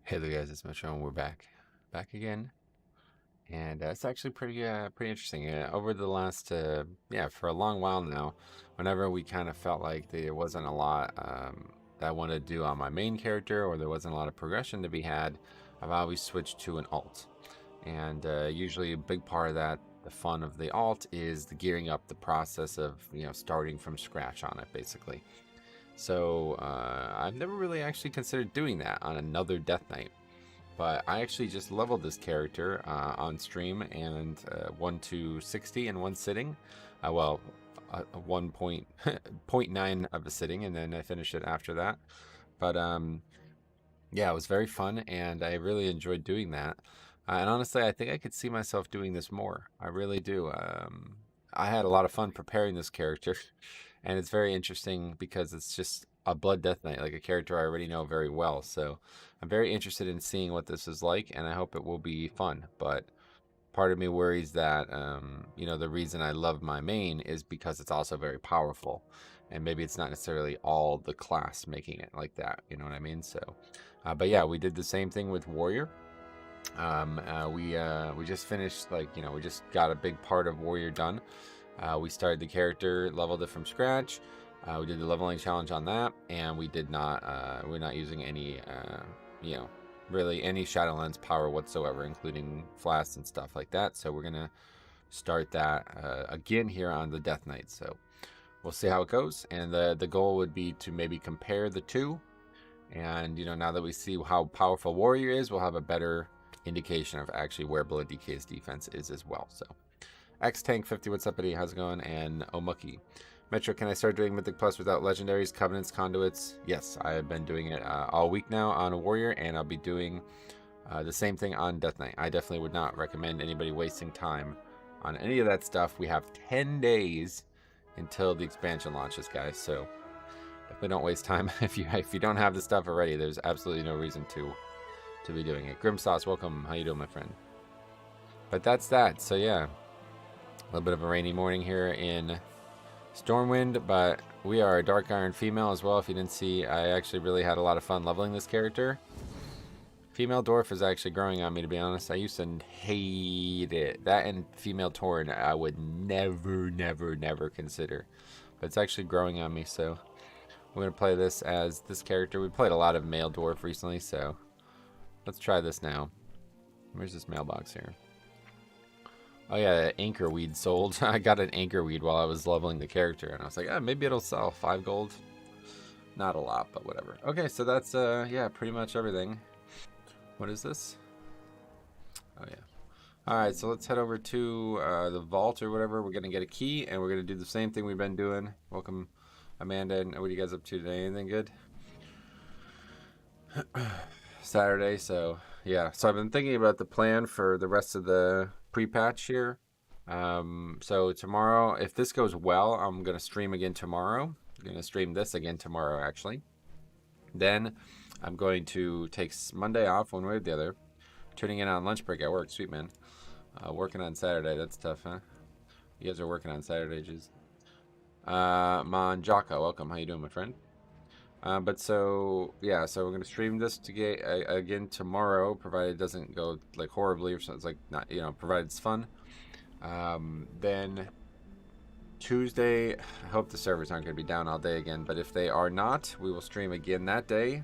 Hey there, guys, it's Metro, and we're back again, and it's actually pretty interesting. Over the last, yeah, for a long while now, whenever we kind of felt like there wasn't a lot that I wanted to do on my main character, or there wasn't a lot of progression to be had, I've always switched to an alt, and usually a big part of that, the fun of the alt, is the gearing up the process of starting from scratch on it, basically. So I've never really actually considered doing that on another Death Knight. But I actually just leveled this character on stream and 1 to 60 in one sitting. Well, 1.9 of a sitting, and then I finished it after that. But yeah, it was very fun, and I really enjoyed doing that. And honestly, I think I could see myself doing this more. I really do. I had a lot of fun preparing this character, and it's very interesting because it's just a Blood Death Knight, like a character I already know very well. So I'm very interested in seeing what this is like, and I hope it will be fun. But part of me worries that, the reason I love my main is because it's also very powerful. And maybe it's not necessarily all the class making it like that. You know what I mean? So, but yeah, we did the same thing with Warrior. We just finished, we just got a big part of Warrior done. We started the character, leveled it from scratch. We did the leveling challenge on that, and we did not. We're not using any, really any Shadowlands power whatsoever, including flasks and stuff like that. So we're gonna start that again here on the Death Knight. So we'll see how it goes, and the goal would be to maybe compare the two. And now that we see how powerful Warrior is, we'll have a better indication of actually where Blood DK's defense is as well. So X Tank 50, what's up, buddy? How's it going? And Omucky. Metro, can I start doing Mythic Plus without legendaries, covenants, conduits? Yes, I have been doing it all week now on a Warrior, and I'll be doing the same thing on Death Knight. I definitely would not recommend anybody wasting time on any of that stuff. We have 10 days until the expansion launches, guys. So definitely don't waste time. If you don't have the stuff already, there's absolutely no reason to be doing it. Grimsauce, welcome. How you doing, my friend? But that's that. So yeah, a little bit of a rainy morning here in Stormwind, but we are a Dark Iron female as well. If you didn't see, I actually really had a lot of fun leveling this character. Female Dwarf is actually growing on me, to be honest. I used to hate it. That and Female Tauren I would never consider. But it's actually growing on me, so we're going to play this as this character. We played a lot of Male Dwarf recently, so let's try this now. Where's this mailbox here? Oh yeah, anchor weed sold. I got an anchor weed while I was leveling the character, and I was like, maybe it'll sell 5 gold. Not a lot, but whatever. Okay, so that's yeah, pretty much everything. What is this? Oh yeah. All right, so let's head over to the vault or whatever. We're gonna get a key, and we're gonna do the same thing we've been doing. Welcome, Amanda. And what are you guys up to today? Anything good? Saturday, so yeah. So I've been thinking about the plan for the rest of the pre-patch here. So tomorrow, if this goes well, I'm gonna stream again tomorrow. I'm gonna stream this again tomorrow, actually. Then I'm going to take Monday off, one way or the other. Tuning in on lunch break at work, sweet man. Working on Saturday, that's tough, huh? You guys are working on Saturday, jeez. Manjaka, welcome. How you doing, my friend? But so yeah, so we're gonna stream this to get again tomorrow, provided it doesn't go like horribly or something. It's like not, provided it's fun. Then Tuesday, I hope the servers aren't gonna be down all day again, but if they are not, we will stream again that day.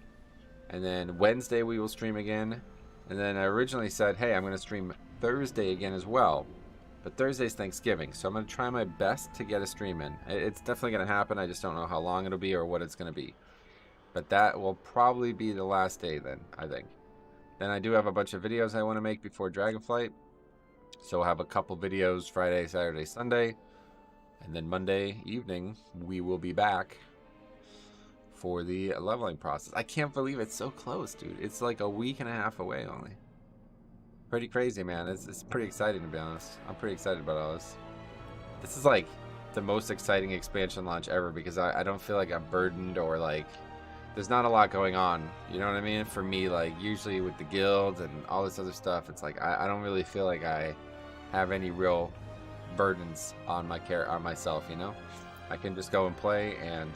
And then Wednesday we will stream again. And then I originally said, hey, I'm gonna stream Thursday again as well. But Thursday's Thanksgiving, so I'm gonna try my best to get a stream in. It's definitely gonna happen. I just don't know how long it'll be or what it's gonna be. But that will probably be the last day then, I think. Then I do have a bunch of videos I want to make before Dragonflight. So I'll have a couple videos Friday, Saturday, Sunday. And then Monday evening, we will be back for the leveling process. I can't believe it's so close, dude. It's like a week and a half away only. Pretty crazy, man. It's pretty exciting, to be honest. I'm pretty excited about all this. This is like the most exciting expansion launch ever because I don't feel like I'm burdened or like... There's not a lot going on, you know what I mean? For me, like, usually with the guild and all this other stuff, it's like, I don't really feel like I have any real burdens on myself, you know? I can just go and play, and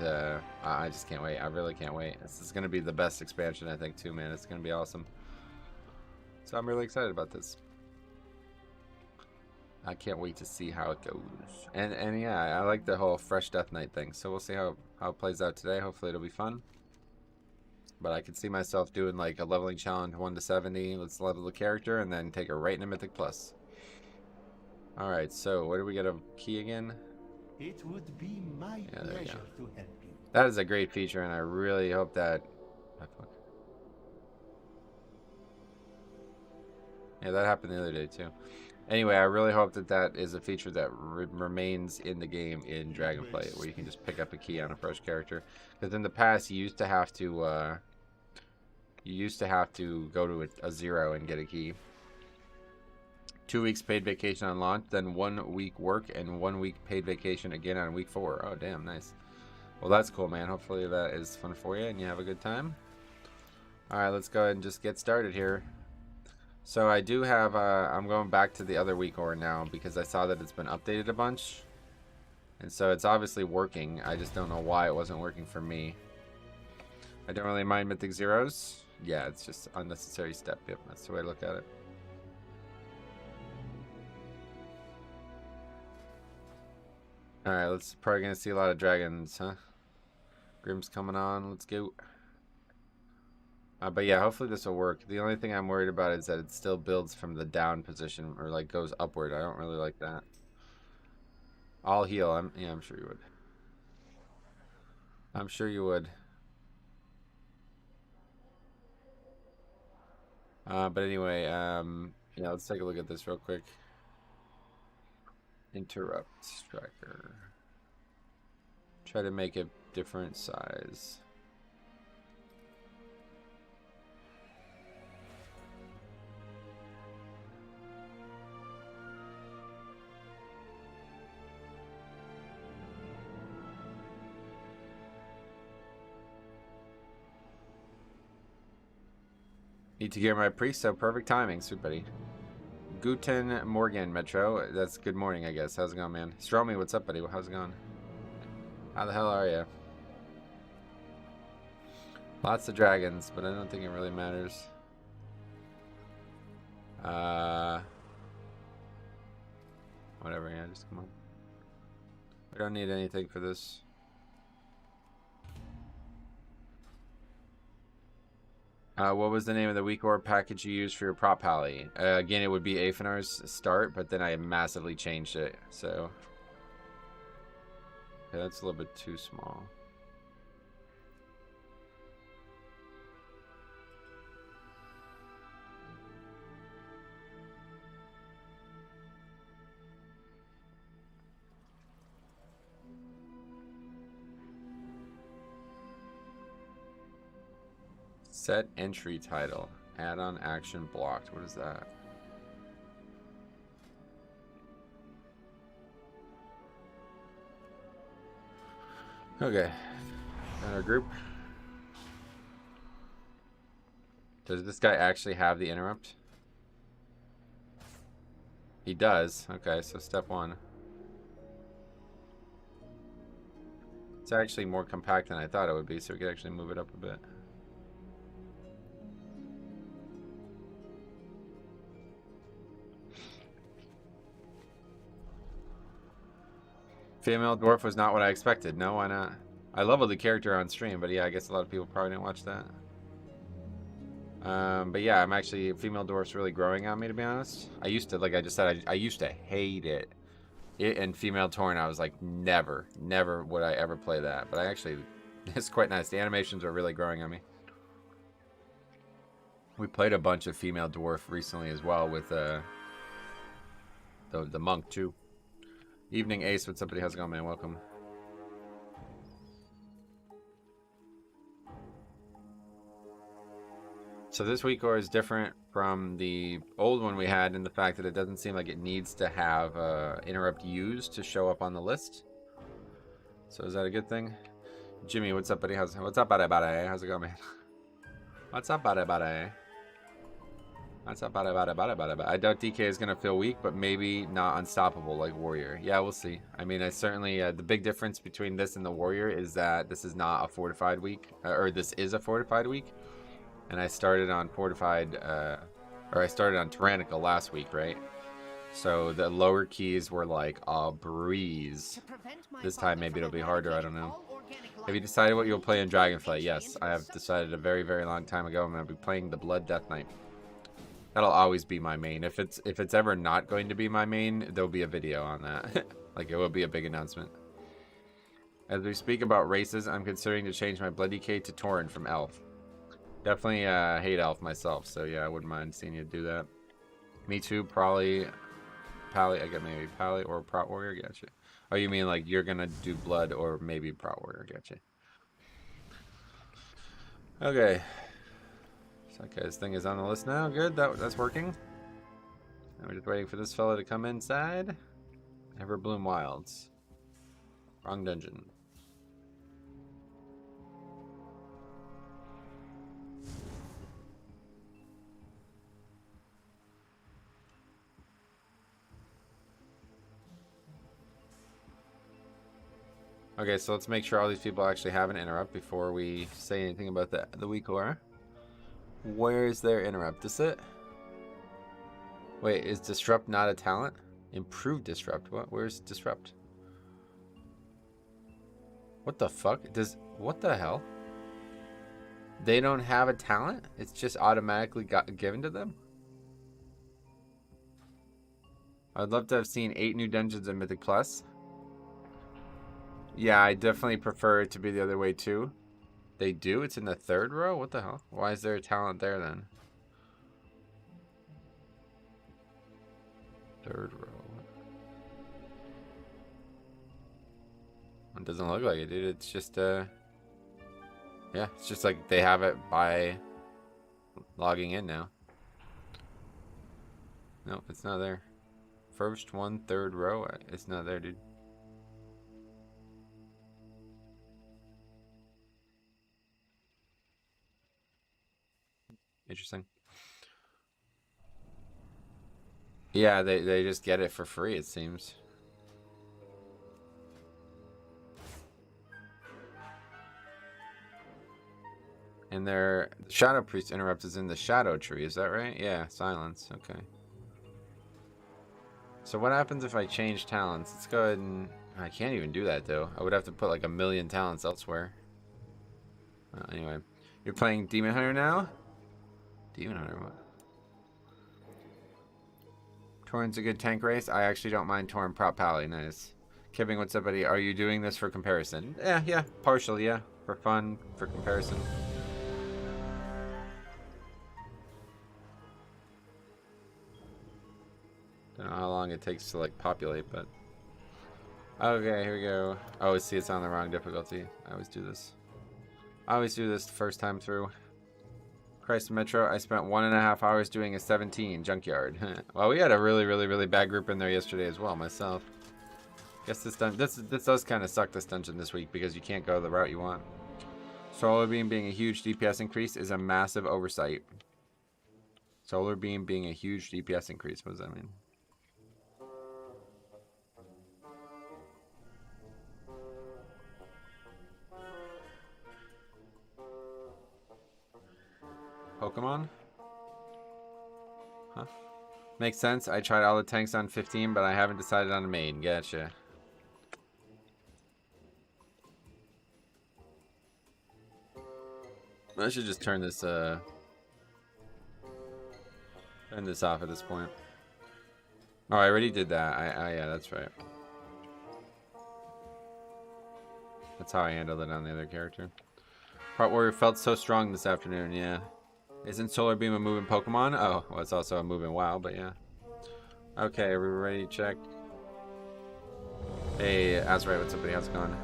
I just can't wait. I really can't wait. This is going to be the best expansion, I think, too, man. It's going to be awesome. So I'm really excited about this. I can't wait to see how it goes. And yeah, I like the whole fresh Death Knight thing. So we'll see how it plays out today. Hopefully it'll be fun. But I could see myself doing like a leveling challenge 1 to 70. Let's level the character and then take her right into Mythic Plus. Alright, so where do we get a key again? It would be my pleasure to help you. That is a great feature, and I really hope that... Yeah, that happened the other day too. Anyway, I really hope that that is a feature that remains in the game in Dragonflight, where you can just pick up a key on a fresh character. Because in the past, you used to have to go to a 0 and get a key. 2 weeks paid vacation on launch, then 1 week work, and 1 week paid vacation again on week 4. Oh, damn, nice. Well, that's cool, man. Hopefully that is fun for you and you have a good time. Alright, let's go ahead and just get started here. So I do have, I'm going back to the other week ore now because I saw that it's been updated a bunch. And so it's obviously working. I just don't know why it wasn't working for me. I don't really mind Mythic Zeros. Yeah, it's just unnecessary step. Yep, that's the way I look at it. Alright, let's probably gonna see a lot of dragons, huh? Grim's coming on, let's go. But yeah, hopefully this will work. The only thing I'm worried about is that it still builds from the down position, or like goes upward. I don't really like that. I'll heal. Yeah, I'm sure you would. I'm sure you would. But anyway, yeah, let's take a look at this real quick. Interrupt tracker. Try to make it different size. Need to get my priest, so perfect timing, sweet buddy. Guten Morgen, Metro. That's good morning, I guess. How's it going, man? Stromy, what's up, buddy? How's it going? How the hell are you? Lots of dragons, but I don't think it really matters. Whatever, yeah, just come on. I don't need anything for this. What was the name of the weak ore package you used for your prop pally? Again, it would be Aphanar's start, but then I massively changed it, so... Okay, that's a little bit too small. Set entry title. Add-on action blocked. What is that? Okay. In our group. Does this guy actually have the interrupt? He does. Okay, so step 1. It's actually more compact than I thought it would be, so we could actually move it up a bit. Female dwarf was not what I expected. No, why not? I leveled the character on stream, but yeah, I guess a lot of people probably didn't watch that. But yeah, I'm actually, female dwarf's really growing on me, to be honest. I used to, like I just said, I used to hate it. And female Tauren, I was like, never would I ever play that. But I actually, it's quite nice. The animations are really growing on me. We played a bunch of female dwarf recently as well with the monk too. Evening Ace, what's up, buddy? How's it going, man? Welcome. So this week ore is different from the old one we had in the fact that it doesn't seem like it needs to have interrupt used to show up on the list. So is that a good thing? Jimmy, what's up, buddy? What's up, buddy? How's it going, man? What's up, buddy? What's up, buddy? I doubt DK is gonna feel weak, but maybe not unstoppable like Warrior. Yeah, we'll see. I mean, I certainly the big difference between this and the Warrior is that this is not a fortified week, or this is a fortified week, and I started on fortified Or I started on Tyrannical last week, right? So the lower keys were like a breeze. This time maybe it'll be harder, I don't know. Have you decided what you'll play in Dragonflight? Yes, I have decided a very, very long time ago I'm going to be playing the Blood Death Knight. That'll always be my main. If it's ever not going to be my main, there'll be a video on that. Like, it will be a big announcement. As we speak about races, I'm considering to change my Blood DK to Tauren from Elf. Definitely hate Elf myself, so yeah, I wouldn't mind seeing you do that. Me too, probably Pally, I get maybe Pally or Prot Warrior, gotcha. Oh, you mean like you're gonna do Blood or maybe Prot Warrior, gotcha. Okay. Okay, this thing is on the list now. Good, that's working. Now we're just waiting for this fella to come inside. Everbloom Wilds. Wrong dungeon. Okay, so let's make sure all these people actually have an interrupt before we say anything about the weak aura. Where's their interrupt? Is it? Wait, is Disrupt not a talent? Improve Disrupt. What? Where's Disrupt? What the fuck? What the hell? They don't have a talent? It's just automatically given to them? I'd love to have seen 8 new dungeons in Mythic Plus. Yeah, I definitely prefer it to be the other way too. They do? It's in the 3rd row? What the hell? Why is there a talent there then? 3rd row. It doesn't look like it, dude. It's just, yeah, it's just like they have it by logging in now. Nope, it's not there. First one, 3rd row. It's not there, dude. Interesting. Yeah, they just get it for free, it seems. And their Shadow Priest interrupt is in the Shadow Tree, is that right? Yeah, silence. Okay. So what happens if I change talents? Let's go ahead and... I can't even do that, though. I would have to put like 1,000,000 talents elsewhere. Anyway. You're playing Demon Hunter now? Demon Hunter, what? Tauren's a good tank race. I actually don't mind Tauren Prot Pally. Nice. Kibbing, what's up, buddy? Are you doing this for comparison? Yeah. Partial, yeah. For fun, for comparison. Don't know how long it takes to like populate, but okay, here we go. Oh, see, it's on the wrong difficulty. I always do this. The first time through. Christ Metro, I spent 1.5 hours doing a 17 junkyard. Well, we had a really bad group in there yesterday as well, myself. Guess this does kind of suck, this dungeon this week, because you can't go the route you want. Solar Beam being a huge DPS increase is a massive oversight. Solar Beam being a huge DPS increase, what does that mean? Pokemon? Huh? Makes sense. I tried all the tanks on 15, but I haven't decided on a main. Gotcha. I should just turn this off at this point. Oh, I already did that. Yeah, that's right. That's how I handled it on the other character. Prot Warrior felt so strong this afternoon, yeah. Isn't Solar Beam a moving Pokemon? Oh, well, it's also a moving WoW, but yeah. Okay, are we ready to check? Hey, Azrael, what's up, buddy? How's it going?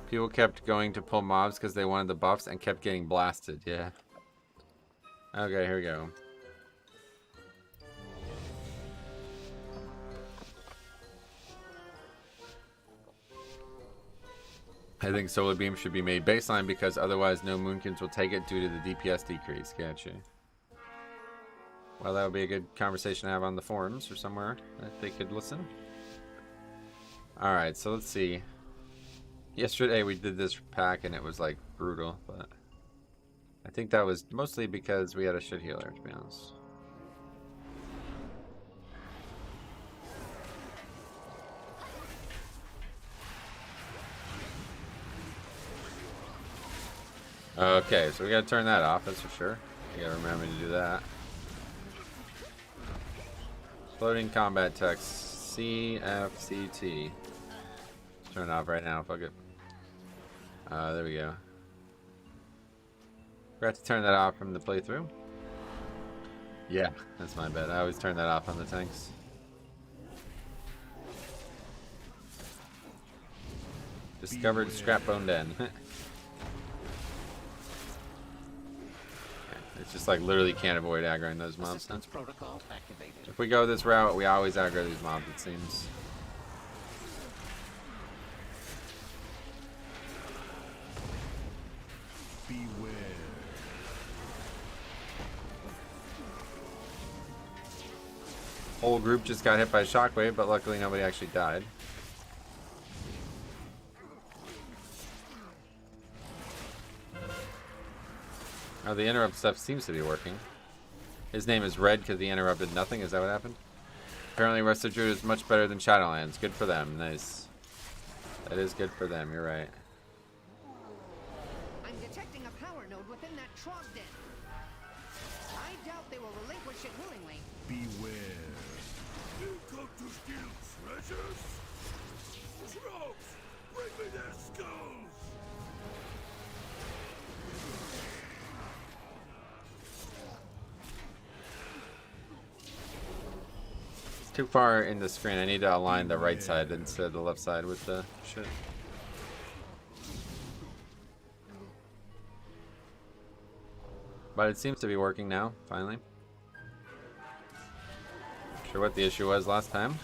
People kept going to pull mobs because they wanted the buffs and kept getting blasted, yeah. Okay, here we go. I think Solar Beam should be made baseline because otherwise no Moonkins will take it due to the DPS decrease. Gotcha. Well, that would be a good conversation to have on the forums or somewhere that they could listen. Alright, so let's see. Yesterday we did this pack and it was like brutal, but I think that was mostly because we had a shit healer, to be honest. Okay, so we gotta turn that off, that's for sure. You gotta remember to do that. Floating combat text CFCT. Turn it off right now, fuck it. There we go. Forgot to turn that off from the playthrough. Yeah, that's my bad. I always turn that off on the tanks. Discovered scrap bone den. It's just like literally can't avoid aggroing those mobs. If we go this route, we always aggro these mobs, it seems. Beware. Whole group just got hit by a shockwave, but luckily nobody actually died. Oh, the interrupt stuff seems to be working. His name is Red because he interrupted nothing. Is that what happened? Apparently Rest of Druid is much better than Shadowlands. Good for them. Nice. That is good for them. You're right. I'm detecting a power node within that trog den. I doubt they will relinquish it willingly. Beware. You come to steal treasures? Trogs, bring me their skulls! Too far in the screen. I need to align the right side instead of the left side with the shit. But it seems to be working now, finally. Not sure what the issue was last time.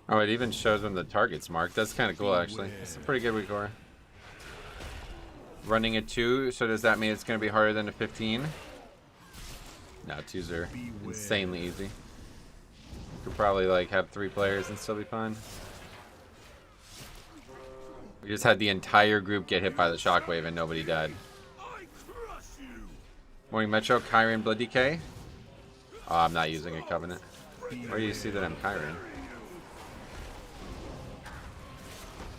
Oh, it even shows when the target's marked. That's kind of cool, actually. It's a pretty good record. Running a 2, so does that mean it's going to be harder than a 15? No, 2s are insanely easy. You could probably like have 3 players and still be fine. We just had the entire group get hit by the shockwave and nobody died. Morning Metro, Kyrian, Blood Decay. Oh, I'm not using a Covenant. Where do you see that I'm Kyrian?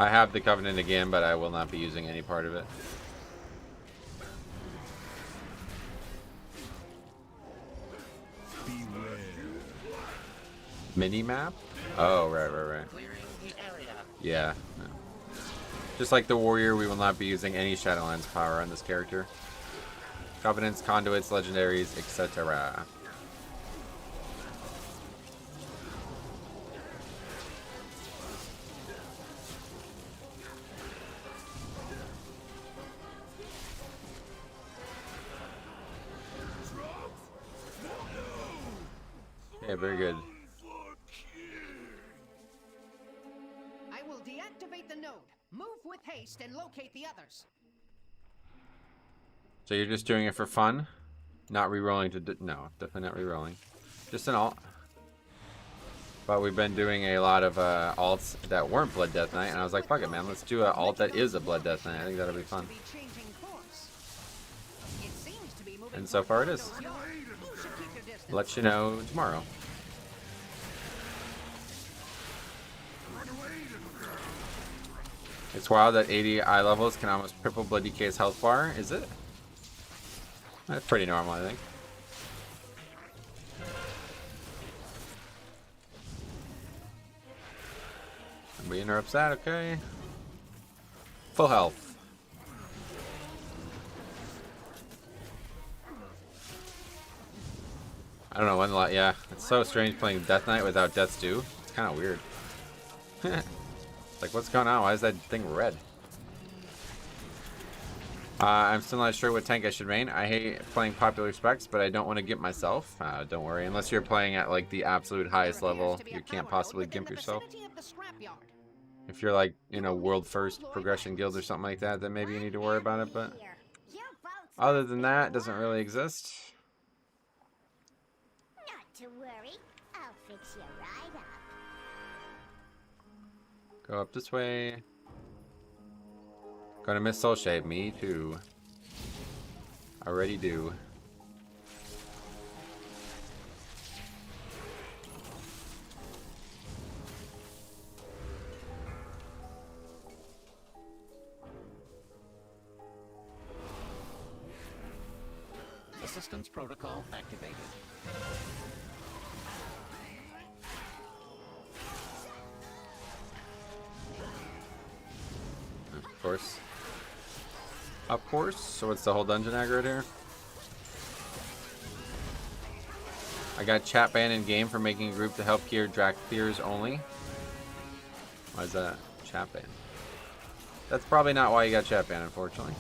I have the Covenant again, but I will not be using any part of it. Mini-map? Oh, right. Yeah. No. Just like the Warrior, we will not be using any Shadowlands power on this character. Covenants, Conduits, Legendaries, etc. Yeah, very good. I will deactivate the node. Move with haste and locate the others. So you're just doing it for fun? Not re-rolling to... No, definitely not re-rolling. Just an alt. But we've been doing a lot of alts that weren't Blood Death Knight, and I was like, fuck it, man. Let's do an alt that is a Blood Death Knight. I think that'll be fun. And so far it is. Let you know tomorrow. It's wild that 80 eye levels can almost triple Blood DK's health bar. Is it? That's pretty normal, I think. Nobody interrupts that, okay. Full health. I don't know when the lot. Yeah, it's so strange playing Death Knight without Death's Due. It's kind of weird. Like, what's going on? Why is that thing red? I'm still not sure what tank I should main. I hate playing popular specs, but I don't want to gimp myself. Don't worry. Unless you're playing at, like, the absolute highest level, you can't possibly gimp yourself. If you're like, you know, world first progression guild or something like that, then maybe you need to worry about it. But other than that, it doesn't really exist. Not to worry. I'll fix you right up. Go up this way. Gonna miss Soul Shape. Me too. Already do. Assistance protocol activated. Of course. Of course. So what's the whole dungeon aggro here? I got chat ban in game for making a group to help gear Drac clears only. Why is that chat ban? That's probably not why you got chat ban, unfortunately.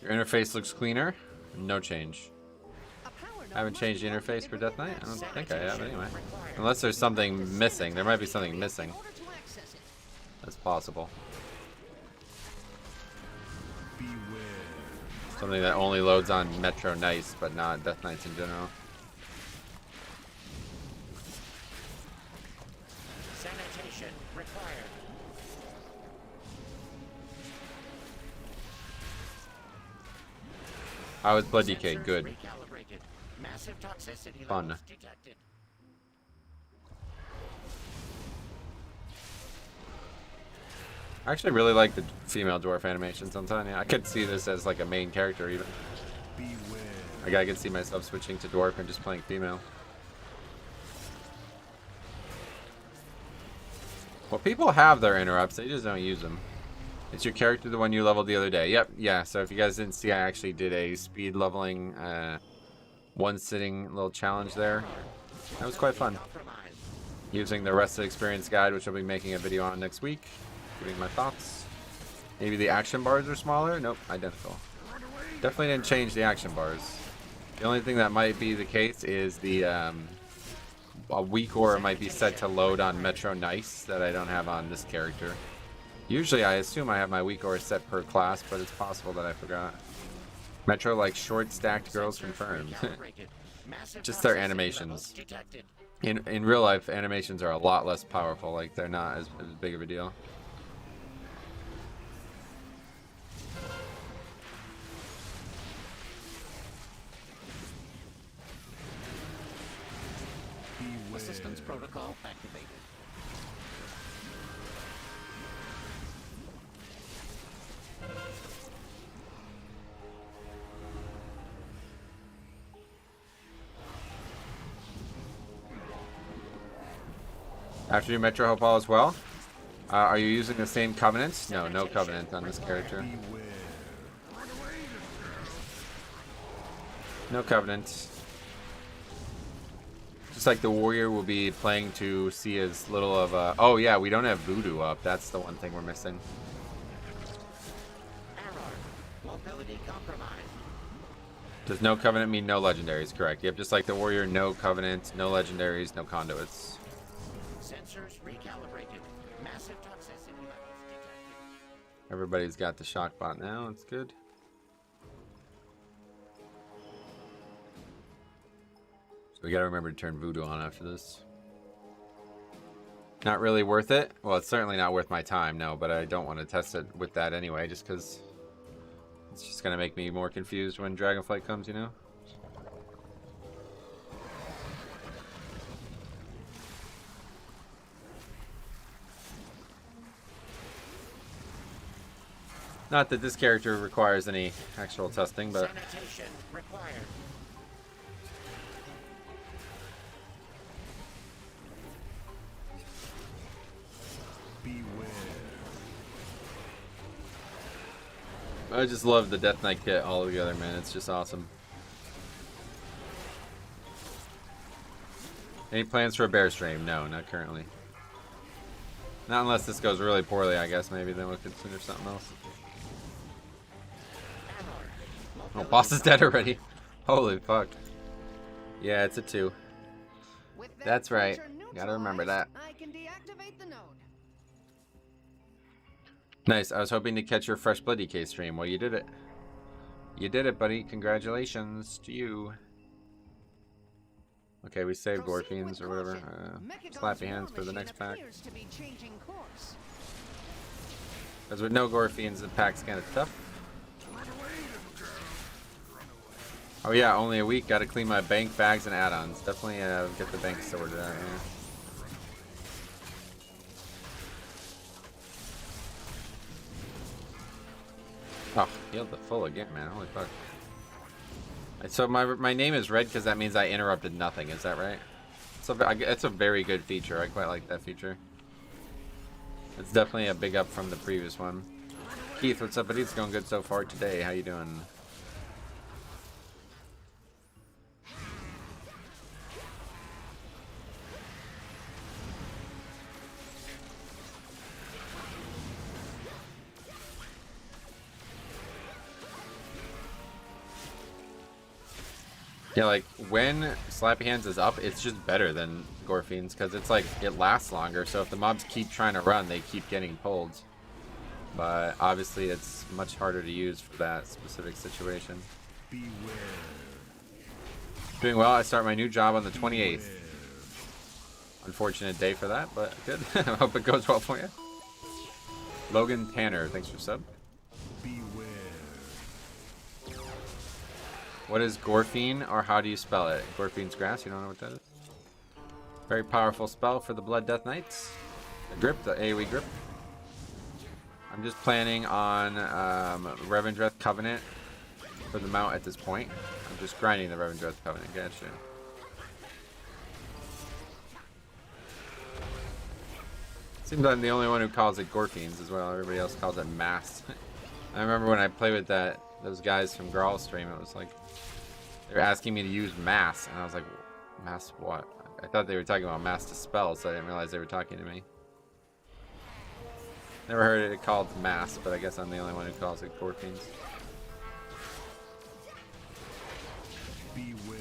Your interface looks cleaner. No change. I haven't changed the interface for Death Knight. I don't think I have anyway. Unless there's something missing. There might be something missing. That's possible. Something that only loads on Metro Nice, but not Death Knights in general. Sanitation required. How is Blood Decay? Good. Recalibrated. Massive toxicity Fun. levels detected. I actually really like the female dwarf animations. I'm telling you, I could see this as like a main character even. Like I could see myself switching to dwarf and just playing female. Well, people have their interrupts, they just don't use them. Is your character the one you leveled the other day? Yep, yeah. So if you guys didn't see, I actually did a speed leveling, one sitting little challenge there. That was quite fun. Using the Rested Experience guide, which I'll be making a video on next week. Giving my thoughts. Maybe the action bars are smaller? Nope, identical. Definitely didn't change the action bars. The only thing that might be the case is the a weak aura might be set to load on Metro Nice that I don't have on this character. Usually I assume I have my weak aura set per class, but it's possible that I forgot. Metro like short stacked girls confirmed. Just their animations. In real life, animations are a lot less powerful. Like they're not as big of a deal. Assistance protocol activated. After you Metro Hopal as well? Are you using the same covenants? No, no covenant on this character. No covenant. Just like the warrior will be playing to see as little of a... Oh yeah, we don't have voodoo up. That's the one thing we're missing. Error. Mobility compromised. Does no covenant mean no legendaries? Correct. Yep, just like the warrior, no covenant, no legendaries, no conduits. Sensors recalibrated. Massive toxicity levels detected. Everybody's got the shock bot now. It's good. So we gotta remember to turn voodoo on after this. Not really worth it. Well, it's certainly not worth my time, no, but I don't want to test it with that anyway, just because it's just gonna make me more confused when Dragonflight comes, you know? Not that this character requires any actual testing, but Sanitation required. I just love the Death Knight kit all together, man. It's just awesome. Any plans for a bear stream? No, not currently. Not unless this goes really poorly, I guess. Maybe then we'll consider something else. Error. Oh, boss is dead already. Holy fuck. Yeah, it's a 2. With that That's right. creature Gotta remember that. neutralized, I can deactivate the node. Nice. I was hoping to catch your Fresh Blood DK stream. Well, you did it. You did it, buddy. Congratulations to you. Okay, we saved Proceed Gorfians with or whatever. caution. Mechagon's Slappy war hands for the machine next pack. appears to be changing course. Because with no Gorfians, the pack's kind of tough. Oh yeah, only a week. Got to clean my bank, bags, and add-ons. Definitely get the bank sorted out. Yeah. Oh, healed the full again, man. Holy fuck. So my name is red because that means I interrupted nothing. Is that right? It's a very good feature. I quite like that feature. It's definitely a big up from the previous one. Keith, what's up, buddy? It's going good so far today. How you doing? Yeah, like when Slappy Hands is up, it's just better than Gorfiends because it's like it lasts longer. So if the mobs keep trying to run, they keep getting pulled. But obviously, it's much harder to use for that specific situation. Beware. Doing well. I start my new job on the 28th. Unfortunate day for that, but good. I hope it goes well for you. Logan Tanner, thanks for sub. Beware. What is Gorfine, or how do you spell it? Gorfine's grass, you don't know what that is? Very powerful spell for the Blood Death Knights. The grip, the AoE grip. I'm just planning on Revendreth Covenant for the mount at this point. I'm just grinding the Revendreth Covenant, gotcha. Seems I'm the only one who calls it Gorfiends as well. Everybody else calls it Mass. I remember when I played with those guys from Grawl's stream, it was like, they were asking me to use Mass, and I was like, Mass what? I thought they were talking about Mass to spell, so I didn't realize they were talking to me. Never heard it called Mass, but I guess I'm the only one who calls it Gorfiends. Beware.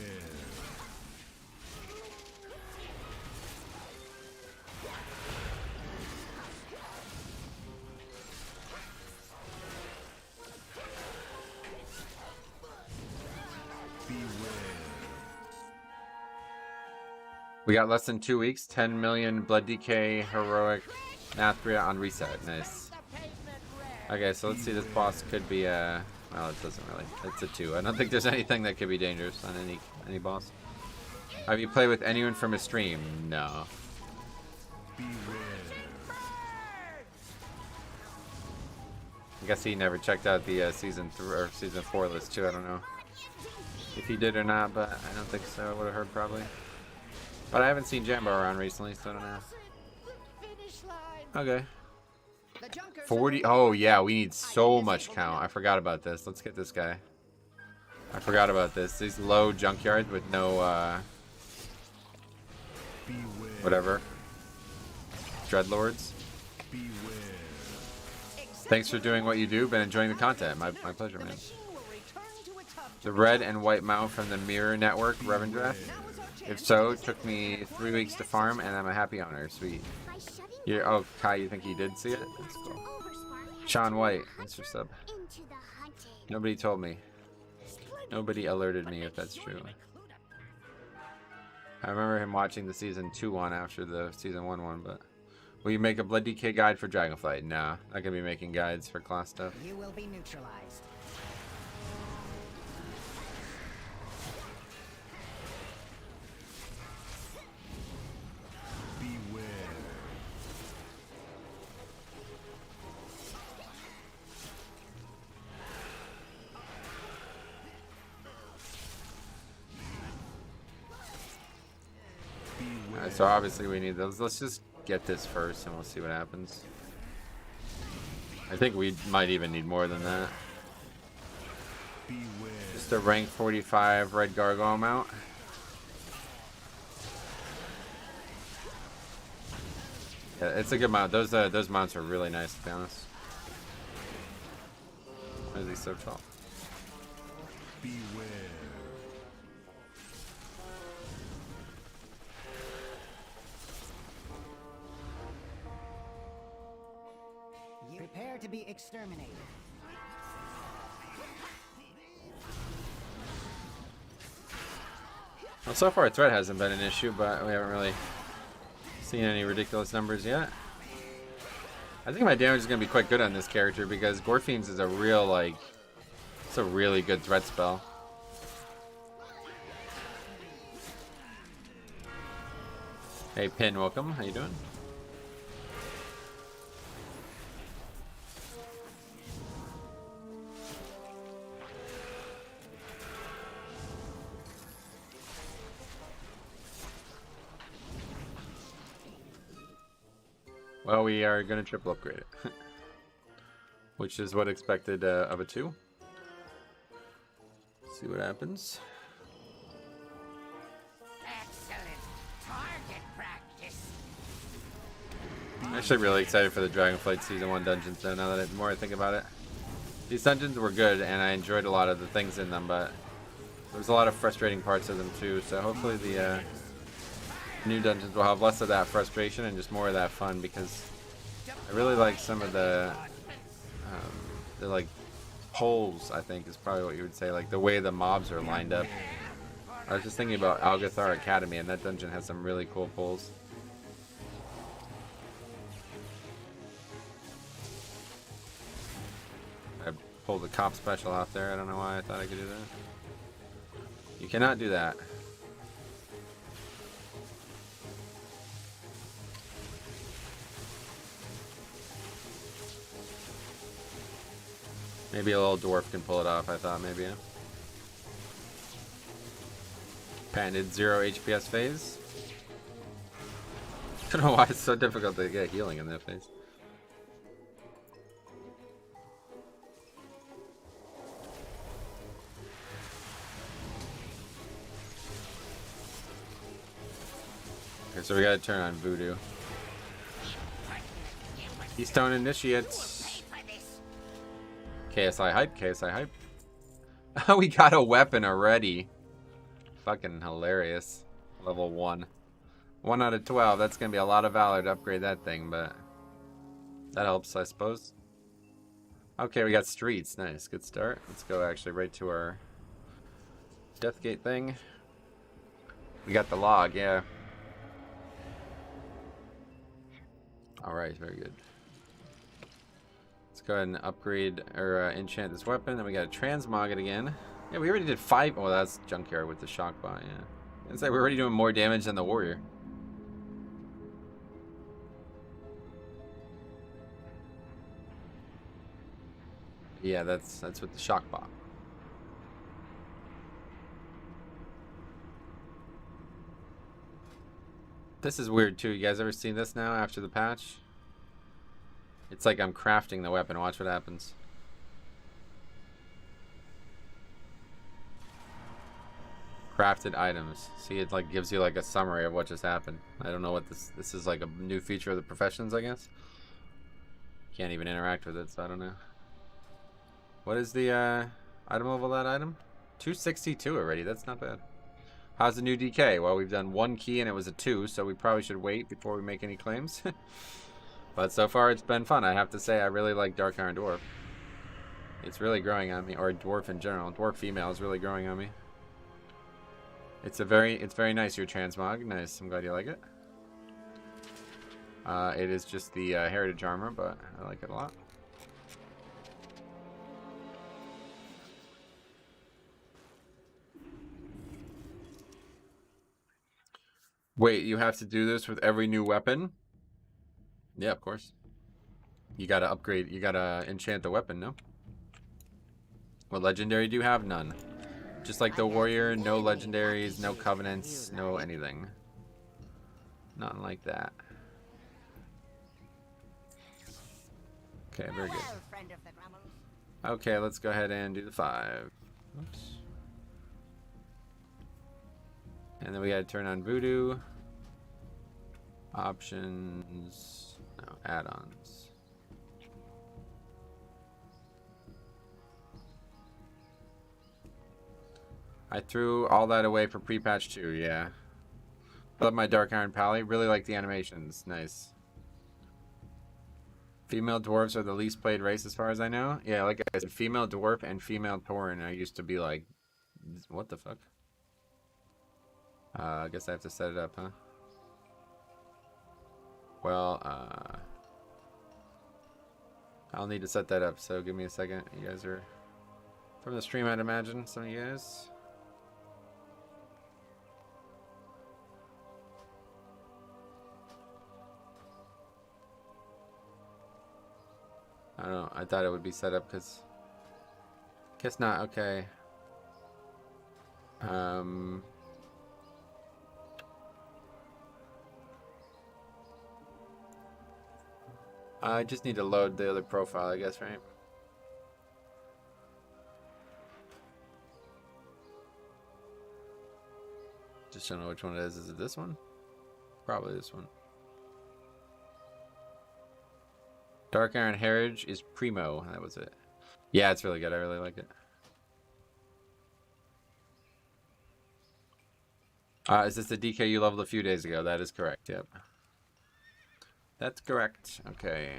We got less than 2 weeks, 10 million Blood DK Heroic Nathria on reset. Nice. Okay, so let's see. This boss could be a... Well, it doesn't really. It's a 2. I don't think there's anything that could be dangerous on any boss. Have you played with anyone from a stream? No. I guess he never checked out the season 3 or season 4 list too. I don't know if he did or not, but I don't think so. I would have heard probably. But I haven't seen Jambo around recently, so I don't know. Okay. 40. Oh yeah, we need so much count. I forgot about this. Let's get this guy. I forgot about this. These low junkyards with no whatever. Dreadlords. Thanks for doing what you do. Been enjoying the content. My pleasure, man. The red and white mount from the Mirror Network, Revendreth. If so, it took me 3 weeks to farm, and I'm a happy owner. Sweet. Oh, Kai, you think he did see it? That's cool. Sean White, thanks for sub. Nobody told me. Nobody alerted me if that's true. I remember him watching the season 2 one after the season 1 one, but... Will you make a Blood DK guide for Dragonflight? Nah, not gonna be making guides for class stuff. You will be neutralized. Alright, so obviously we need those. Let's just get this first and we'll see what happens. I think we might even need more than that. Just a rank 45 red gargoyle mount. Yeah, it's a good mount. Those mounts are really nice, to be honest. Why is he so tall? Beware. Prepare to be exterminated. Well, so far threat hasn't been an issue, but we haven't really seen any ridiculous numbers yet. I think my damage is going to be quite good on this character because Gorfiends is a real, like, it's a really good threat spell. Hey, Pin, welcome. How you doing? Well, we are going to triple upgrade it, which is what expected of a 2. See what happens. Excellent target practice. I'm actually really excited for the Dragonflight Season 1 dungeons, though, now that the more I think about it. These dungeons were good, and I enjoyed a lot of the things in them, but there was a lot of frustrating parts of them, too, so hopefully the new dungeons will have less of that frustration and just more of that fun, because I really like some of the like poles, I think is probably what you would say, like the way the mobs are lined up. I was just thinking about Algathar Academy, and that dungeon has some really cool poles. I pulled the cop special out there. I don't know why I thought I could do that. You cannot do that. Maybe a little dwarf can pull it off, I thought, maybe. Yeah. Patented 0 HPS phase. I don't know why it's so difficult to get healing in that phase. Okay, so we gotta turn on Voodoo. Keystone Initiates. KSI hype, KSI hype. We got a weapon already. Fucking hilarious. Level 1. 1 out of 12. That's gonna be a lot of valor to upgrade that thing, but that helps, I suppose. Okay, we got streets. Nice, good start. Let's go actually right to our Deathgate thing. We got the log, yeah. Alright, very good. Let's go ahead and upgrade or enchant this weapon. Then we got to transmog it again. Yeah, we already did 5. Oh, that's Junkyard with the shock bot, yeah. It's like we're already doing more damage than the warrior. Yeah, that's with the shock bot. This is weird too. You guys ever seen this now after the patch? It's like I'm crafting the weapon. Watch what happens. Crafted items. See, it like gives you like a summary of what just happened. I don't know what this is, like a new feature of the professions, I guess. Can't even interact with it, so I don't know. What is the item level of that item? 262 already. That's not bad. How's the new DK? Well, we've done 1 key and it was a 2, so we probably should wait before we make any claims. But so far it's been fun. I have to say I really like Dark Iron Dwarf. It's really growing on me, or Dwarf in general. Dwarf female is really growing on me. It's very nice, your transmog. Nice. I'm glad you like it. It is just the heritage armor, but I like it a lot. Wait, you have to do this with every new weapon? Yeah, of course. You gotta upgrade, you gotta enchant the weapon, no? What legendary do you have? None. Just like the warrior, no legendaries, no covenants, no anything. Nothing like that. Okay, very good. Okay, let's go ahead and do the 5. Oops. And then we gotta turn on Voodoo. Options. No, add-ons. I threw all that away for pre-patch 2, yeah. Love my Dark Iron Pally. Really like the animations. Nice. Female dwarves are the least played race as far as I know. Yeah, like I said, female dwarf and female tauren. I used to be like, what the fuck? I guess I have to set it up, huh? Well, I'll need to set that up, so give me a second. You guys are from the stream, I'd imagine, some of you guys. I don't know. I thought it would be set up because... Guess not. Okay. I just need to load the other profile, I guess, right? Just don't know which one it is. Is it this one? Probably this one. Dark Iron Heritage is primo. That was it. Yeah, it's really good. I really like it. Is this the DK you leveled a few days ago? That is correct. Yep. That's correct. Okay.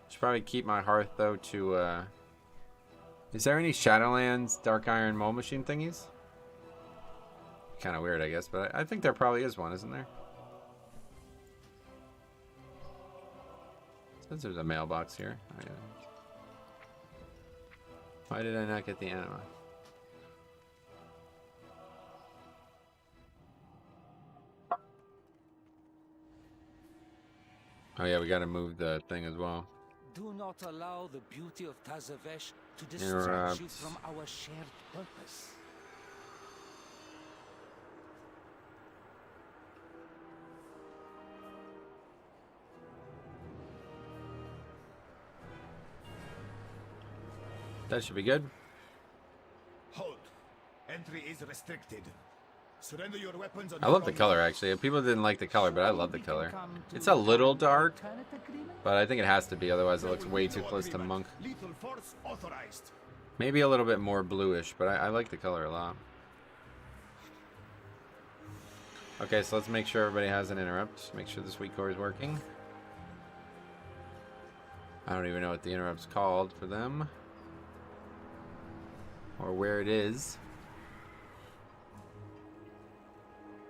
Should probably keep my hearth though to Is there any Shadowlands Dark Iron Mole Machine thingies? Kind of weird, I guess, but I think there probably is one, isn't there? Since there's a mailbox here. Why did I not get the anima? Oh yeah, we gotta move the thing as well. Do not allow the beauty of Tazavesh to distract you from our shared purpose. That should be good. Hold. Entry is restricted. Surrender your weapons. I love the color, actually. People didn't like the color, but I love the color. It's a little dark, but I think it has to be, otherwise it looks way too close to monk. Lethal force authorized. Maybe a little bit more bluish, but I like the color a lot. Okay, so let's make sure everybody has an interrupt. Make sure this weak core is working. I don't even know what the interrupt's called for them. Or where it is.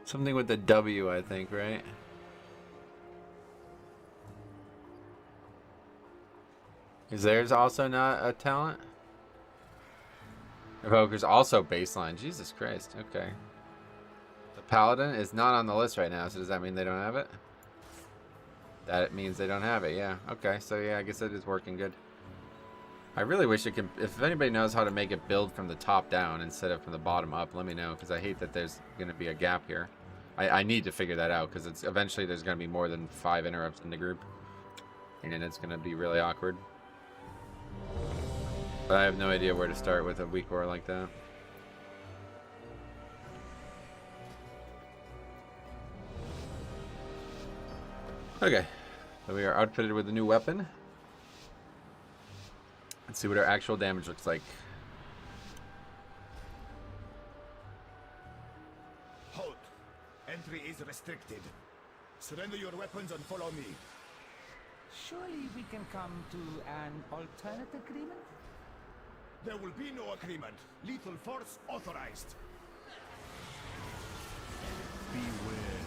Something with the W, I think, right? Is theirs also not a talent? Evoker's also baseline. Jesus Christ. Okay. The Paladin is not on the list right now, so does that mean they don't have it? That means they don't have it, yeah. Okay, so yeah, I guess it is working good. I really wish it could... If anybody knows how to make it build from the top down instead of from the bottom up, let me know, because I hate that there's going to be a gap here. I need to figure that out, because it's eventually there's going to be more than 5 interrupts in the group. And it's going to be really awkward. But I have no idea where to start with a weak core like that. Okay. So we are outfitted with a new weapon. Let's see what our actual damage looks like. Hold. Entry is restricted. Surrender your weapons and follow me. Surely we can come to an alternate agreement? There will be no agreement. Lethal force authorized. Beware.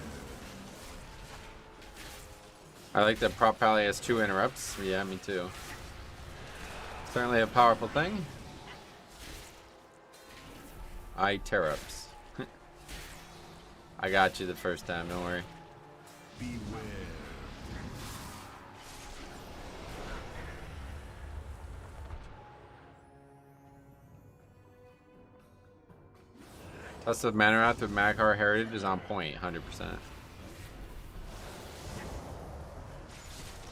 I like that Prop Pally has 2 interrupts. Yeah, me too. Certainly a powerful thing. I tear ups. I got you the first time, don't worry. Beware. Plus the Mana Wrath with Maghar Heritage is on point, 100%.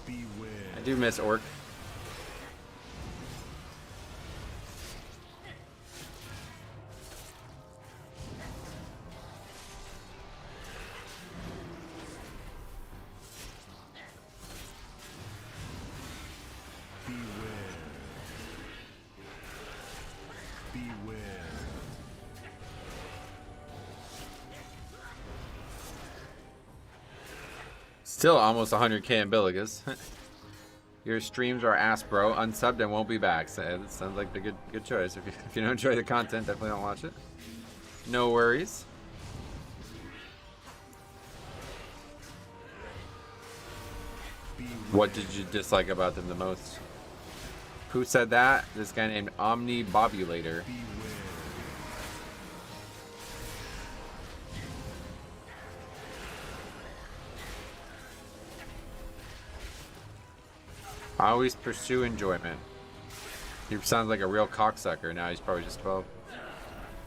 Beware. I do miss Orc. Still almost 100k in Billigas. Your streams are ass, bro. Unsubbed and won't be back. So that sounds like a good choice. If you don't enjoy the content, definitely don't watch it. No worries. What did you dislike about them the most? Who said that? This guy named Omnibobulator. I always pursue enjoyment. He sounds like a real cocksucker. Now he's probably just 12.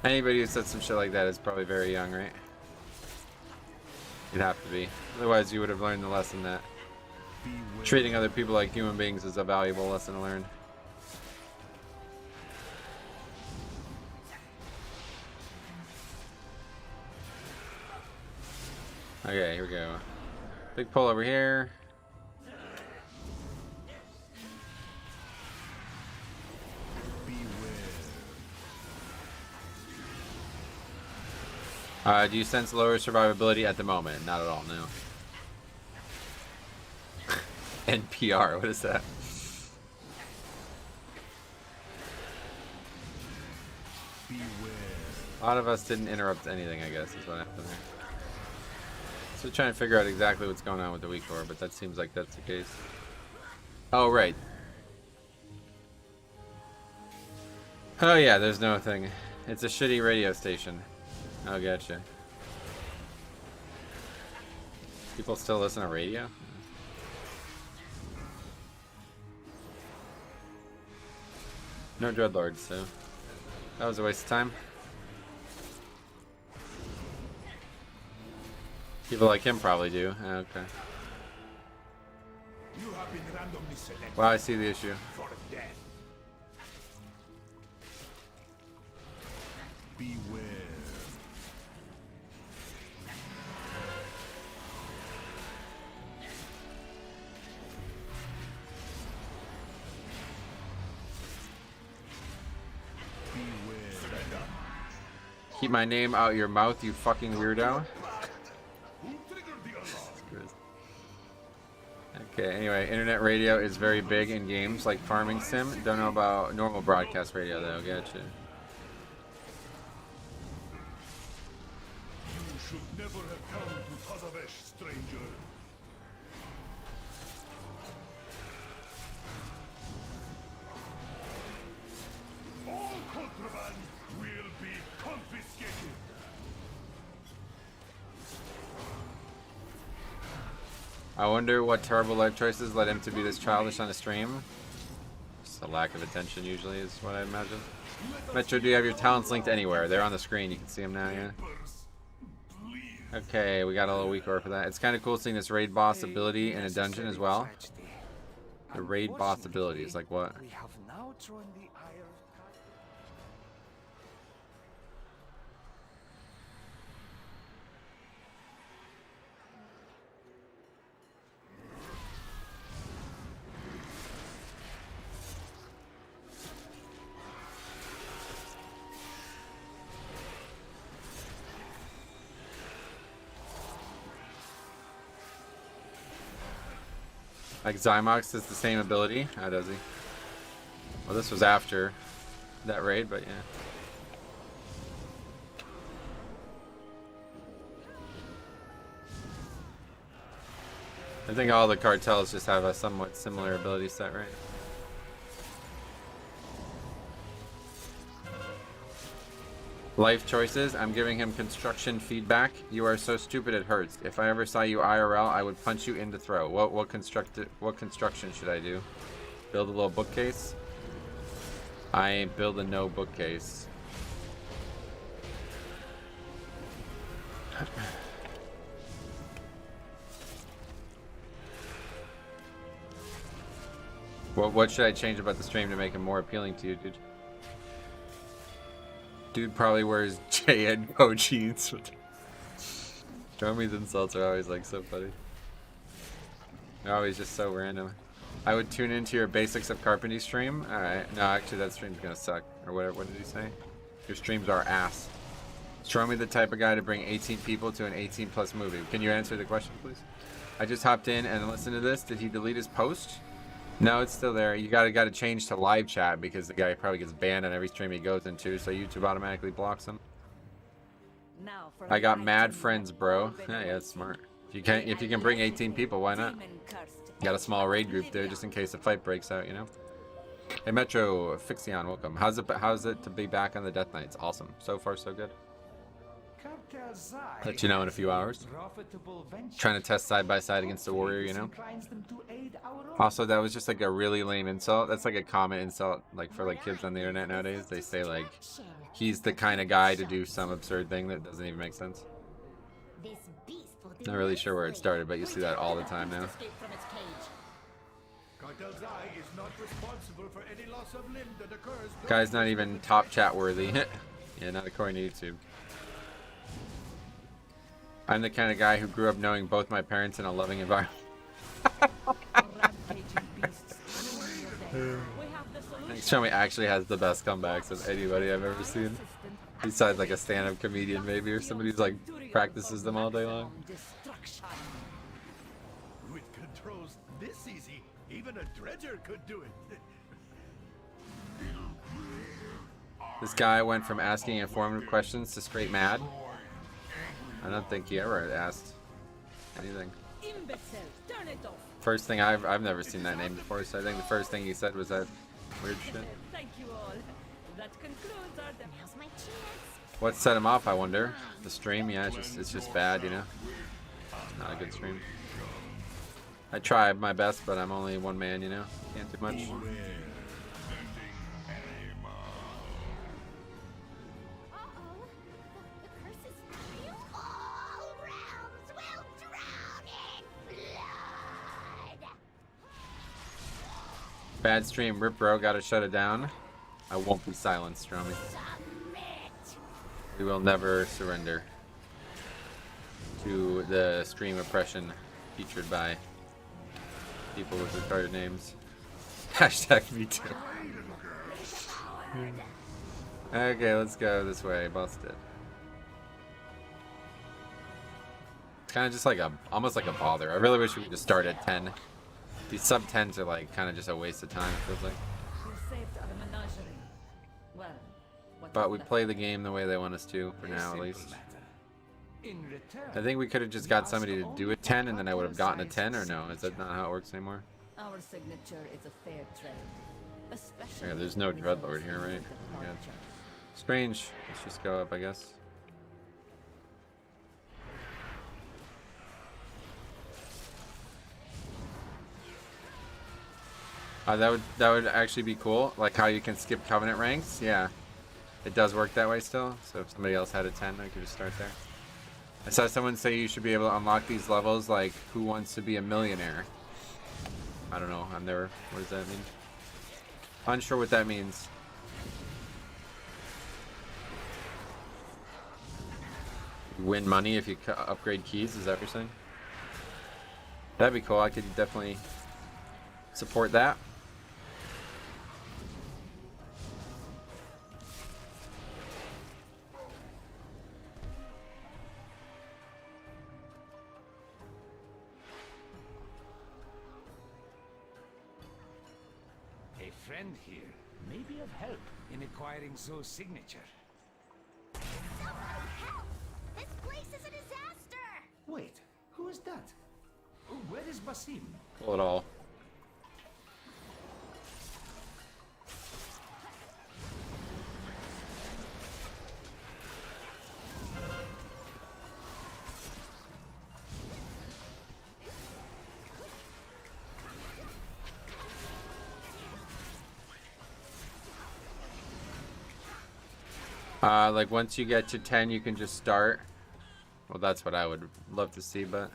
Anybody who said some shit like that is probably very young, right? You'd have to be. Otherwise, you would have learned the lesson that treating other people like human beings is a valuable lesson learned. Okay, here we go. Big pull over here. Do you sense lower survivability at the moment? Not at all, no. NPR, what is that? A lot of us didn't interrupt anything, I guess, is what happened there. So trying to figure out exactly what's going on with the weak core, but that seems like that's the case. Oh, right. Oh yeah, there's no thing. It's a shitty radio station. Oh, gotcha. People still listen to radio? No dreadlords, so that was a waste of time. People like him probably do. Okay. You have been randomly selected. Well, I see the issue. For death. Beware. Keep my name out your mouth, you fucking weirdo. Okay, anyway, internet radio is very big in games like Farming Sim. Don't know about normal broadcast radio though, gotcha. You should never have come to Tazavesh, stranger. All contraband will be confiscated. I wonder what terrible life choices led him to be this childish on a stream. Just a lack of attention usually is what I imagine. Metro, do you have your talents linked anywhere? They're on the screen, you can see them now, yeah? Okay, we got a little weak ore for that. It's kind of cool seeing this raid boss ability in a dungeon as well. The raid boss ability is like what? We have now joined the ire of Like Zymox is the same ability. How does he? Well, this was after that raid, but yeah. I think all the cartels just have a somewhat similar ability set, right? Life choices. I'm giving him construction feedback. You are so stupid it hurts. If I ever saw you IRL, I would punch you in the throat. What construction should I do? Build a little bookcase? I ain't building no bookcase. What should I change about the stream to make it more appealing to you, dude? Dude probably wears J&Co jeans. Dromi's insults are always like so funny. They're always just so random. I would tune into your basics of carpentry stream. Alright. No, actually that stream's gonna suck. Or whatever. What did he say? Your streams are ass. Show me the type of guy to bring 18 people to an 18+ movie. Can you answer the question, please? I just hopped in and listened to this. Did he delete his post? No, it's still there. You gotta change to live chat because the guy probably gets banned on every stream he goes into, so YouTube automatically blocks him. Now for I got a mad fight friends, to bro. the Yeah, that's smart. If you can bring 18 people, why not? Got a small raid group there just in case a fight breaks out, you know. Hey Metro Fixion, welcome. How's it to be back on the Death Knights? Awesome. So far so good. Let you know in a few hours. Trying to test side by side against the warrior, you know. Also, that was just like a really lame insult. That's like a common insult, like for like kids on the internet nowadays. They say like he's the kind of guy to do some absurd thing that doesn't even make sense. Not really sure where it started, but you see that all the time now. Cartel's eye is not responsible for any loss of limb that occurs. Guy's not even top chat worthy. Yeah, not according to YouTube. I'm the kind of guy who grew up knowing both my parents in a loving environment. Show me actually has the best comebacks of anybody I've ever seen. Besides like a stand-up comedian maybe, or somebody who's like practices them all day long. With controls this easy, even a dredger could do it. This guy went from asking informative questions to straight mad. I don't think he ever asked anything. First thing I've never seen that name before, so I think the first thing he said was that weird shit. Thank you all. That concludes our Now's my chance. What set him off, I wonder? The stream, yeah, it's just bad, you know. Not a good stream. I tried my best, but I'm only one man, you know. Can't do much. Bad stream, rip bro, gotta shut it down. I won't be silenced, Stromy. We will never surrender to the stream oppression featured by people with retarded names. Hashtag me too. Okay, let's go this way. Busted. It's kind of just like almost like a bother. I really wish we could just start at 10. These sub 10s are like kind of just a waste of time, it feels like. But we play the game the way they want us to, for now at least. I think we could have just got somebody to do a 10 and then I would have gotten a 10, or no? Is that not how it works anymore? Our signature is a fair trade. Especially Yeah, there's no Dreadlord here, right? Yeah. Strange. Let's just go up, I guess. That would actually be cool. Like how you can skip Covenant ranks. Yeah, it does work that way still. So if somebody else had a 10, I could just start there. I saw someone say you should be able to unlock these levels like Who Wants to Be a Millionaire. I don't know. I've never. What does that mean? Unsure what that means. You win money if you upgrade keys. Is that what you're saying? That'd be cool. I could definitely support that. A friend here may be of help in acquiring Zoe's signature. Someone help! This place is a disaster! Wait, who is that? Oh, where is Basim? Pull it all. Like once you get to 10, you can just start. Well, that's what I would love to see, but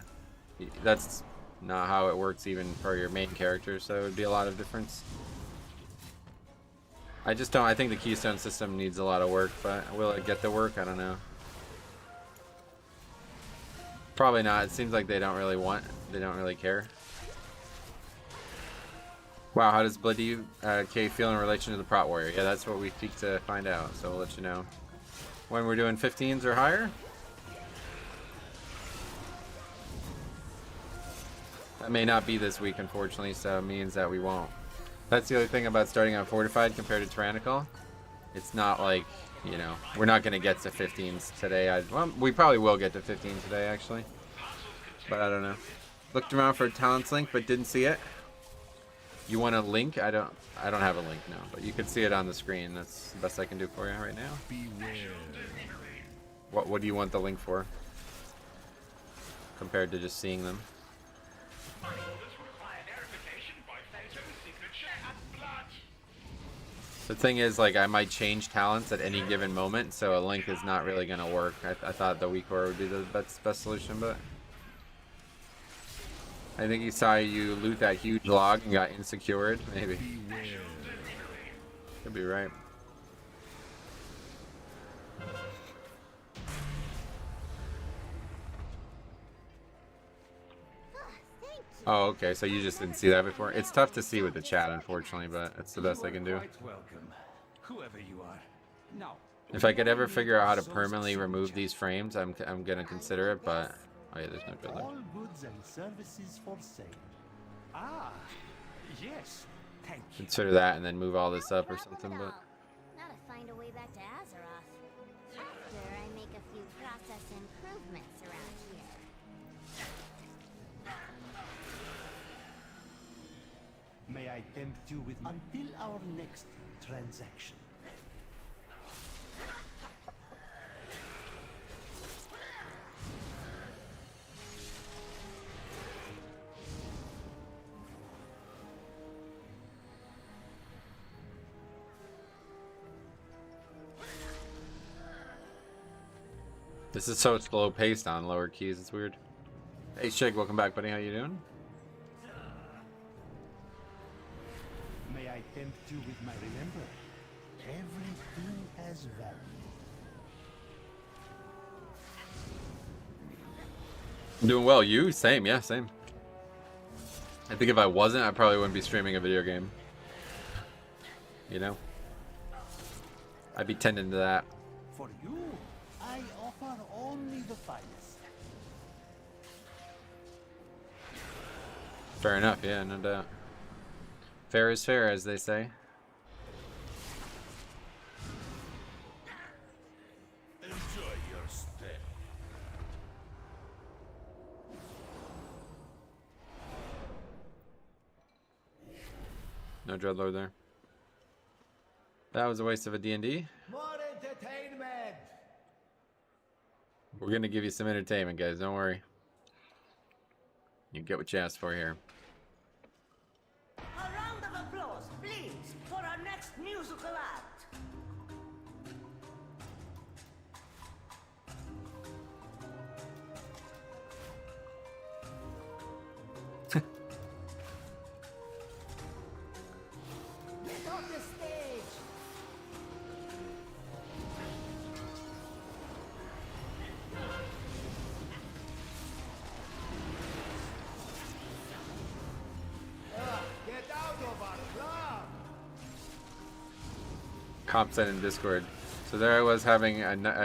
that's not how it works even for your main character, so it would be a lot of difference. I just don't. I think the keystone system needs a lot of work, but will it get the work? I don't know. Probably not. It seems like they don't really care. Wow, how does Bloody K feel in relation to the Prot Warrior? Yeah, that's what we seek to find out, so we'll let you know when we're doing 15s or higher. That may not be this week, unfortunately, so it means that we won't. That's the other thing about starting on Fortified compared to Tyrannical. It's not like, you know, we're not going to get to 15s today. Well, we probably will get to 15 today, actually. But I don't know. Looked around for a talents link, but didn't see it. You want a link? I don't have a link now, but you can see it on the screen. That's the best I can do for you right now. Beware. What do you want the link for? Compared to just seeing them. The thing is, like, I might change talents at any given moment, so a link is not really gonna work. I thought the weak core would be the best solution, but I think he saw you loot that huge log and got insecured. Maybe. Could be right. Oh, okay. So you just didn't see that before. It's tough to see with the chat, unfortunately, but it's the best I can do. Welcome, whoever you are. Now, If I could ever figure out how to permanently remove these frames, I'm gonna consider it. But oh yeah, there's no good All luck. goods and services for sale. ah, yes, thank you. Consider that, and then move all this up or something. But Now to find a way back to Azeroth. After I make a few process improvements around here. May I tempt you with until our next transaction? this is so slow paced on lower keys. It's weird. Hey Shig, welcome back, buddy. How you doing? May I tempt you with my remember? Everything has value. Doing well. You? Same. Yeah, same. I think if I wasn't, I probably wouldn't be streaming a video game. You know? I'd be tending to that. For you, I offer only the finest. Fair enough. Yeah, no doubt. Fair is fair, as they say. Enjoy your stay. No Dreadlord there. That was a waste of a D&D. More entertainment! We're gonna give you some entertainment, guys. Don't worry. You get what you asked for here. A round of applause, please, for our next musical act. Get off the stage! Get out of our club! Comp said in Discord. So there I was having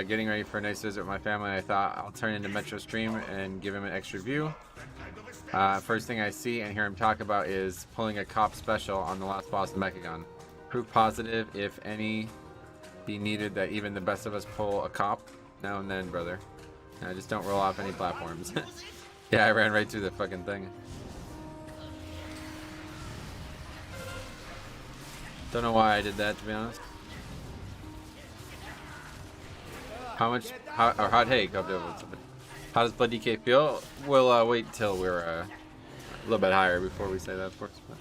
getting ready for a nice visit with my family. I thought I'll turn into Metro Stream and give him an extra view. First thing I see and hear him talk about is pulling a cop special on the last boss of Mechagon. Proof positive, if any be needed, that even the best of us pull a cop now and then, brother. Just don't roll off any platforms. Yeah, I ran right through the fucking thing. Don't know why I did that, to be honest. How hot take up to how does Blood DK feel? We'll wait till we're a little bit higher before we say that, of course. But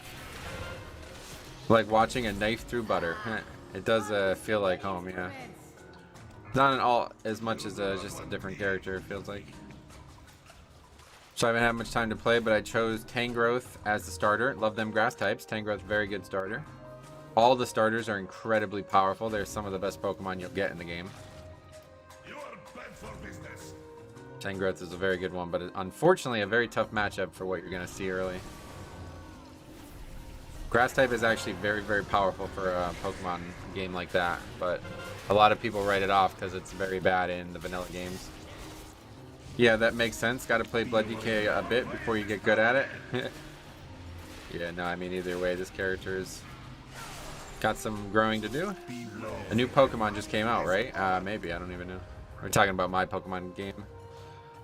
like watching a knife through butter. It does feel like home, yeah. Not at all as much as just a different character, it feels like. So I haven't had much time to play, but I chose Tangrowth as the starter. Love them grass types. Tangrowth, very good starter. All the starters are incredibly powerful. They're some of the best Pokemon you'll get in the game. You are bad for business. Tangrowth is a very good one, but unfortunately a very tough matchup for what you're going to see early. Grass type is actually very, very powerful for a Pokemon game like that, but a lot of people write it off because it's very bad in the vanilla games. Yeah, that makes sense. Got to play Blood DK a bit before you get good at it. Yeah, no, I mean, either way, this character's got some growing to do. A new Pokemon just came out, right? Maybe, I don't even know. We're talking about my Pokemon game.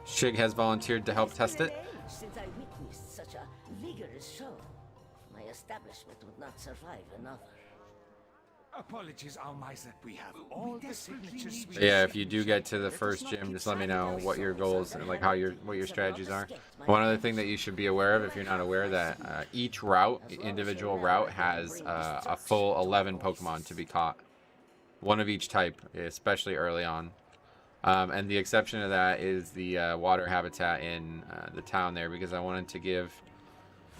Shig has volunteered to help test it. Since I witnessed such a vigorous show, my establishment would not survive another. Apologies, Almiser. We have all the signatures. Yeah, if you do get to the first gym, just let me know what your goals and like what your strategies are. One other thing that you should be aware of, if you're not aware, that each route, individual route, has a full 11 Pokemon to be caught. One of each type, especially early on. And the exception to that is the water habitat in the town there, because I wanted to give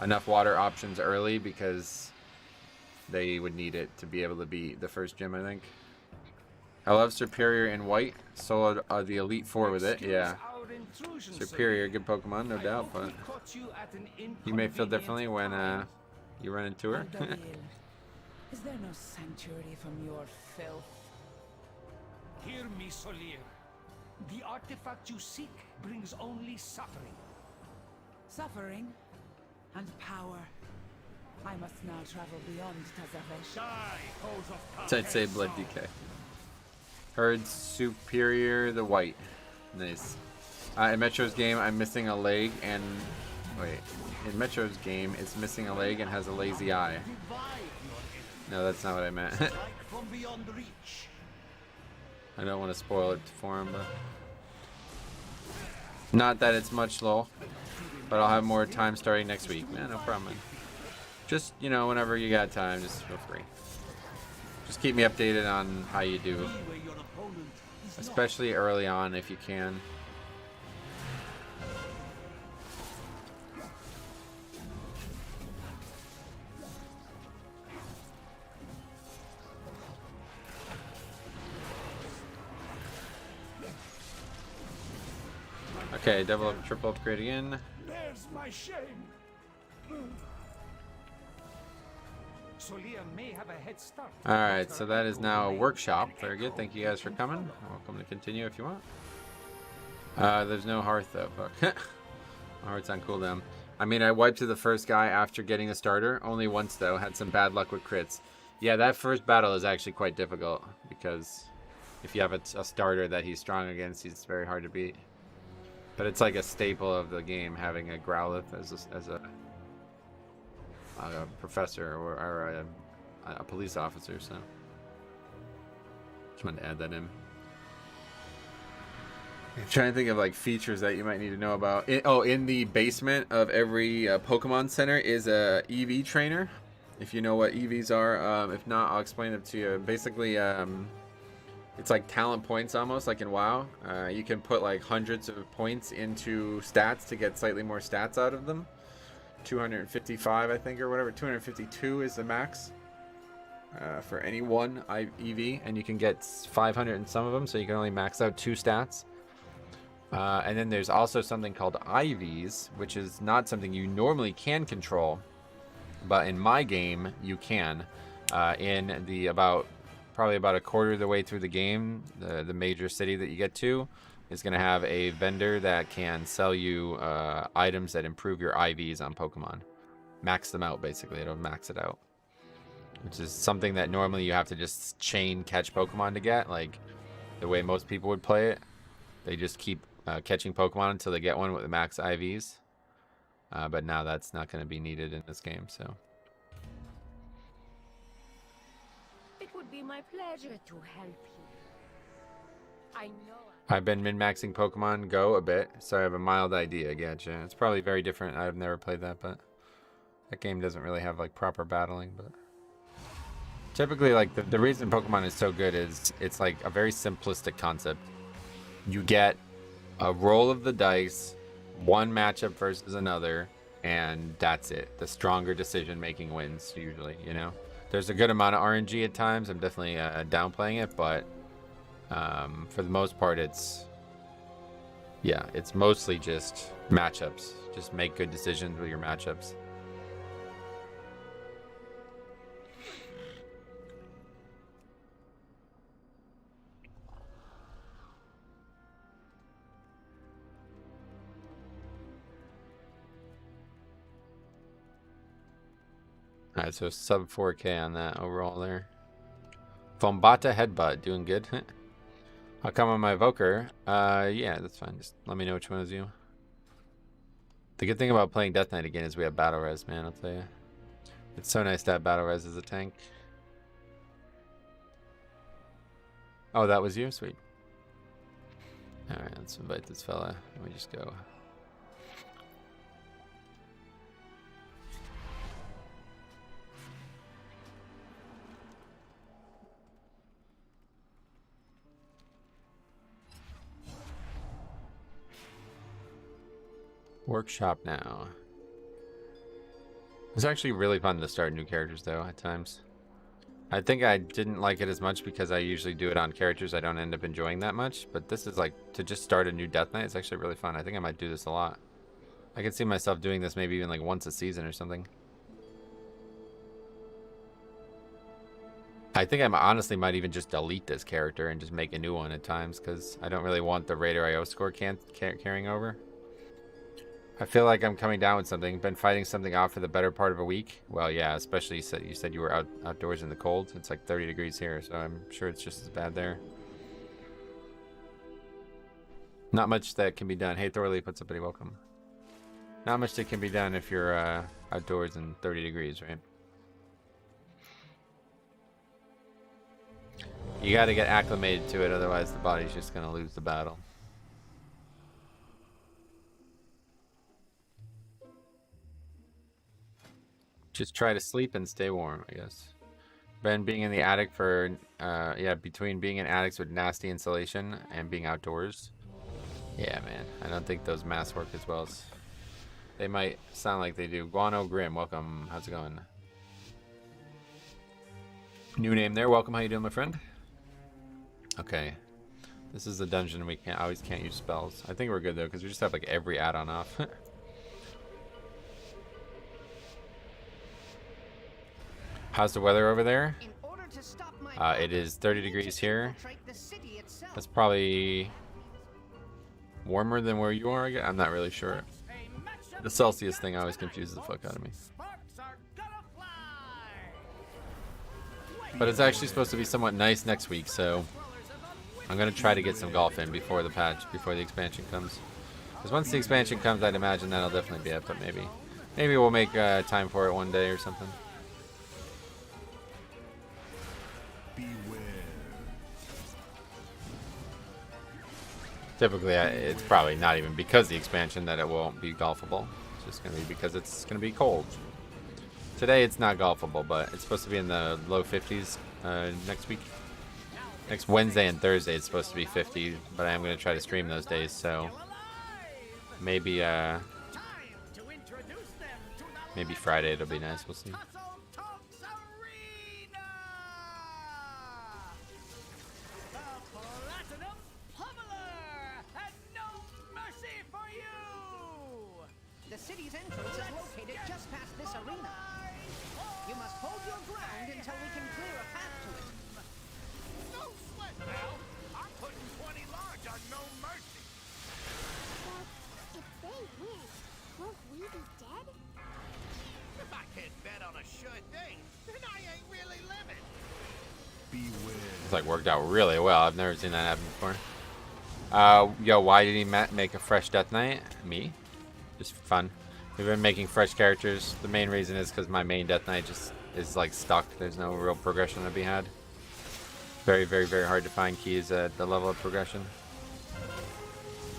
enough water options early because they would need it to be able to beat the first gym, I think. I love Superior in white. Soloed the Elite Four with it, yeah. Superior, good Pokemon, no doubt, but you may feel differently when you run into her. Is there no sanctuary from your filth? Hear me, Solier. The artifact you seek brings only suffering. Suffering and power. I must now travel beyond Tazavesh. I'd say Blood DK. Heard Superior the white. Nice. In Metro's game, I'm missing a leg and... Wait. In Metro's game, it's missing a leg and has a lazy eye. No, that's not what I meant. I don't want to spoil it for him, but... Not that it's much, lol. But I'll have more time starting next week. Man, no problem, man. Just, you know, whenever you got time, just feel free. Just keep me updated on how you do. Especially early on, if you can. Okay, double up, triple upgrade again. There's my shame. Solia may have a head start. Alright, so that is now a workshop. Very good. Thank you guys for coming. Welcome to continue if you want. There's no hearth though. Fuck. My heart's on cooldown. I mean, I wiped to the first guy after getting a starter. Only once though. Had some bad luck with crits. Yeah, that first battle is actually quite difficult because if you have a starter that he's strong against, he's very hard to beat. But it's like a staple of the game, having a Growlithe as a professor or a police officer, so just wanted to add that in. I'm trying to think of like features that you might need to know about. In the basement of every Pokemon Center is a EV trainer. If you know what EVs are, if not, I'll explain them to you. Basically, it's like talent points almost, like in WoW. You can put like hundreds of points into stats to get slightly more stats out of them. 255, I think, or whatever. 252 is the max for any one EV, and you can get 500 in some of them, so you can only max out 2 stats. And then there's also something called IVs, which is not something you normally can control, but in my game you can. In the probably about a quarter of the way through the game, the major city that you get to is going to have a vendor that can sell you items that improve your IVs on Pokemon. Max them out, basically. It'll max it out. Which is something that normally you have to just chain catch Pokemon to get, like the way most people would play it. They just keep catching Pokemon until they get one with the max IVs. But now that's not going to be needed in this game, so... It would be my pleasure to help you. I know. I've been min-maxing Pokemon Go a bit, so I have a mild idea. Gotcha. It's probably very different. I've never played that, but that game doesn't really have like proper battling. But typically, like the reason Pokemon is so good is it's like a very simplistic concept. You get a roll of the dice, one matchup versus another, and that's it. The stronger decision-making wins usually. You know, there's a good amount of RNG at times. I'm definitely downplaying it, but for the most part, it's mostly just matchups. Just make good decisions with your matchups. Alright, so sub 4K on that overall there. Fombata Headbutt, doing good. I'll come on my Evoker. Yeah, that's fine. Just let me know which one is you. The good thing about playing Death Knight again is we have Battle Res, man, I'll tell you. It's so nice to have Battle Res as a tank. Oh, that was you? Sweet. Alright, let's invite this fella. Let me just go. Workshop now. It's actually really fun to start new characters though at times. I think I didn't like it as much because I usually do it on characters I don't end up enjoying that much, but this is like to just start a new Death Knight. It's actually really fun. I think I might do this a lot. I can see myself doing this maybe even like once a season or something. I think I honestly might even just delete this character and just make a new one at times because I don't really want the Raider IO score carrying over. I feel like I'm coming down with something. Been fighting something off for the better part of a week. Well, yeah, especially you said you were outdoors in the cold. It's like 30 degrees here, so I'm sure it's just as bad there. Not much that can be done. Hey, Thorleaf, what's up, buddy? Welcome. Not much that can be done if you're outdoors in 30 degrees, right? You got to get acclimated to it, otherwise the body's just going to lose the battle. Just try to sleep and stay warm, I guess. Ben, being in the attic for, yeah, between being in attics with nasty insulation and being outdoors. Yeah, man, I don't think those masks work as well as they might sound like they do. Guano Grim, welcome. How's it going? New name there. Welcome. How you doing, my friend? Okay. This is the dungeon we always can't use spells. I think we're good, though, because we just have, like, every add-on off. How's the weather over there? It is 30 degrees here. That's probably warmer than where you are, I guess. I'm not really sure. The Celsius thing always confuses the fuck out of me. But it's actually supposed to be somewhat nice next week, so I'm going to try to get some golf in before the patch, before the expansion comes. Because once the expansion comes, I'd imagine that'll definitely be it, but maybe we'll make time for it one day or something. Typically, it's probably not even because of the expansion that it won't be golfable. It's just going to be because it's going to be cold. Today, it's not golfable, but it's supposed to be in the low 50s next week. Next Wednesday and Thursday, it's supposed to be 50, but I am going to try to stream those days, so maybe maybe Friday it'll be nice. We'll see. The city's entrance is located just past this arena. You must hold your ground until we can clear a path to it. No sweat, pal. I'm putting 20 large on no mercy. But if they win, won't we be dead? If I can't bet on a sure thing, then I ain't really living. Beware. It's like worked out really well. I've never seen that happen before. Yo, why did he make a fresh Death Knight? Me? Just fun. We've been making fresh characters. The main reason is because my main Death Knight just is like stuck. There's no real progression to be had. Very, very, very hard to find keys at the level of progression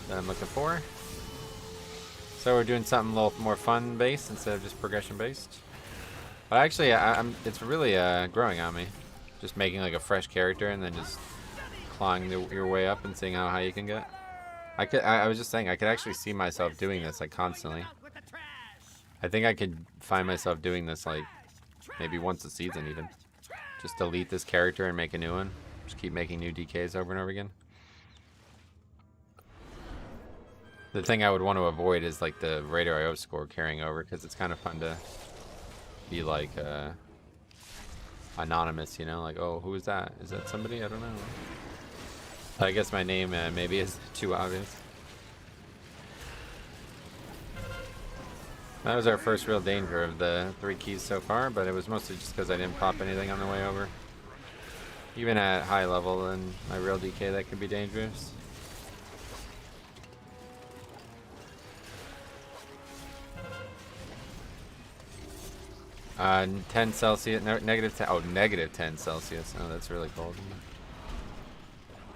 that I'm looking for. So we're doing something a little more fun based instead of just progression based. But actually, it's really growing on me. Just making like a fresh character and then just clawing your way up and seeing how high you can get. I was just saying, I could actually see myself doing this like constantly. I think I could find myself doing this like maybe once a season even. Just delete this character and make a new one. Just keep making new DKs over and over again. The thing I would want to avoid is like the Raider IO score carrying over, because it's kind of fun to be like anonymous, you know? Like, oh, who is that? Is that somebody? I don't know. I guess my name maybe is too obvious. That was our first real danger of the 3 keys so far, but it was mostly just because I didn't pop anything on the way over. Even at high level and my real DK, that could be dangerous. -10 Celsius, no, -10, oh, -10 Celsius. Oh, that's really cold.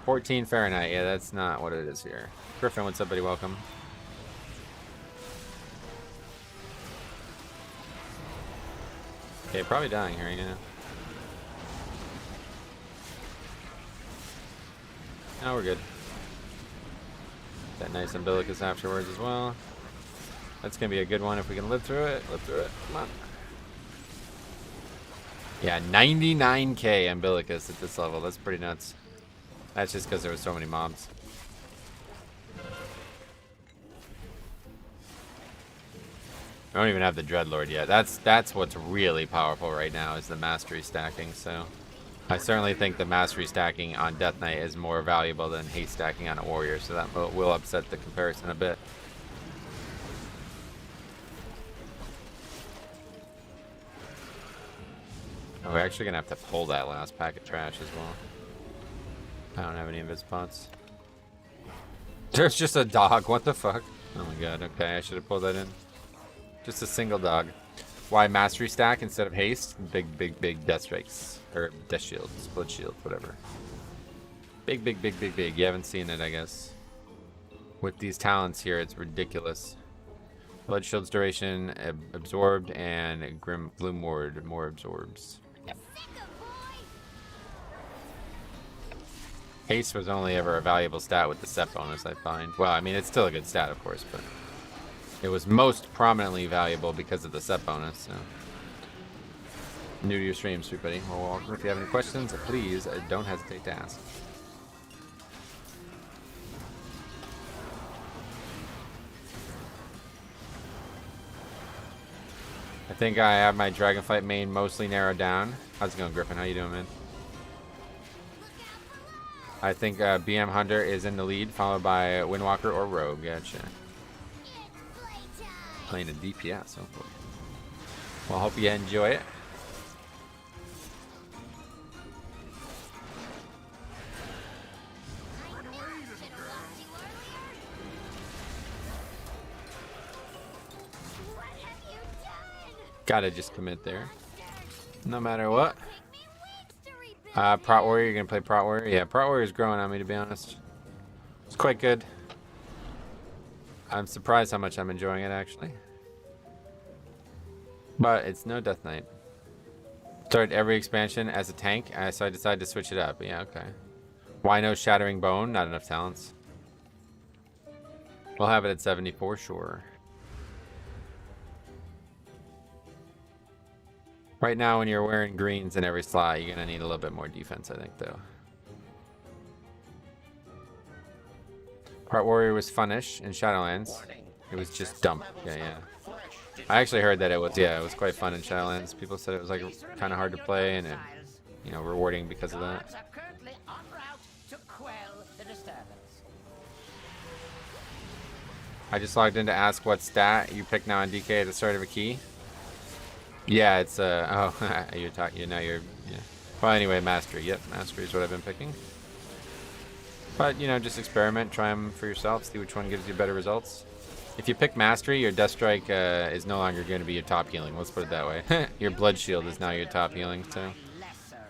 14 Fahrenheit, yeah, that's not what it is here. Griffin, what's up, buddy? Welcome. Okay, probably dying here, yeah. No, we're good. That nice umbilicus afterwards as well. That's gonna be a good one if we can live through it. Live through it. Come on. Yeah, 99k umbilicus at this level. That's pretty nuts. That's just because there was so many mobs. I don't even have the Dreadlord yet. That's what's really powerful right now is the mastery stacking. So I certainly think the mastery stacking on Death Knight is more valuable than haste stacking on a warrior. So that will upset the comparison a bit. Oh, we're actually gonna have to pull that last pack of trash as well. I don't have any invis pots. There's just a dog. What the fuck? Oh my god. Okay, I should have pulled that in. Just a single dog. Why mastery stack instead of haste? Big death strikes. Or death shields, blood shield, whatever. Big. You haven't seen it, I guess. With these talents here, it's ridiculous. Blood shield's duration absorbed, and Gloom Ward more absorbs. Haste was only ever a valuable stat with the set bonus, I find. Well, I mean, it's still a good stat, of course, but it was most prominently valuable because of the set bonus. So. New to your stream, sweet buddy. Well, welcome. If you have any questions, please don't hesitate to ask. I think I have my Dragonflight main mostly narrowed down. How's it going, Griffin? How you doing, man? I think BM Hunter is in the lead, followed by Windwalker or Rogue. Gotcha. Playing a DPS, oh boy. Well, hope you enjoy it. Gotta just commit there. No matter what. Prot Warrior, you're gonna play Prot Warrior? Yeah, Prot Warrior is growing on me, to be honest. It's quite good. I'm surprised how much I'm enjoying it, actually. But it's no Death Knight. Started every expansion as a tank, so I decided to switch it up. Yeah, okay. Why no Shattering Bone? Not enough talents. We'll have it at 74, sure. Right now, when you're wearing greens in every slot, you're going to need a little bit more defense, I think, though. Prot Warrior was funnish in Shadowlands. It was just dumb. Yeah. I actually heard that it was, it was quite fun in Shadowlands. People said it was like kind of hard to play and, you know, rewarding because of that. I just logged in to ask what stat you pick now on DK at the start of a key. Yeah, it's oh, you're talking. Now you're. Yeah. Well, anyway, mastery. Yep, mastery is what I've been picking. But you know, just experiment, try them for yourself, see which one gives you better results. If you pick mastery, your death strike is no longer going to be your top healing. Let's put it that way. Your blood shield is now your top healing. So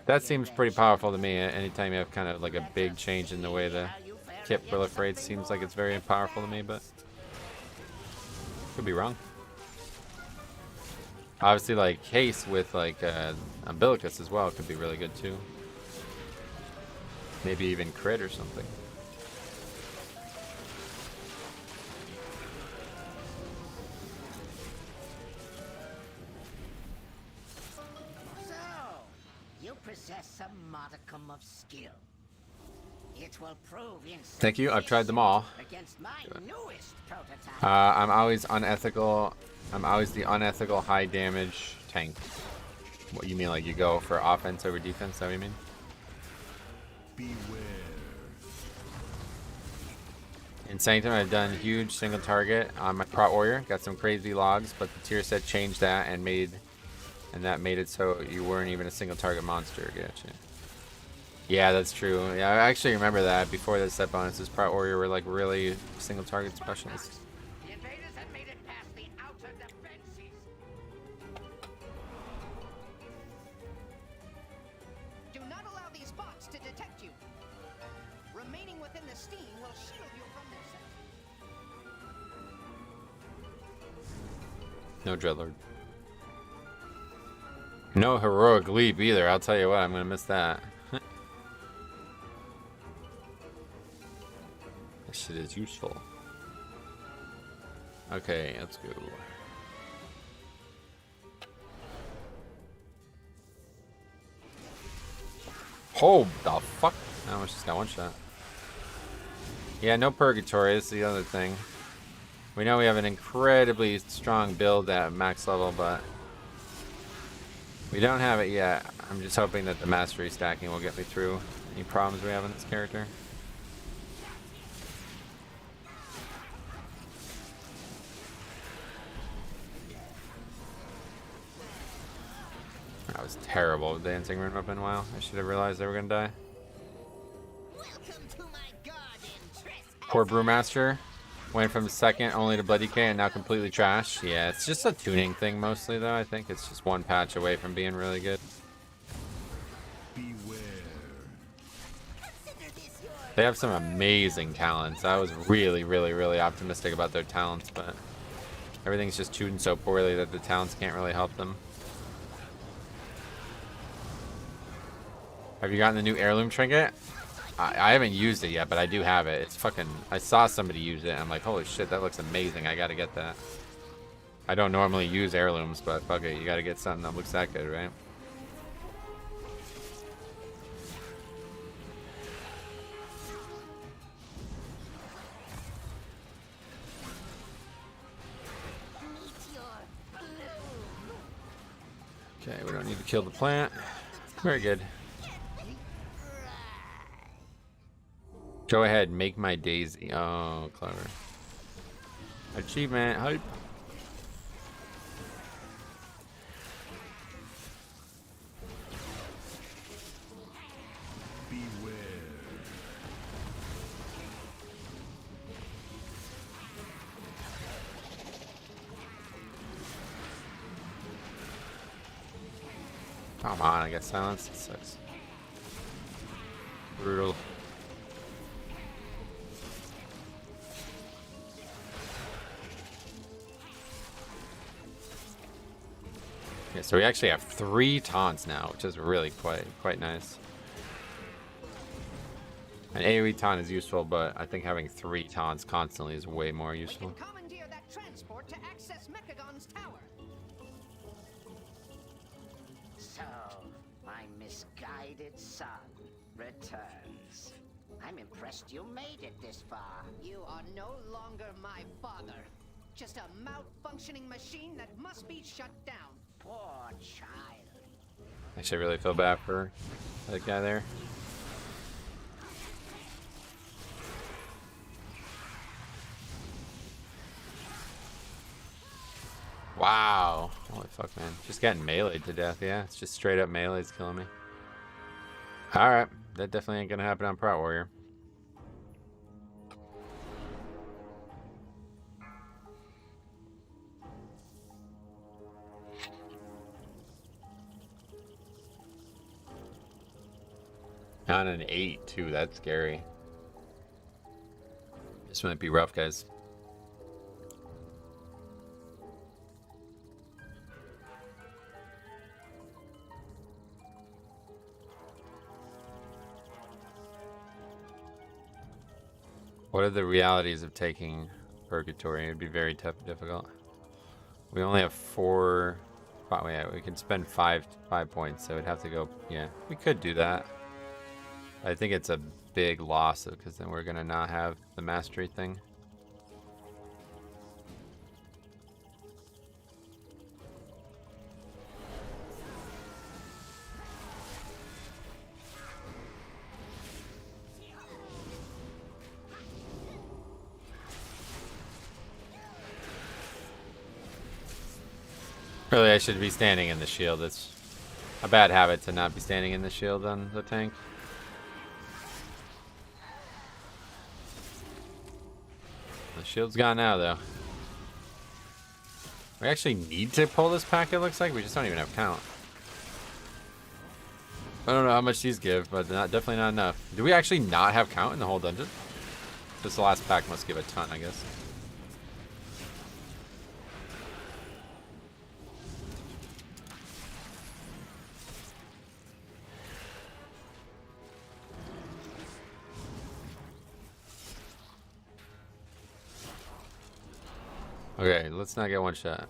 that seems pretty powerful to me. Anytime you have kind of like a big change in the way the kit proliferates, seems like it's very powerful to me. But could be wrong. Obviously, like haste with like umbilicus as well could be really good too. Maybe even crit or something. So, you possess some modicum of skill. It will prove in Thank you. I've tried them all. Against my newest prototype. I'm always unethical. I'm always the unethical high damage tank. What you mean, like you go for offense over defense? Is that what you mean? Beware. In Sanctum, I've done huge single target on my Prot Warrior. Got some crazy logs, but the tier set changed that and that made it so you weren't even a single target monster. Gotcha. Yeah, that's true. Yeah, I actually remember that before the set bonuses. Prot Warrior were like really single target specialists. The invaders have made it past the outer defenses. Do not allow these bots to detect you. Remaining within the steam will shield you from their No Dreadlord. No heroic leap either. I'll tell you what, I'm gonna miss that. This shit is useful. Okay, let's go. Oh, the fuck? I almost just got one shot. Yeah, no purgatory. That's the other thing. We know we have an incredibly strong build at max level, but we don't have it yet. I'm just hoping that the mastery stacking will get me through any problems we have in this character. That was terrible with dancing rune weapon. Wow, I should have realized they were gonna die. Welcome to my garden, Poor Brewmaster went from second only to Bloody K and now completely trash. Yeah, it's just a tuning thing mostly though. I think it's just one patch away from being really good. They have some amazing talents. I was really, really, really optimistic about their talents, but everything's just tuned so poorly that the talents can't really help them. Have you gotten the new heirloom trinket? I haven't used it yet, but I do have it. It's fucking... I saw somebody use it, and I'm like, holy shit, that looks amazing. I gotta get that. I don't normally use heirlooms, but fuck it, you gotta get something that looks that good, right? Okay, we don't need to kill the plant. Very good. Go ahead, make my daisy. Oh, clever. Achievement, hype. Beware. Come on, I got silence. It sucks. Brutal. Yeah, so we actually have 3 taunts now, which is really quite nice. An AoE taunt is useful, but I think having 3 taunts constantly is way more useful. We can commandeer that transport to access Mechagon's tower. So, my misguided son returns. I'm impressed you made it this far. You are no longer my father. Just a malfunctioning machine that must be shut down. Poor child. Actually, I really feel bad for that guy there. Wow. Holy fuck, man. Just getting meleeed to death, yeah. It's just straight up melee's killing me. Alright. That definitely ain't gonna happen on Prot Warrior. On an 8 too, that's scary. This might be rough, guys. What are the realities of taking Purgatory? It'd be very difficult. We only have 4. Yeah, we can spend 5 points, so it'd have to go. Yeah, we could do that. I think it's a big loss because then we're gonna not have the mastery thing. Really, I should be standing in the shield. It's a bad habit to not be standing in the shield on the tank. The shield's gone now, though. We actually need to pull this pack, it looks like. We just don't even have count. I don't know how much these give, but definitely not enough. Do we actually not have count in the whole dungeon? This last pack must give a ton, I guess. Okay, let's not get one shot.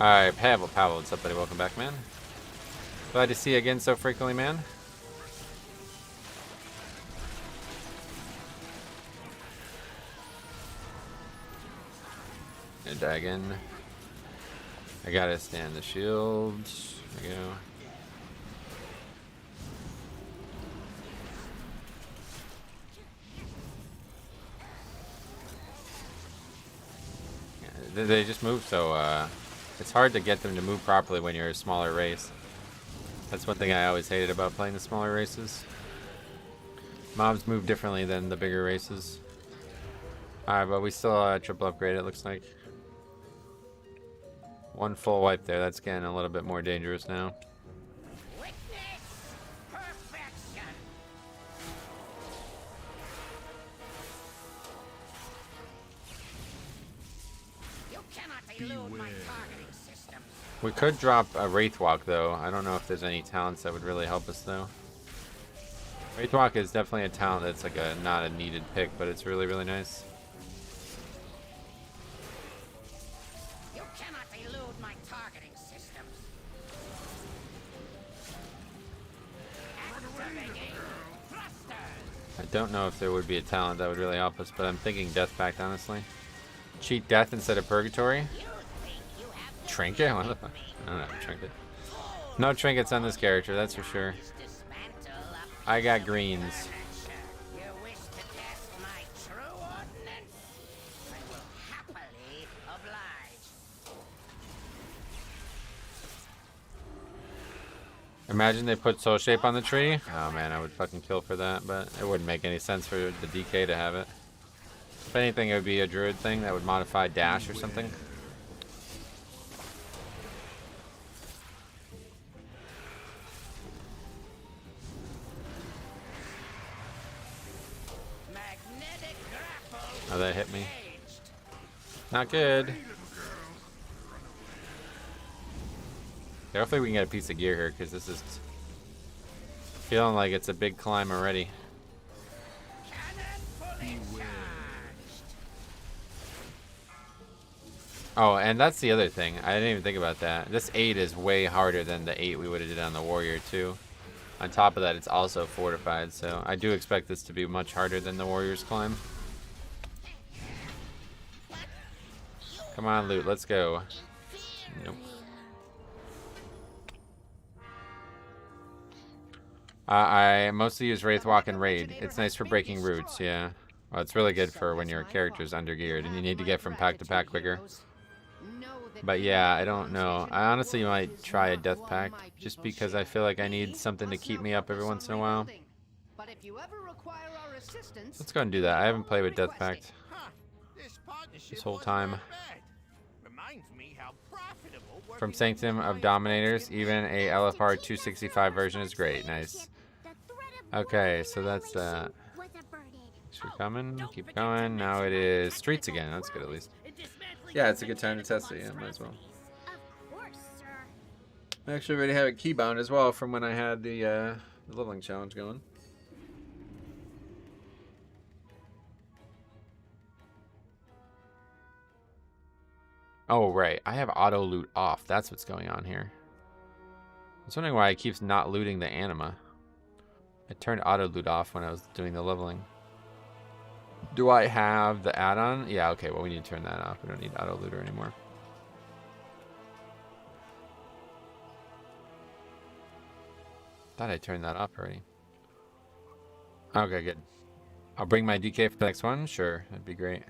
Alright, Pavel, what's up, buddy? Welcome back, man. Glad to see you again so frequently, man. A dragon. I gotta stand the shield. There we go. Yeah, they just move so it's hard to get them to move properly when you're a smaller race. That's one thing I always hated about playing the smaller races. Mobs move differently than the bigger races. Alright, but we still triple upgrade, it looks like. One full wipe there. That's getting a little bit more dangerous now. Witness perfection. You cannot elude my targeting systems. We could drop a Wraithwalk, though. I don't know if there's any talents that would really help us, though. Wraithwalk is definitely a talent that's like a not a needed pick, but it's really, really nice. You cannot elude my targeting systems. Activating thrusters. I don't know if there would be a talent that would really help us, but I'm thinking Death Pact, honestly. Cheat Death instead of Purgatory. You think you have Trinket? What the fuck? I don't know, Trinket. No trinkets on this character, that's for sure. dismantle up I got greens. You wish to test my true ordnance? I will happily oblige. Imagine they put Soul Shape on the tree. Oh man, I would fucking kill for that, but it wouldn't make any sense for the DK to have it. If anything, it would be a druid thing that would modify dash or something. Magnetic grapple. Oh, that hit me. Engaged. Not good. Yeah, hopefully we can get a piece of gear here, because this is feeling like it's a big climb already. Cannon fully charged. Oh, and that's the other thing. I didn't even think about that. This 8 is way harder than the 8 we would have did on the Warrior, too. On top of that, it's also fortified, so I do expect this to be much harder than the Warrior's climb. Come on, loot, let's go. Nope. I mostly use Wraithwalk and Raid. It's nice for breaking roots, yeah. Well, it's really good for when your character's undergeared and you need to get from pack to pack quicker. But yeah, I don't know. I honestly might try a Death Pact, just because I feel like I need something to keep me up every once in a while. Let's go and do that. I haven't played with Death Pact this whole time. From Sanctum of Dominators, even a LFR 265 version is great. Nice. Okay, so that's that. Keep coming, keep going. Now it is Streets again. That's good at least. Yeah, it's a good time to test it. Yeah, might as well. I actually already have it keybound as well from when I had the leveling challenge going. Oh, right. I have auto loot off. That's what's going on here. I was wondering why it keeps not looting the anima. I turned auto loot off when I was doing the leveling. Do I have the add-on? Yeah, okay. Well, we need to turn that off. We don't need auto looter anymore. Thought I turned that off already. Okay, good. I'll bring my DK for the next one. Sure, that'd be great.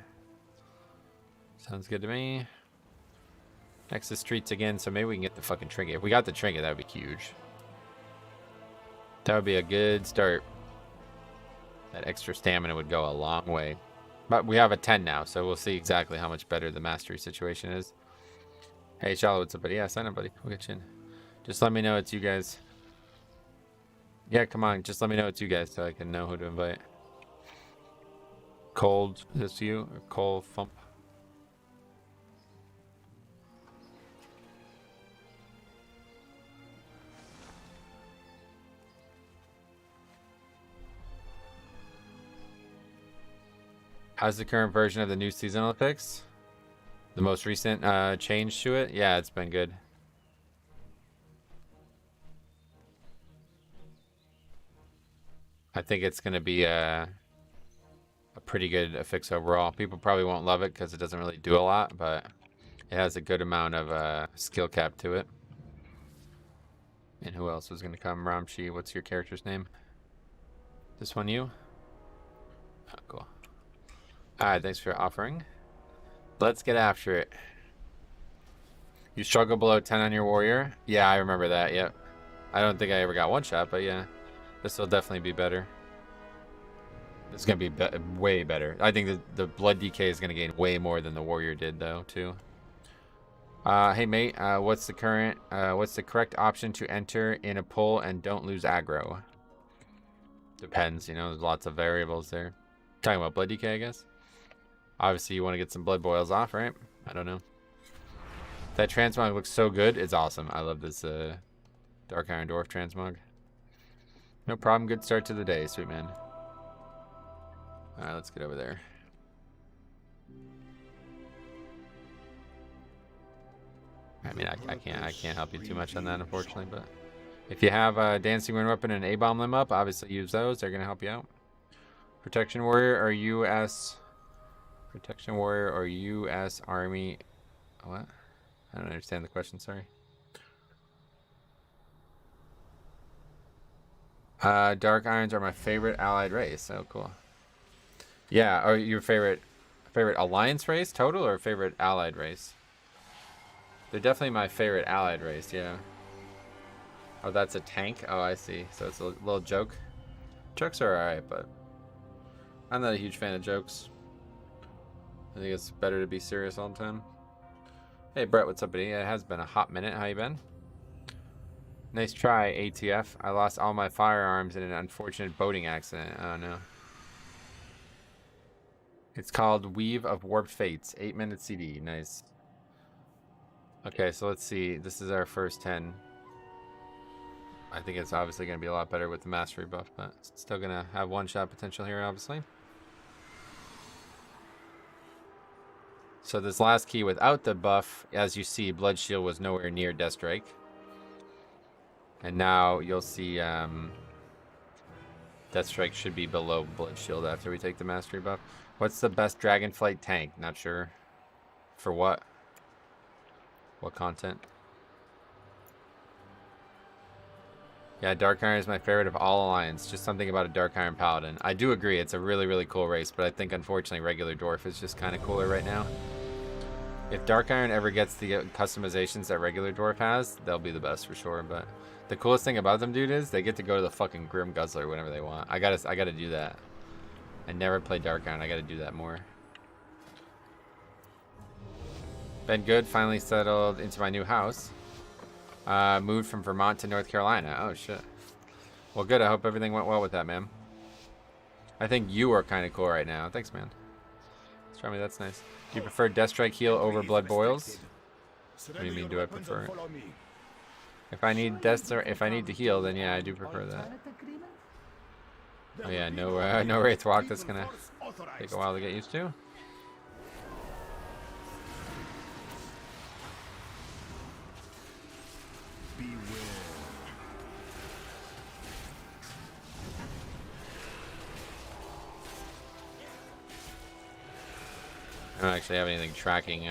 Sounds good to me. Next is streets again, so maybe we can get the fucking trinket. If we got the trinket, that would be huge. That would be a good start. That extra stamina would go a long way. But we have a 10 now, so we'll see exactly how much better the mastery situation is. Hey, Shallow, what's up, buddy? Yeah, sign up, buddy. We'll get you in. Just let me know it's you guys. Yeah, come on. Just let me know it's you guys so I can know who to invite. Cold, is this you? Or Cole Fump? How's the current version of the new seasonal picks? The most recent change to it? Yeah, it's been good. I think it's going to be a pretty good fix overall. People probably won't love it because it doesn't really do a lot, but it has a good amount of skill cap to it. And who else was going to come? Ramshi, what's your character's name? This one you? Oh, cool. Alright, thanks for offering. Let's get after it. You struggle below 10 on your warrior? Yeah, I remember that, yep. I don't think I ever got one shot, but yeah. This will definitely be better. It's going to be, way better. I think the blood DK is going to gain way more than the warrior did, though, too. Hey, mate, what's the correct option to enter in a pull and don't lose aggro? Depends, you know, there's lots of variables there. Talking about blood DK, I guess. Obviously, you want to get some blood boils off, right? I don't know. That transmog looks so good. It's awesome. I love this Dark Iron Dwarf transmog. No problem. Good start to the day, sweet man. All right, let's get over there. I mean, I can't help you too much on that, unfortunately. But if you have a Dancing Wind Weapon and A-Bomb limb up, obviously use those. They're gonna help you out. Protection Warrior or U.S. Protection Warrior or U.S. Army. What? I don't understand the question. Sorry. Dark Irons are my favorite allied race. Oh, cool. Yeah, or your favorite alliance race total or favorite allied race? They're definitely my favorite allied race, yeah. Oh, that's a tank? Oh, I see. So it's a little joke. Jokes are alright, but I'm not a huge fan of jokes. I think it's better to be serious all the time. Hey, Brett, what's up, buddy? It has been a hot minute. How you been? Nice try, ATF. I lost all my firearms in an unfortunate boating accident. Oh, no. It's called Weave of Warped Fates. 8-minute CD. Nice. Okay, so let's see. This is our first 10. I think it's obviously going to be a lot better with the mastery buff, but still going to have one-shot potential here, obviously. So this last key without the buff, as you see, Blood Shield was nowhere near Death Strike. And now you'll see Death Strike should be below Blood Shield after we take the mastery buff. What's the best Dragonflight tank? Not sure. For what? What content? Yeah, Dark Iron is my favorite of all Alliance. Just something about a Dark Iron Paladin. I do agree, it's a really, really cool race, but I think unfortunately regular Dwarf is just kind of cooler right now. If Dark Iron ever gets the customizations that regular Dwarf has, they'll be the best for sure, but the coolest thing about them, dude, is they get to go to the fucking Grim Guzzler whenever they want. I gotta do that. I never played Dark Iron, I gotta do that more. Been good, finally settled into my new house. Moved from Vermont to North Carolina. Oh, shit. Well, good. I hope everything went well with that, man. I think you are kind of cool right now. Thanks, man. Try me, that's nice. Do you prefer Death Strike heal over Blood Boils? What do you mean, do I prefer it? If I need if I need to heal, then yeah, I do prefer that. Oh yeah, no Wraith Walk. That's gonna take a while to get used to. I don't actually have anything tracking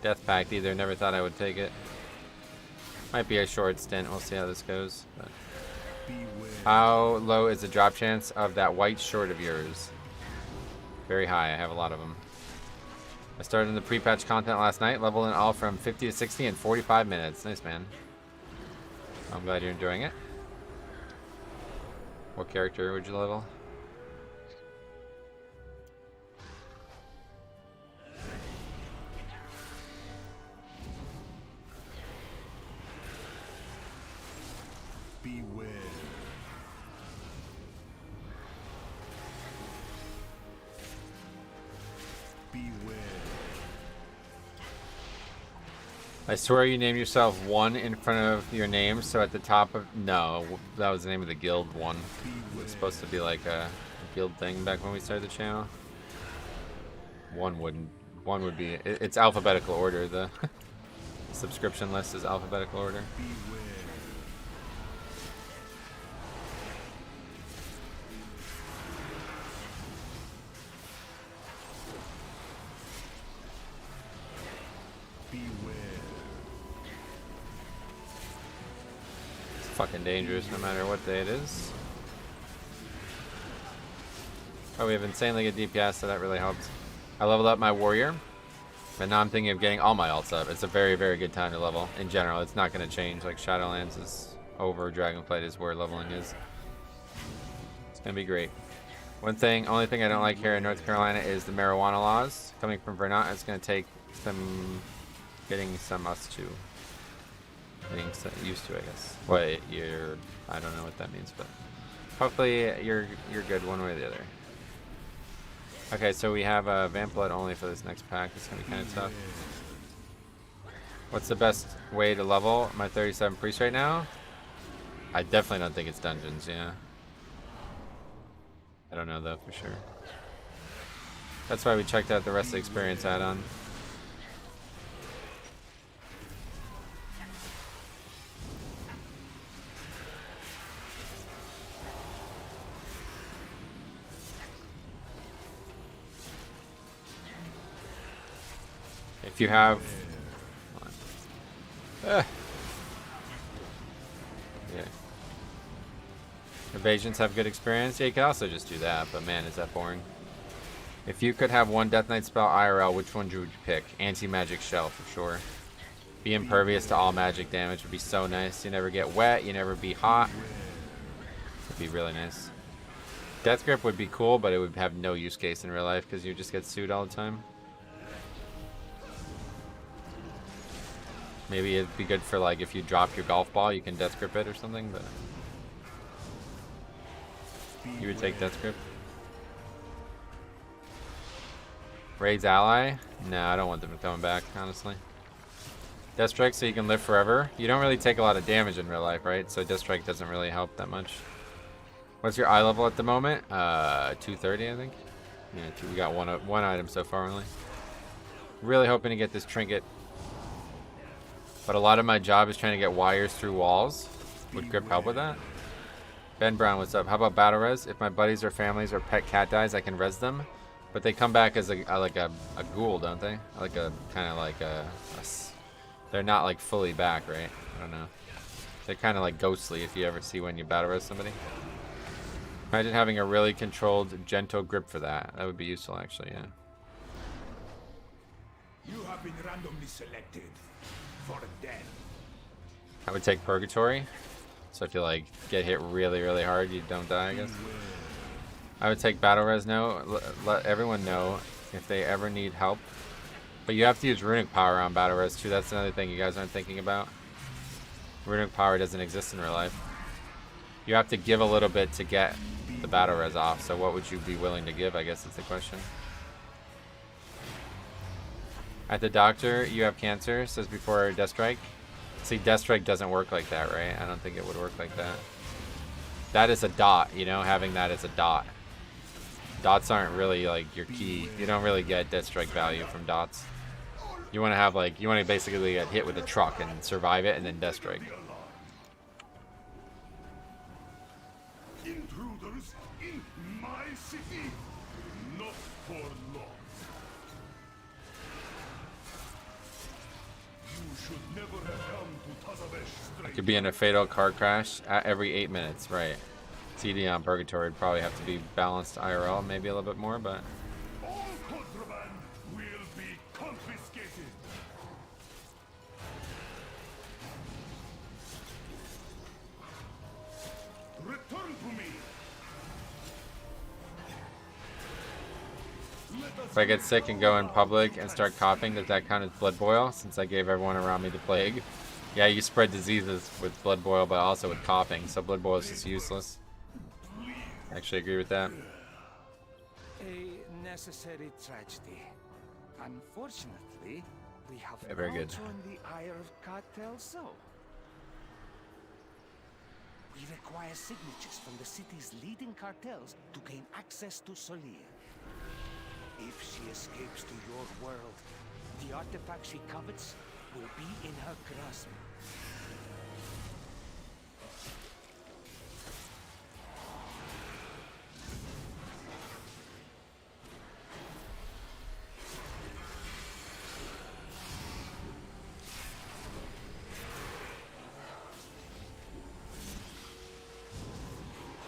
Death Pact either. Never thought I would take it. Might be a short stint. We'll see how this goes. But how low is the drop chance of that white short of yours? Very high. I have a lot of them. I started in the pre-patch content last night, leveling all from 50 to 60 in 45 minutes. Nice, man. I'm glad you're enjoying it. What character would you level? Beware. Beware. I swear you named yourself one in front of your name, so at the top of... No, that was the name of the guild one. It was supposed to be like a guild thing back when we started the channel. One wouldn't. One would be... It's alphabetical order. The subscription list is alphabetical order. Fucking dangerous no matter what day it is. Oh, we have insanely good DPS, so that really helps. I leveled up my warrior, but now I'm thinking of getting all my alts up. It's a very, very good time to level. In general, it's not going to change. Like Shadowlands is over, Dragonflight is where leveling is. It's going to be great. Only thing I don't like here in North Carolina is the marijuana laws. Coming from Vermont, it's going to take some getting some us to. Getting used to, I guess. Well, I don't know what that means, but hopefully you're good one way or the other. Okay, so we have Vamp Blood only for this next pack. It's gonna be kind of tough. What's the best way to level my 37 priest right now? I definitely don't think it's dungeons. Yeah. I don't know though for sure. That's why we checked out the rest of the experience add-on. If you have... Yeah. Evasions have good experience. Yeah, you could also just do that, but man, is that boring. If you could have one Death Knight spell IRL, which one would you pick? Anti-magic shell for sure. Be impervious to all magic damage would be so nice. You never get wet, you never be hot. Would be really nice. Death Grip would be cool, but it would have no use case in real life because you just get sued all the time. Maybe it'd be good for like if you drop your golf ball, you can Death Grip it or something, but you would take Death Grip. Raid's ally? No, I don't want them coming back, honestly. Death Strike so you can live forever. You don't really take a lot of damage in real life, right? So Death Strike doesn't really help that much. What's your eye level at the moment? 230, I think. Yeah, we got one item so far only. Really hoping to get this trinket. But a lot of my job is trying to get wires through walls. Would grip help with that? Ben Brown, what's up? How about battle res? If my buddies or families or pet cat dies, I can res them. But they come back as like a ghoul, don't they? Like a kind of like they're not like fully back, right? I don't know. They're kind of like ghostly if you ever see when you battle res somebody. Imagine having a really controlled, gentle grip for that. That would be useful, actually, yeah. You have been randomly selected for death. I would take Purgatory. So if you like get hit really, really hard, you don't die, I guess. I would take Battle Res no. Let everyone know if they ever need help. But you have to use Runic Power on Battle Res too. That's another thing you guys aren't thinking about. Runic Power doesn't exist in real life. You have to give a little bit to get the Battle Res off. So what would you be willing to give, I guess is the question. At the doctor, you have cancer, says before Death Strike. See, Death Strike doesn't work like that, right? I don't think it would work like that. That is a dot, you know, having that as a dot. Dots aren't really like your key. You don't really get Death Strike value from dots. You want to have like, you want to basically get hit with a truck and survive it and then Death Strike. Intruders in my city, not for long. You I could be in a fatal car crash every 8 minutes, right? CD on Purgatory would probably have to be balanced IRL, maybe a little bit more, but... All contraband will be confiscated. Return to me. If I get sick and go in public and start coughing, does that count as blood boil? Since I gave everyone around me the plague. Yeah, you spread diseases with blood boil, but also with coughing, so blood boil is just useless. I actually agree with that. A necessary tragedy. Unfortunately, we have Yeah, very good. joined the ire of cartel, so we require signatures from the city's leading cartels to gain access to Solia. If she escapes to your world, the artifact she covets will be in her grasp.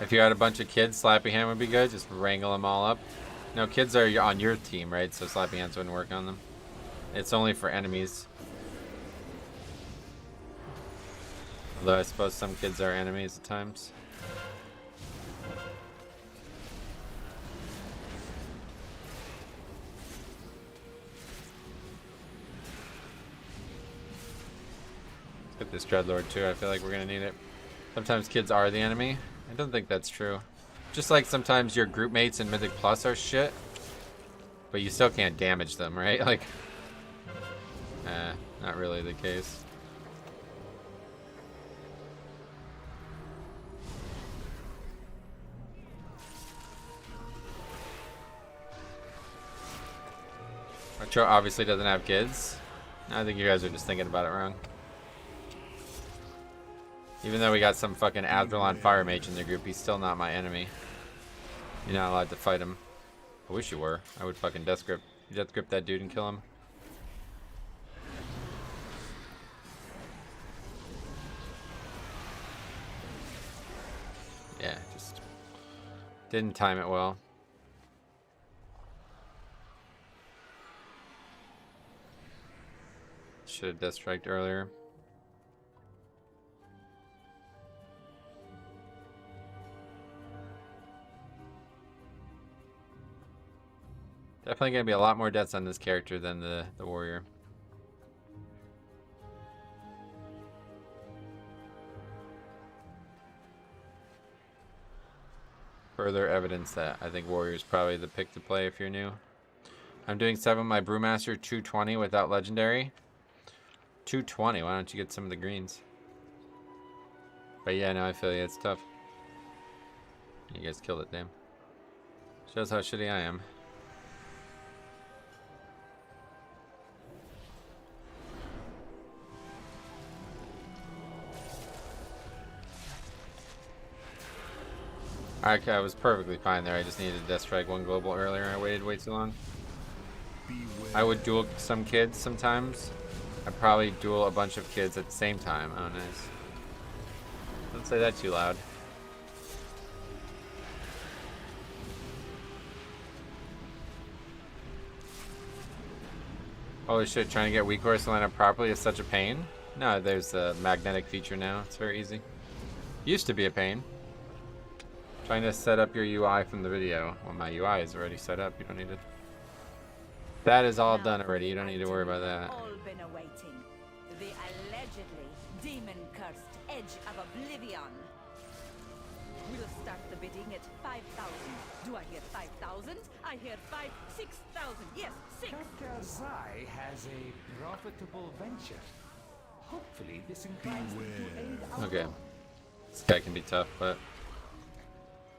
If you had a bunch of kids, Slappy Hand would be good. Just wrangle them all up. No, kids are on your team, right? So Slappy Hands wouldn't work on them. It's only for enemies. Although I suppose some kids are enemies at times. Let's get this Dreadlord too. I feel like we're gonna need it. Sometimes kids are the enemy. I don't think that's true. Just like sometimes your group mates in Mythic Plus are shit, but you still can't damage them, right? Like, not really the case. Retro obviously doesn't have kids. I think you guys are just thinking about it wrong. Even though we got some fucking Azraelon Fire Mage in the group, he's still not my enemy. You're not allowed to fight him. I wish you were. I would fucking death grip that dude and kill him. Yeah, just didn't time it well. Should have death striked earlier. Definitely gonna be a lot more deaths on this character than the warrior. Further evidence that I think warrior is probably the pick to play if you're new. I'm doing 7 my Brewmaster 220 without legendary. 220, why don't you get some of the greens? But yeah, no, I feel you, it's tough. You guys killed it, damn. Shows how shitty I am. I was perfectly fine there. I just needed to death strike 1 global earlier. I waited way too long. I would duel some kids sometimes. I'd probably duel a bunch of kids at the same time. Oh, nice. Don't say that too loud. Holy shit, trying to get weak horse to line up properly is such a pain. No, there's a magnetic feature now. It's very easy. Used to be a pain. Trying to set up your UI from the video. Well, my UI is already set up. You don't need to. That is all done already. You don't need to worry about that. All been awaiting the allegedly demon-cursed Edge of Oblivion. We'll start the bidding at 5,000. Do I hear 5,000? I hear 6,000. Yes, 6. Cartel Zai has a profitable venture. Hopefully, this inclines them to aid our Okay. cause. This guy can be tough, but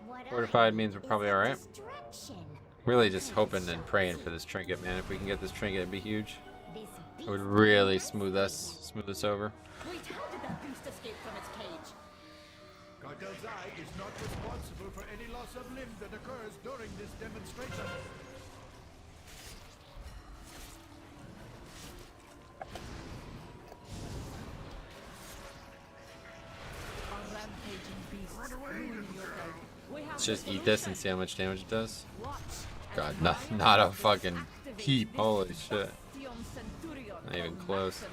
What fortified I means we're need probably is a alright. distraction. Really just hoping and praying for this trinket, man. If we can get this trinket, it'd be huge. This It would beast really likes smooth us over. Wait, how did that beast escape from its cage? Cartel Zai is not responsible for any loss of limb that occurs during this demonstration. Let's just eat this and see how much damage it does. God, not a fucking heap. Holy shit. Not even close.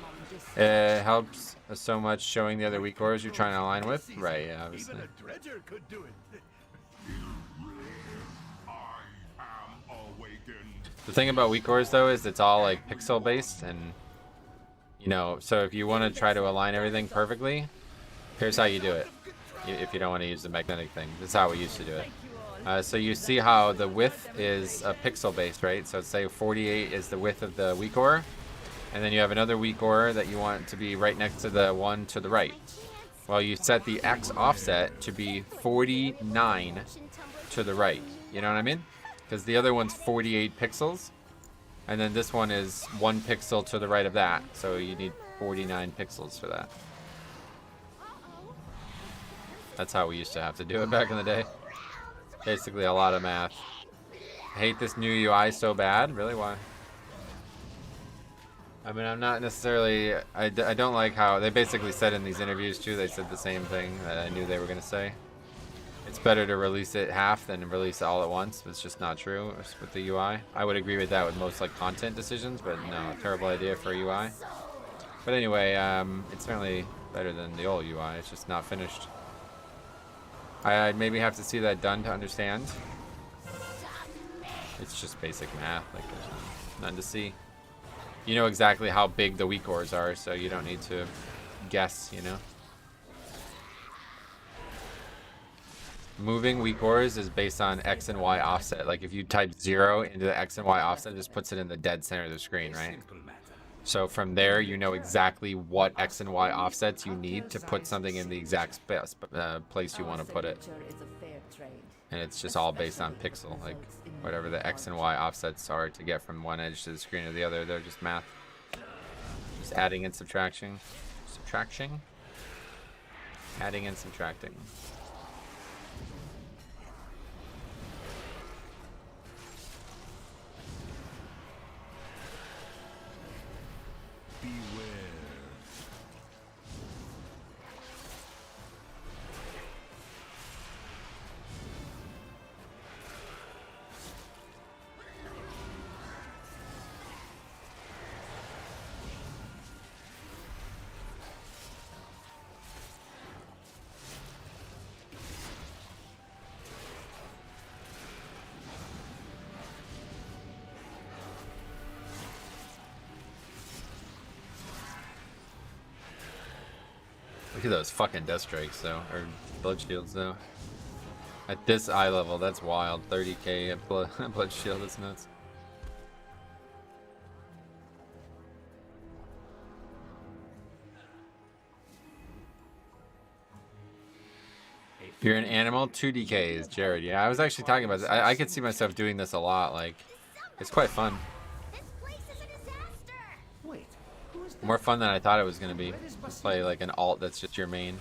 It helps so much showing the other weak cores you're trying to align with. Right, yeah, obviously. Even a dredger could do it. The thing about weak cores though is it's all like pixel based, and you know, so if you want to try to align everything perfectly, here's how you do it. If you don't want to use the magnetic thing, this is how we used to do it. So you see how the width is pixel based, right? So say 48 is the width of the weak core, and then you have another weak core that you want to be right next to the one to the right. Well, you set the X offset to be 49 to the right. You know what I mean? Because the other one's 48 pixels, and then this one is 1 pixel to the right of that. So you need 49 pixels for that. That's how we used to have to do it back in the day. Basically a lot of math. I hate this new UI so bad. Really, why? I mean, I'm not necessarily... I don't like how... They basically said in these interviews, too, they said the same thing that I knew they were going to say. It's better to release it half than release it all at once. It's just not true with the UI. I would agree with that with most, like, content decisions, but no, terrible idea for a UI. But anyway, it's certainly better than the old UI. It's just not finished. I'd maybe have to see that done to understand. It's just basic math. Like, there's none to see. You know exactly how big the weak cores are, so you don't need to guess, you know? Moving weak cores is based on X and Y offset. Like, if you type 0 into the X and Y offset, it just puts it in the dead center of the screen, right? So from there, you know exactly what X and Y offsets you need to put something in the exact place you want to put it. And it's just all based on pixel, like whatever the X and Y offsets are to get from one edge to the screen to the other. They're just math. Just adding and subtracting. Adding and subtracting. Look at those fucking death strikes though, or blood shields though. At this eye level, that's wild. 30k at blood shield, that's nuts. If you're an animal, 2 DKs, Jared. Yeah, I was actually talking about this. I could see myself doing this a lot. Like, it's quite fun. More fun than I thought it was going to be. Play like an alt that's just your main.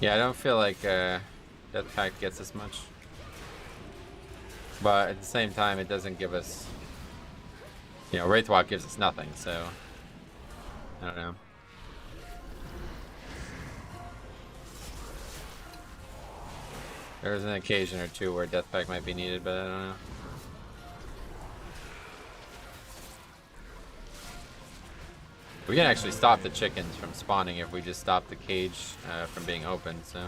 Yeah, I don't feel like Death Pact gets as much. But at the same time, it doesn't give us... You know, Wraithwalk gives us nothing, so... I don't know. There's an occasion or two where Death Pact might be needed, but I don't know. We can actually stop the chickens from spawning if we just stop the cage from being opened, so.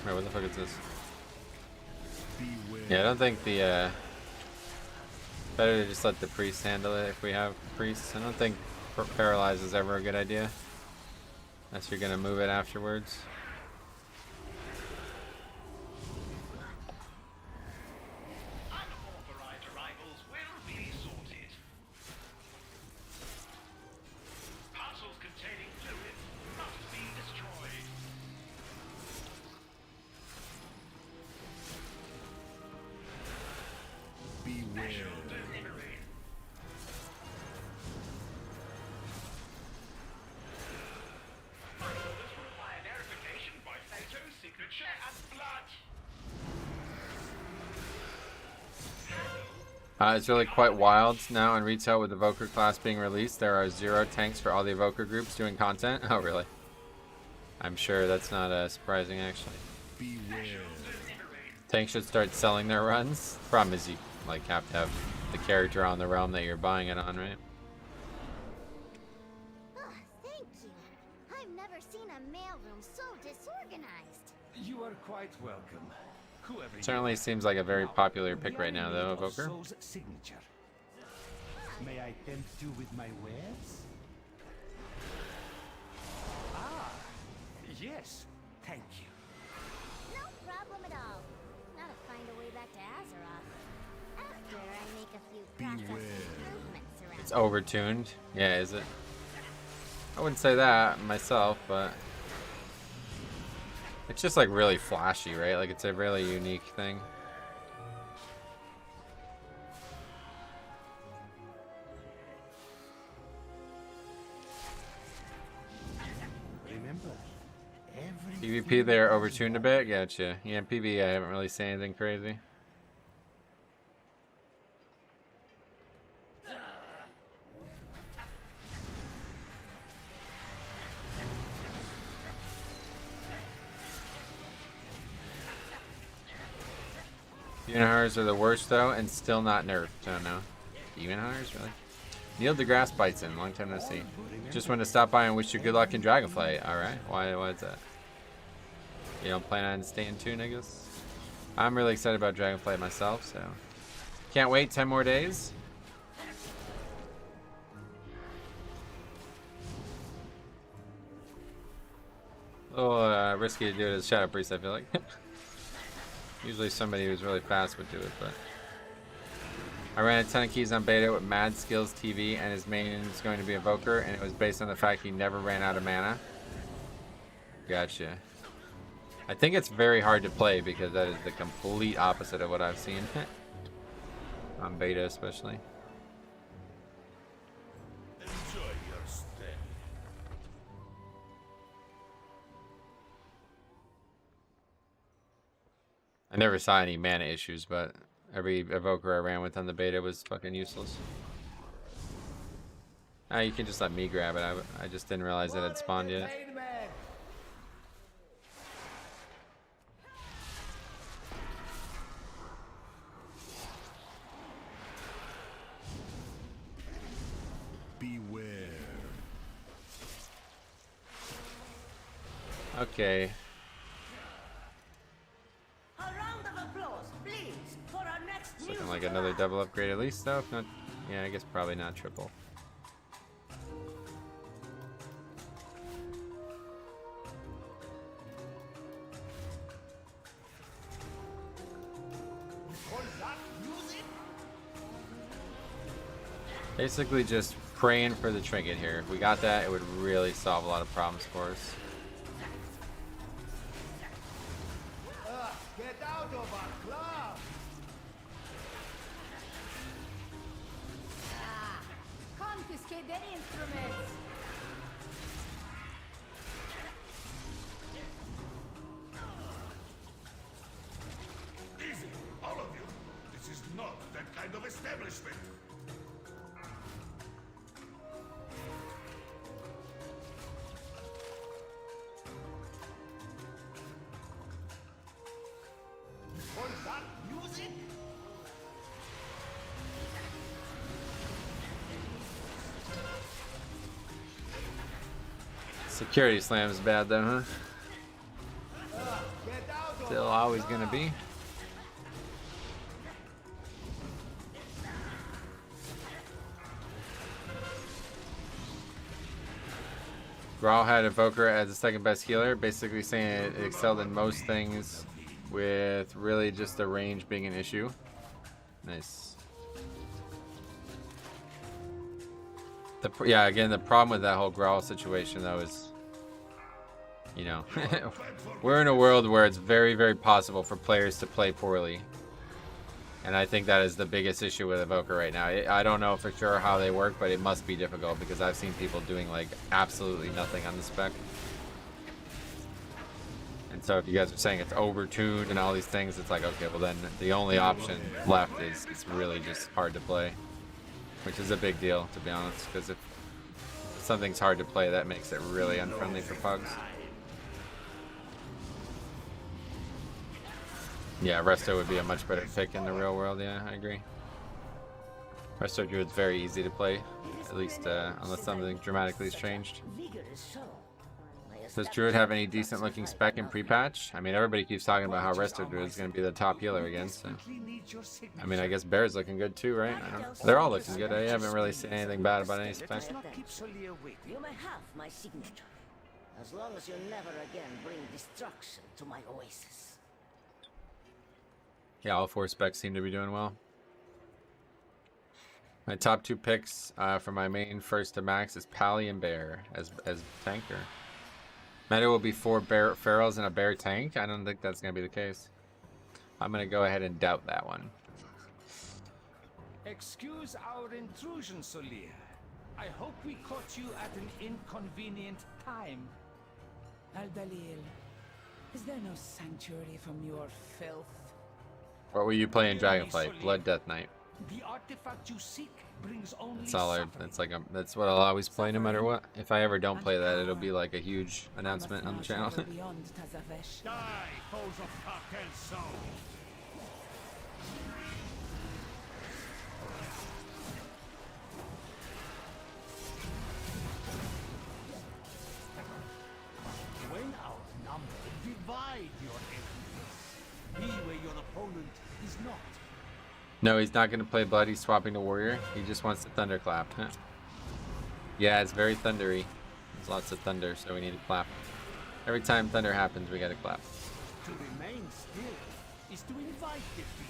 Wait, what the fuck is this? Yeah, I don't think the, better to just let the priest handle it if we have priests. I don't think paralyze is ever a good idea. Unless you're gonna move it afterwards. It's really quite wild now in retail with the Evoker class being released. There are 0 tanks for all the Evoker groups doing content. Oh, really? I'm sure that's not surprising, actually. Beware. Tanks should start selling their runs. Problem is you like have to have the character on the realm that you're buying it on, right? Oh, thank you. I've never seen a mailroom so disorganized. You are quite welcome. Whoever Certainly seems like a very popular pick right now, though, Evoker. Signature. May I tempt you with my wares? Ah, yes. Thank you. No problem at all. Now to find a way back to Azeroth. After I make a few process improvements around. It's overtuned. Yeah, is it? I wouldn't say that myself, but it's just like really flashy, right? Like it's a really unique thing. Remember, PvP they're overtuned a bit. Gotcha. Yeah, in PvE I haven't really seen anything crazy. Demon Hunters are the worst though, and still not nerfed. Oh no. Demon Hunters, really? Neil deGrasse Bison, long time no see. Just wanted to stop by and wish you good luck in Dragonflight. Alright, why is that? You don't plan on staying tuned, I guess? I'm really excited about Dragonflight myself, so can't wait 10 more days. A little risky to do it as Shadow Priest, I feel like. Usually somebody who's really fast would do it, but I ran a ton of keys on beta with Mad Skills TV, and his main is going to be Evoker, and it was based on the fact he never ran out of mana. Gotcha. I think it's very hard to play because that is the complete opposite of what I've seen on beta, especially. Enjoy your stay. I never saw any mana issues, but every Evoker I ran with on the beta was fucking useless. Ah, you can just let me grab it. I just didn't realize it had spawned yet. beware. Okay. A round of applause, please, for our next It's looking like another double upgrade at least, though. If not, yeah, I guess probably not triple. Basically just praying for the trinket here. If we got that, it would really solve a lot of problems for us. Get out of our club! Confiscate their instruments. Easy, all of you. This is not that kind of establishment. For that music? Security slam is bad though, huh? Get out of Still always gonna be. Grawl had Evoker as the second best healer, basically saying it excelled in most things with really just the range being an issue. Nice. Yeah, again, the problem with that whole Grawl situation though is, you know, we're in a world where it's very, very possible for players to play poorly. And I think that is the biggest issue with Evoker right now. I don't know for sure how they work, but it must be difficult because I've seen people doing like absolutely nothing on the spec. And so if you guys are saying it's overtuned and all these things, it's like, okay, well then the only option left is it's really just hard to play, which is a big deal, to be honest, because if something's hard to play, that makes it really unfriendly for pugs. Yeah, Resto would be a much better pick in the real world. Yeah, I agree. Resto Druid's very easy to play, at least unless something dramatically has changed. Does Druid have any decent looking spec in pre-patch? I mean, everybody keeps talking about how Resto Druid is going to be the top healer again, so... I mean, I guess Bear's looking good too, right? I don't know. They're all looking good. I haven't really seen anything bad about any spec. You may have my signature, as long as you never again bring destruction to my oasis. Yeah, all 4 specs seem to be doing well. My top 2 picks for my main first to max is Pally and Bear as tanker. Meta will be 4 bear ferals and a bear tank. I don't think that's going to be the case. I'm going to go ahead and doubt that one. Excuse our intrusion, Solia. I hope we caught you at an inconvenient time. Al-Dalil, is there no sanctuary from your filth? What were you playing Dragonflight? Blood Death Knight. The artifact you seek brings only That's all that's what I'll always play no matter what. If I ever don't play that, it'll be like a huge announcement on the channel. Die, foes of Cartel Soul! When outnumbered, divide your enemies. Be where your opponent is not. No, he's not going to play Blood. He's swapping to Warrior. He just wants to Thunderclap. Huh? Yeah, it's very thundery. There's lots of thunder, so we need to clap. Every time thunder happens, we got to clap. To remain still is to invite defeat.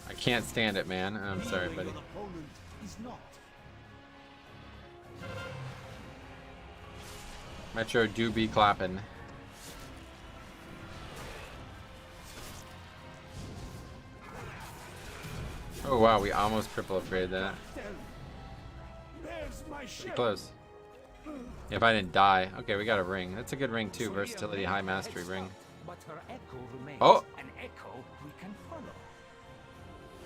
I can't stand it, man. I'm sorry, buddy. Your opponent is not. Metro do be clapping. Oh wow, we almost triple upgraded that. Pretty close. If I didn't die. Okay, we got a ring. That's a good ring too. Versatility, high mastery ring. But her echo remains Oh! an echo we can follow.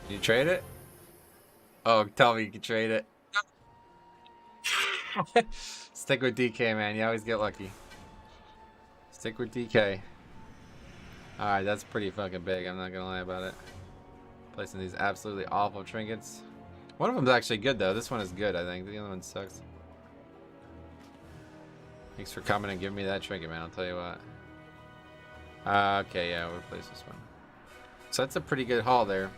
Did you trade it? Oh, tell me you can trade it. Stick with DK, man. You always get lucky. Stick with DK. Alright, that's pretty fucking big. I'm not gonna lie about it. Placing these absolutely awful trinkets. One of them's actually good though. This one is good, I think. The other one sucks. Thanks for coming and giving me that trinket, man. I'll tell you what. Okay, yeah, we'll replace this one. So that's a pretty good haul there.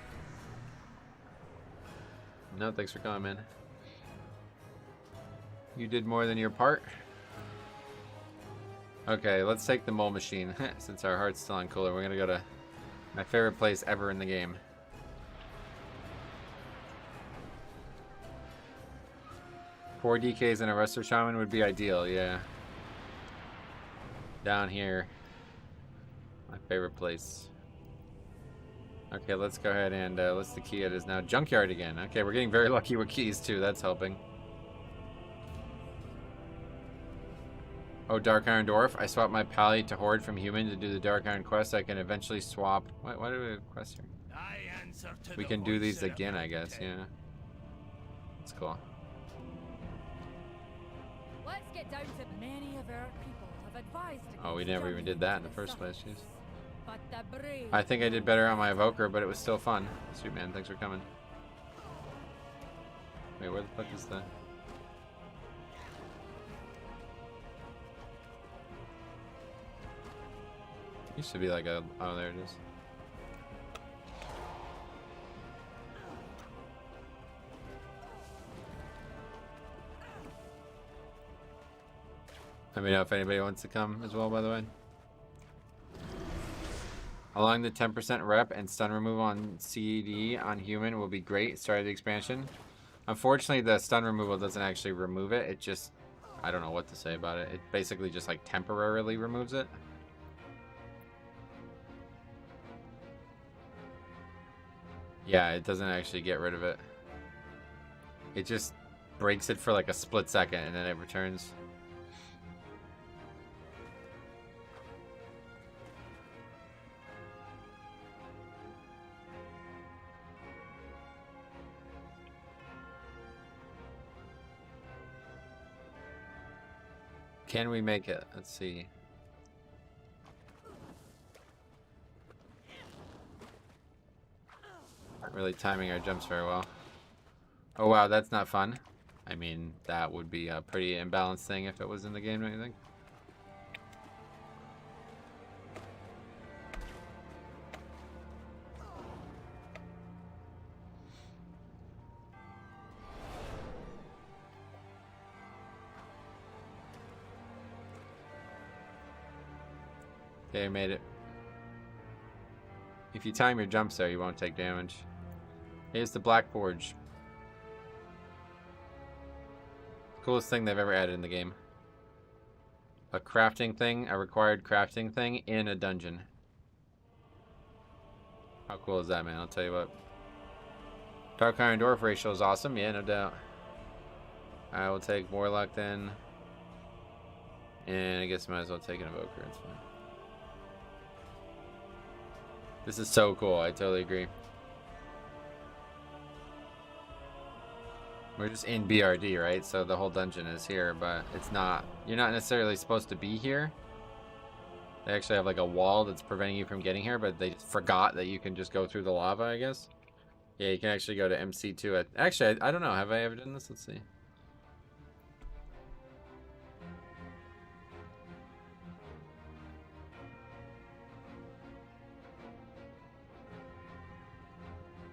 No, thanks for coming, man. You did more than your part. Okay, let's take the mole machine. Since our heart's still on cooler, we're gonna go to my favorite place ever in the game. Four DKs and a Resto Shaman would be ideal, yeah. Down here. My favorite place. Okay, let's go ahead and list the key. It is now Junkyard again. Okay, we're getting very lucky with keys too. That's helping. Oh, Dark Iron Dwarf. I swapped my Pally to Horde from Human to do the Dark Iron quest. I can eventually swap. Why do we have a quest here? We can do these again, I guess. Yeah. That's cool. Let's get down to many of our people have advised. Oh, we never even did that in the first place. Jeez. But the brave. I think I did better on my Evoker, but it was still fun. Sweet man, thanks for coming. Wait, where the fuck is the... Used to be like a... Oh, there it is. Let me know if anybody wants to come as well, by the way. Allowing the 10% rep and stun removal on CD on human will be great. Start of the expansion. Unfortunately, the stun removal doesn't actually remove it. It just... I don't know what to say about it. It basically just like temporarily removes it. Yeah, it doesn't actually get rid of it. It just breaks it for like a split second and then it returns. Can we make it? Let's see. Not really timing our jumps very well. Oh wow, that's not fun. I mean, that would be a pretty imbalanced thing if it was in the game, don't you think? Okay, made it. If you time your jumps there, you won't take damage. Here's the Black Forge. Coolest thing they've ever added in the game. A crafting thing, a required crafting thing in a dungeon. How cool is that, man? I'll tell you what. Dark Iron Dwarf ratio is awesome. Yeah, no doubt. I will take Warlock then. And I guess I might as well take an Evoker. It's fine. This is so cool. I totally agree. We're just in BRD, right? So the whole dungeon is here, but it's not. You're not necessarily supposed to be here. They actually have like a wall that's preventing you from getting here, but they forgot that you can just go through the lava, I guess. Yeah, you can actually go to MC2. Actually, I don't know. Have I ever done this? Let's see.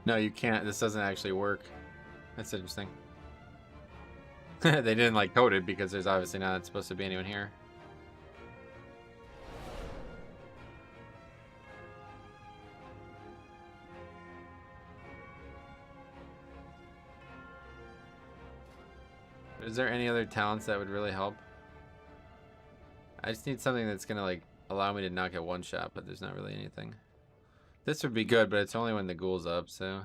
No, you can't. This doesn't actually work. That's interesting. They didn't like code it because there's obviously not supposed to be anyone here. Is there any other talents that would really help? I just need something that's gonna like allow me to not get one shot, but there's not really anything. This would be good, but it's only when the ghoul's up, so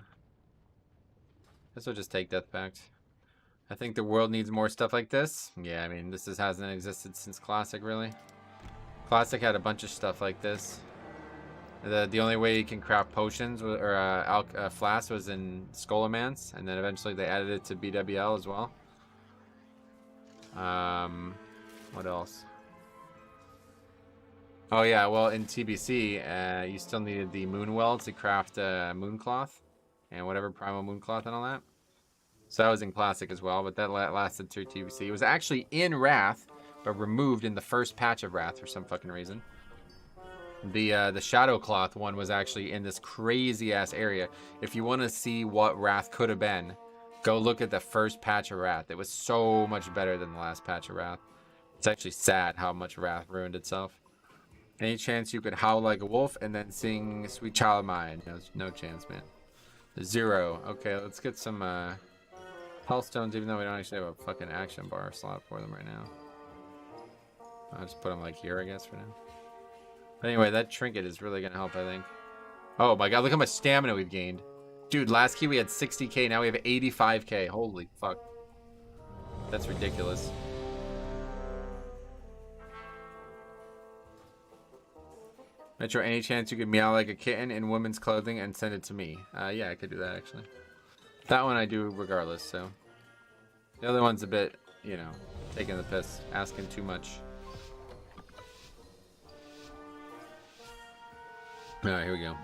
this will just take Death Pact. I think the world needs more stuff like this. Yeah, I mean, this hasn't existed since Classic, really. Classic had a bunch of stuff like this. The only way you can craft potions or flasks was in Scholomance, and then eventually they added it to BWL as well. What else? Oh yeah, well in TBC, you still needed the Moonwell to craft Mooncloth and whatever Primal Mooncloth and all that. So that was in Classic as well, but that lasted through TBC. It was actually in Wrath, but removed in the first patch of Wrath for some fucking reason. The Shadow Cloth one was actually in this crazy ass area. If you want to see what Wrath could have been, go look at the first patch of Wrath. It was so much better than the last patch of Wrath. It's actually sad how much Wrath ruined itself. Any chance you could howl like a wolf and then sing Sweet Child of Mine? No chance, man. 0. Okay, let's get some health stones, even though we don't actually have a fucking action bar slot for them right now. I'll just put them like here, I guess, for now. But anyway, that trinket is really gonna help, I think. Oh my god, look how much stamina we've gained. Dude, last key we had 60k, now we have 85k. Holy fuck. That's ridiculous. Metro, any chance you could meow like a kitten in women's clothing and send it to me? Yeah, I could do that, actually. That one I do regardless, so. The other one's a bit, you know, taking the piss, asking too much. Alright, here we go.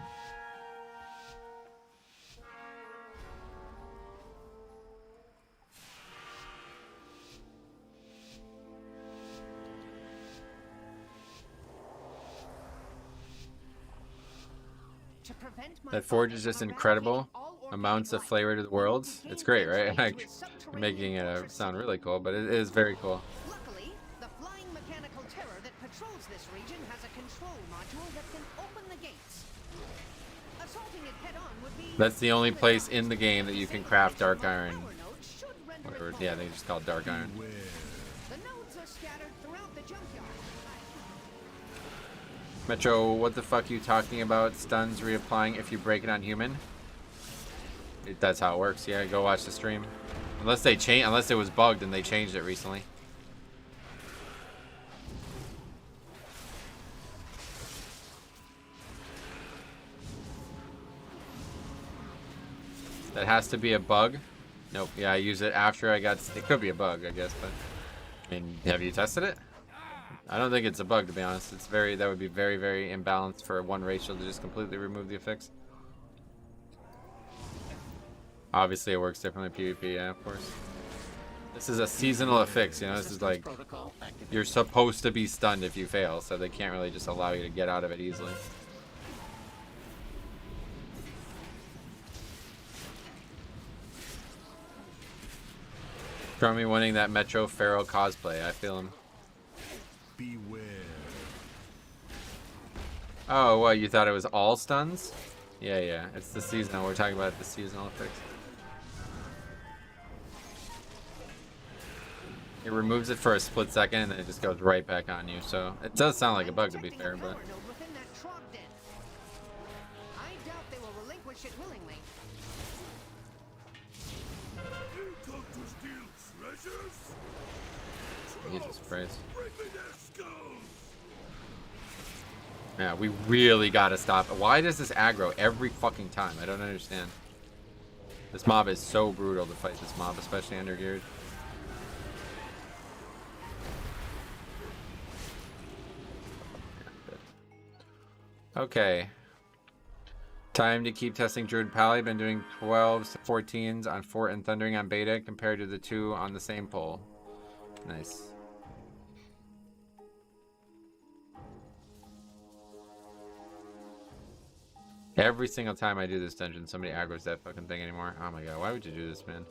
That forge is just incredible. Amounts of flavor to the worlds. It's great, right? Like, making it sound really cool, but it is very cool. Luckily, the flying mechanical terror that patrols this region has a control module that can open the gates. Assaulting it head on would be... That's the only place in the game that you can craft dark iron. Whatever, yeah, they just call it dark iron. The nodes are scattered throughout the junkyard. Metro, what the fuck are you talking about? Stuns reapplying if you break it on human? That's how it works. Yeah, go watch the stream. Unless they change, unless it was bugged and they changed it recently. That has to be a bug. Nope. Yeah, I use it after I got. It could be a bug, I guess, but I mean, have you tested it? I don't think it's a bug, to be honest. It's very. That would be very, very imbalanced for one racial to just completely remove the affix. Obviously, it works differently in PvP. Yeah, of course. This is a seasonal affix, you know. This is like you're supposed to be stunned if you fail, so they can't really just allow you to get out of it easily. Crummy winning that Metro Pharaoh cosplay. I feel him. Beware. Oh, what? You thought it was all stuns? Yeah, yeah. It's the seasonal. We're talking about the seasonal effects. It removes it for a split second and then it just goes right back on you. So it does sound like a bug, to be fair, but. I doubt they will relinquish it willingly. Jesus Christ. Yeah, we really gotta stop. Why does this aggro every fucking time? I don't understand. This mob is so brutal to fight this mob, especially under geared. Okay. Time to keep testing Druid Pally. Been doing 12s to 14s on Fort and Thundering on beta compared to the 2 on the same poll. Nice. Every single time I do this dungeon, somebody aggro's that fucking thing anymore. Oh my god, why would you do this, man?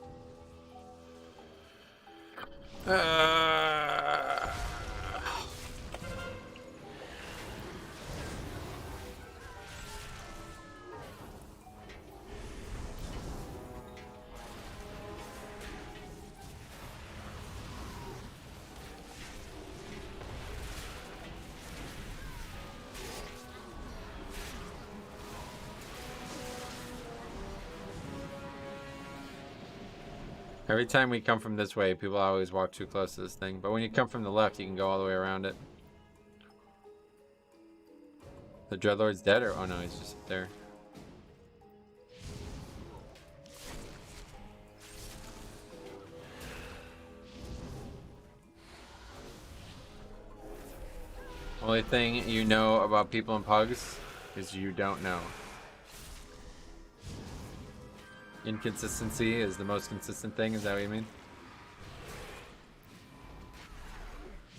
Every time we come from this way, people always walk too close to this thing. But when you come from the left, you can go all the way around it. The Dreadlord's dead, or oh no, he's just there. Only thing you know about people in pugs is you don't know. Inconsistency is the most consistent thing, is that what you mean?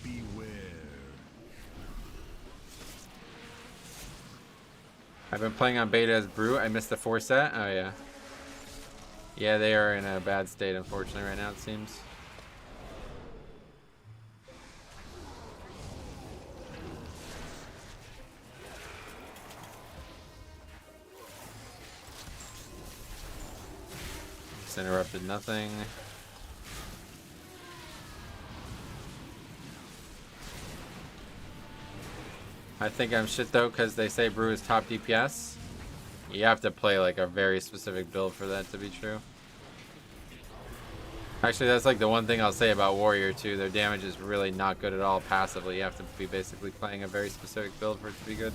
Beware. I've been playing on beta as Brew. I missed the 4 set. Oh yeah. Yeah, they are in a bad state, unfortunately, right now, it seems. Just interrupted nothing. I think I'm shit though, because they say Brew is top DPS. You have to play like a very specific build for that to be true. Actually, that's like the one thing I'll say about Warrior too. Their damage is really not good at all passively. You have to be basically playing a very specific build for it to be good.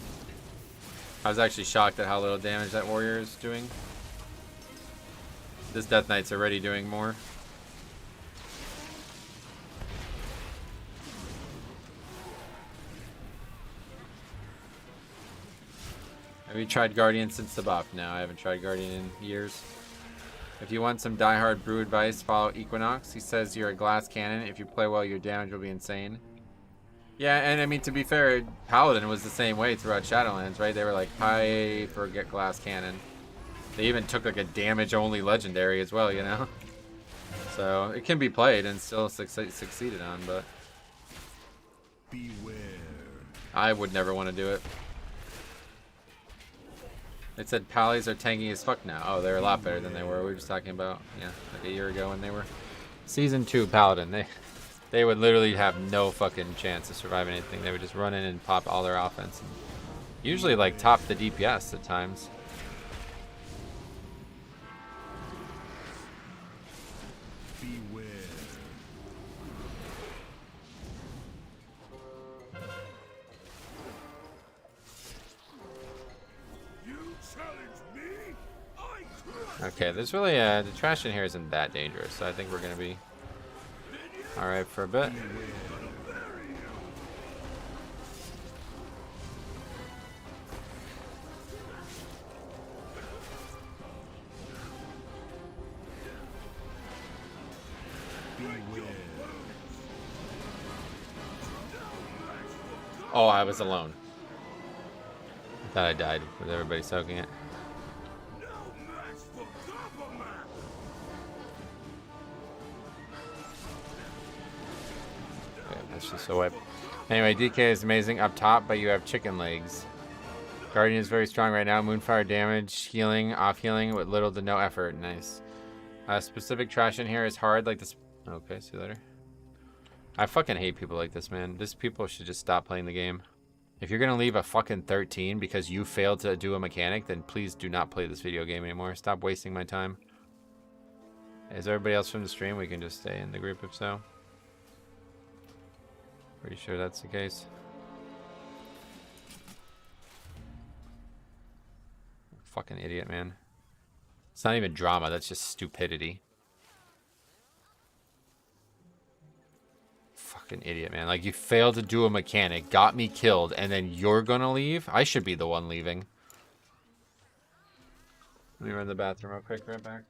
I was actually shocked at how little damage that Warrior is doing. This Death Knight's already doing more. Have you tried Guardian since the buff? No, I haven't tried Guardian in years. If you want some diehard Brew advice, follow Equinox. He says you're a glass cannon. If you play well, your damage will be insane. Yeah, and I mean, to be fair, Paladin was the same way throughout Shadowlands, right? They were like, high for get glass cannon. They even took like a damage-only legendary as well, you know? So, it can be played and still succeeded on, but... Beware. I would never want to do it. It said Pallies are tanky as fuck now. Oh, they're a lot better than they were. We were just talking about, yeah, like a year ago when they were. Season 2 Paladin, they would literally have no fucking chance to survive anything. They would just run in and pop all their offense. And usually like top the DPS at times. Beware. Okay, there's really the trash in here isn't that dangerous, so I think we're gonna be all right for a bit. Oh, I was alone. I thought I died with everybody soaking it. Okay, that's just a whip. Anyway, DK is amazing up top, but you have chicken legs. Guardian is very strong right now. Moonfire damage, healing, off healing with little to no effort. Nice. Specific trash in here is hard, like this. Okay, see you later. I fucking hate people like this, man. This people should just stop playing the game. If you're gonna leave a fucking 13 because you failed to do a mechanic, then please do not play this video game anymore. Stop wasting my time. Is everybody else from the stream? We can just stay in the group if so. Pretty sure that's the case. Fucking idiot, man. It's not even drama, that's just stupidity. Fucking idiot, man. Like, you failed to do a mechanic, got me killed, and then you're gonna leave? I should be the one leaving. Let me run to the bathroom real quick, right back.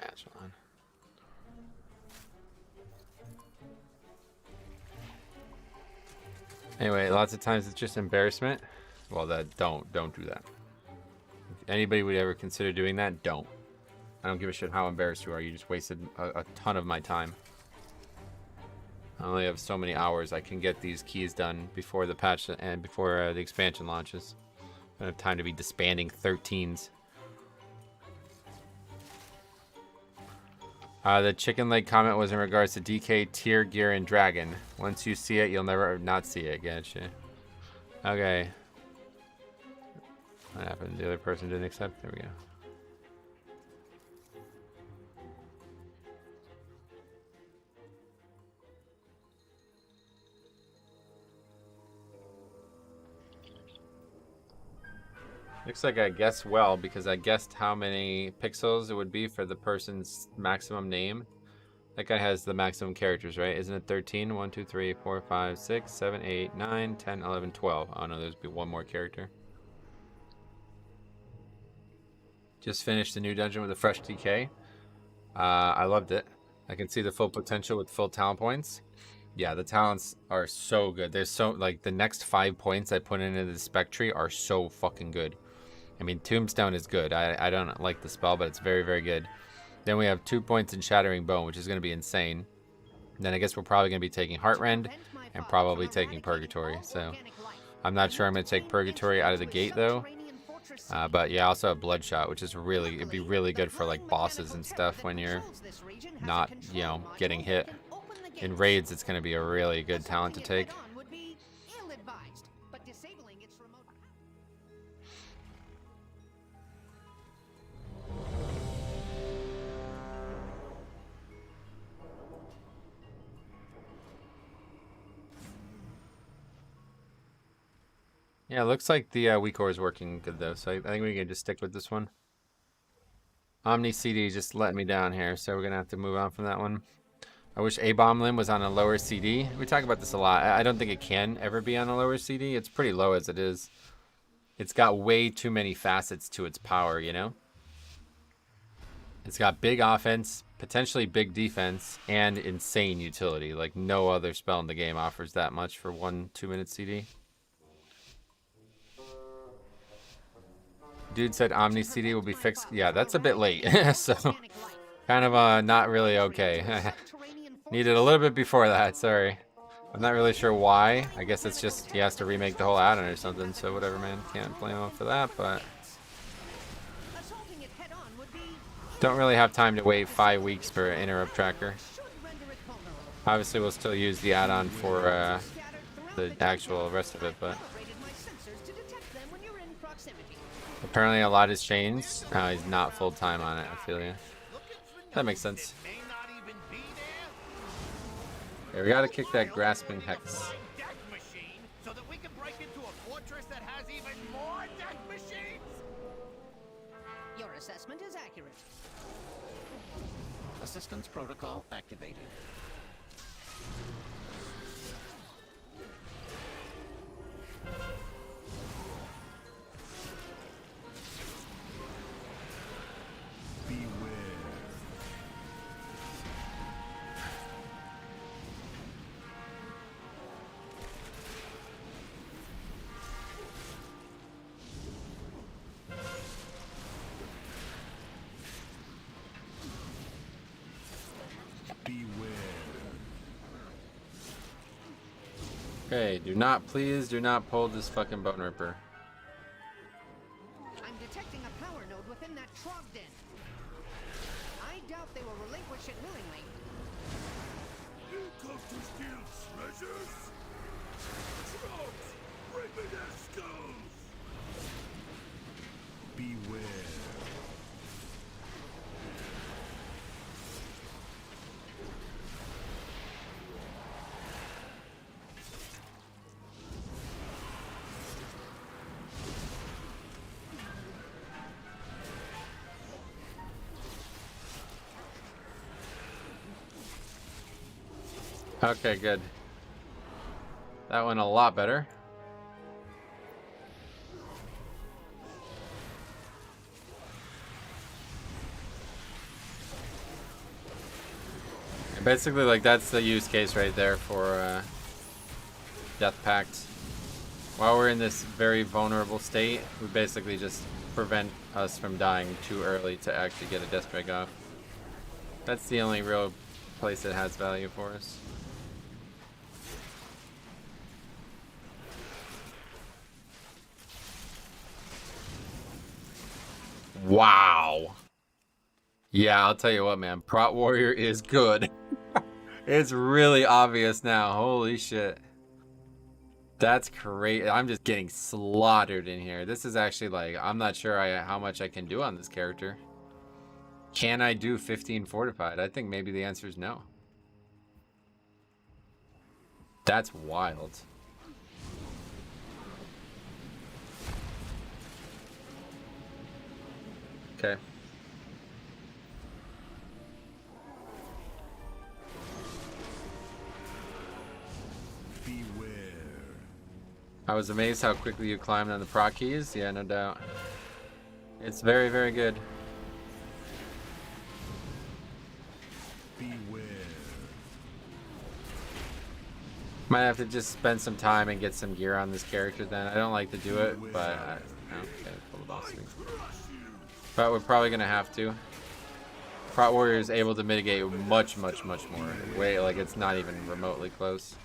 That's fine. Anyway, lots of times it's just embarrassment. Well, don't do that. If anybody would ever consider doing that, don't. I don't give a shit how embarrassed you are. You just wasted a ton of my time. I only have so many hours. I can get these keys done before the patch and before the expansion launches. I don't have time to be disbanding 13s. The chicken leg comment was in regards to DK, tier, gear, and dragon. Once you see it, you'll never not see it. Gotcha. Okay. What happened? The other person didn't accept? There we go. Looks like I guessed well because I guessed how many pixels it would be for the person's maximum name. That guy has the maximum characters, right? Isn't it 13? 1, 2, 3, 4, 5, 6, 7, 8, 9, 10, 11, 12. Oh no, there's be one more character. Just finished the new dungeon with a fresh DK. I loved it. I can see the full potential with full talent points. Yeah, the talents are so good. There's so, like, the next 5 points I put into the spec tree are so fucking good. I mean, Tombstone is good. I don't like the spell, but it's very, very good. Then we have 2 points in Shattering Bone, which is going to be insane. Then I guess we're probably going to be taking Heartrend and probably taking Purgatory. So I'm not sure I'm going to take Purgatory out of the gate, though. But yeah, I also have Bloodshot, which is really, it'd be really good for, like, bosses and stuff when you're not, you know, getting hit. In raids, it's going to be a really good talent to take. Yeah, it looks like the weak ore is working good though, so I think we can just stick with this one. Omni CD just let me down here, so we're gonna have to move on from that one. I wish A-Bomb Limb was on a lower CD. We talk about this a lot. I don't think it can ever be on a lower CD. It's pretty low as it is. It's got way too many facets to its power, you know? It's got big offense, potentially big defense, and insane utility. Like no other spell in the game offers that much for 1 2-minute CD. Dude said Omni CD will be fixed. Yeah, that's a bit late. So, kind of not really okay. Needed a little bit before that, sorry. I'm not really sure why. I guess it's just he has to remake the whole add-on or something, so whatever, man. Can't blame him for that, but... Don't really have time to wait 5 weeks for an interrupt tracker. Obviously, we'll still use the add-on for the actual rest of it, but... Apparently a lot has changed. He's not full-time on it, I feel you. That makes sense. Yeah, we gotta kick that grasping hex. So that we can break into a fortress that has even more deck machines. Your assessment is accurate. Assistance protocol activated. Okay, please do not pull this fucking Bone Ripper. I'm detecting a power node within that trog den. I doubt they will relinquish it willingly. You come to steal treasures? Trogs, bring me their skulls! Beware. Okay, good. That went a lot better. Basically, like, that's the use case right there for Death Pact. While we're in this very vulnerable state, we basically just prevent us from dying too early to actually get a Death Strike off. That's the only real place it has value for us. Wow. Yeah, I'll tell you what, man. Prot Warrior is good. It's really obvious now. Holy shit. That's crazy. I'm just getting slaughtered in here. This is actually like, I'm not sure how much I can do on this character. Can I do 15 fortified? I think maybe the answer is no. That's wild. Okay. Beware. I was amazed how quickly you climbed on the proc keys. Yeah, no doubt. It's very, very good. Beware. Might have to just spend some time and get some gear on this character then. I don't like to do it, but okay, pull the boss thing. But we're probably gonna have to. Prot Warrior is able to mitigate much, much, much more. Way, like, it's not even remotely close.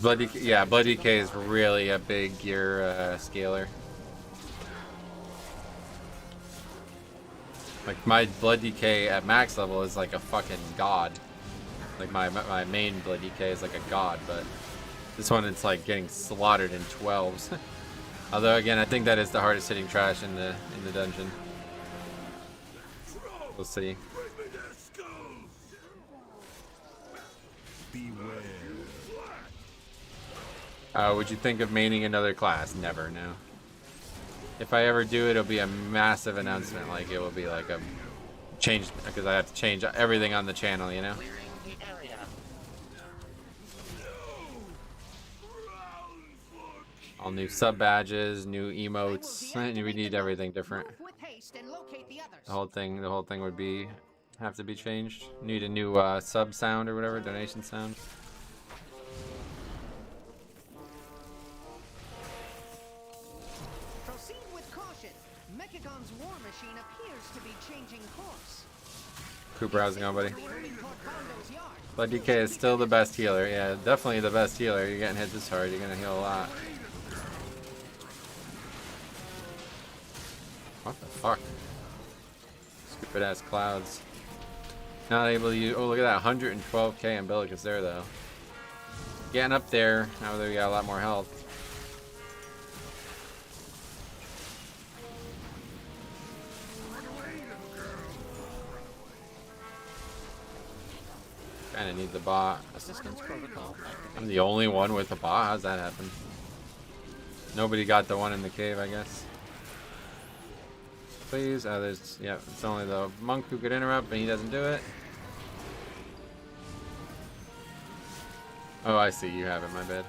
Blood DK is really a big gear scaler. Like, my Blood DK at max level is like a fucking god. Like, my main Blood DK is like a god, but this one it's like getting slaughtered in 12s. Although again, I think that is the hardest hitting trash in the dungeon. We'll see. Would you think of maining another class? Never, no. If I ever do, it'll be a massive announcement. Like it will be like a change, because I have to change everything on the channel, you know. All new sub badges, new emotes. We need everything different. The whole thing would have to be changed. Need a new sub sound or whatever, donation sound. Proceed with caution. Mechagon's war machine appears to be changing course. Cooper, how's it going, buddy? Blood DK is still the best healer. Yeah, definitely the best healer. You're getting hit this hard, you're gonna heal a lot. What the fuck? Stupid ass clouds. Not able to use. Oh, look at that. 112k Umbilicus there, though. Getting up there. Now that we got a lot more health. Kinda need the bot. I'm the only one with the bot? How's that happen? Nobody got the one in the cave, I guess. Please. There's, yeah, it's only the monk who could interrupt, and he doesn't do it. Oh, I see. You have it. My bad.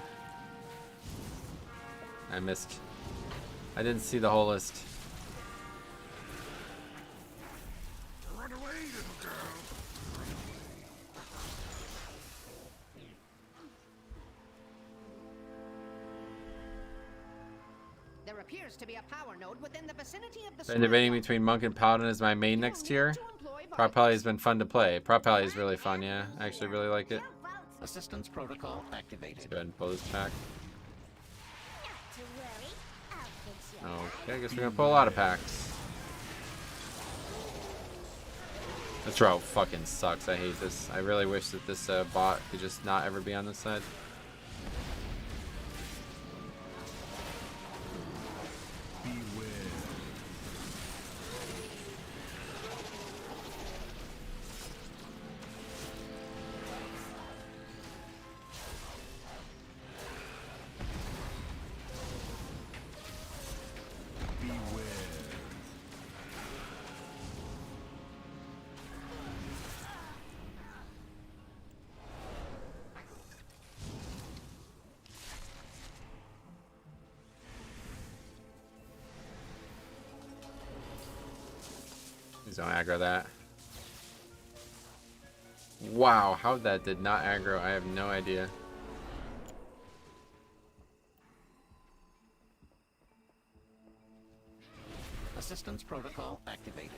I missed. I didn't see the whole list. Run away, little girl. There appears to be a power node within the vicinity of the Been debating between monk and paladin as my main next tier. Prop Pally has been fun to play. Prop Pally is really fun, yeah. I actually really like it. Assistance protocol activated. Let's go ahead and pull this pack. Not to worry. I'll fix you. Okay, I guess we're gonna pull a lot of packs. This route fucking sucks. I hate this. I really wish that this bot could just not ever be on this side. Please don't aggro that. Wow, how that did not aggro, I have no idea. Assistance protocol activated.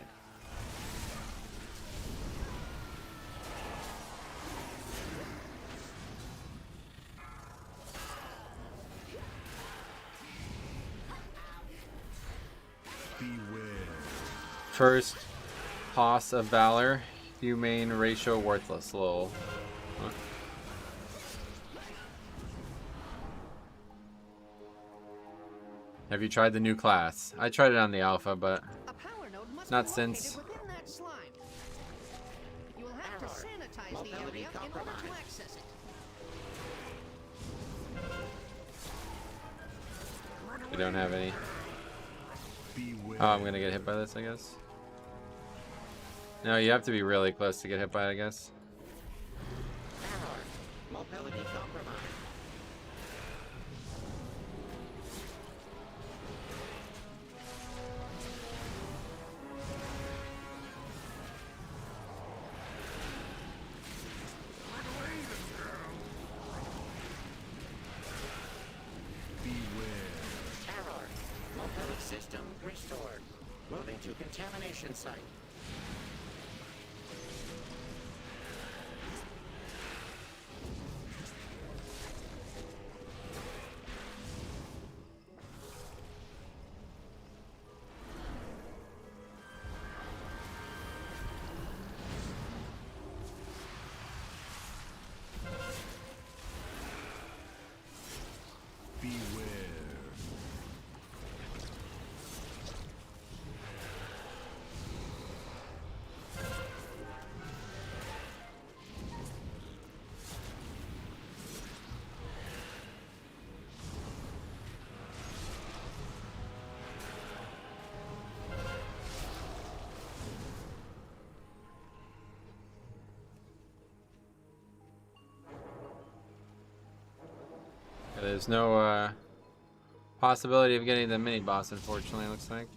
First Hoss of Valor, humane ratio worthless, lol. Huh. Have you tried the new class? I tried it on the alpha, but not since. You will have to sanitize the area in order to access it. We don't have any. Oh, I'm gonna get hit by this, I guess. No, you have to be really close to get hit by it, I guess. Mobility compromised. Error. Mobility system restored. Moving to contamination site. There's no possibility of getting the mini boss, unfortunately, it looks like.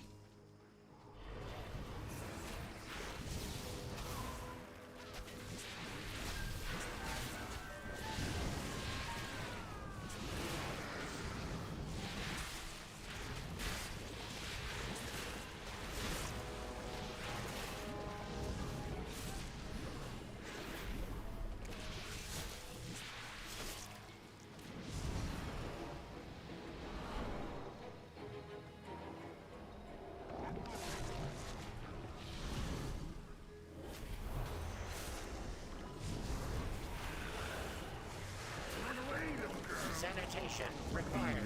Sanitation required.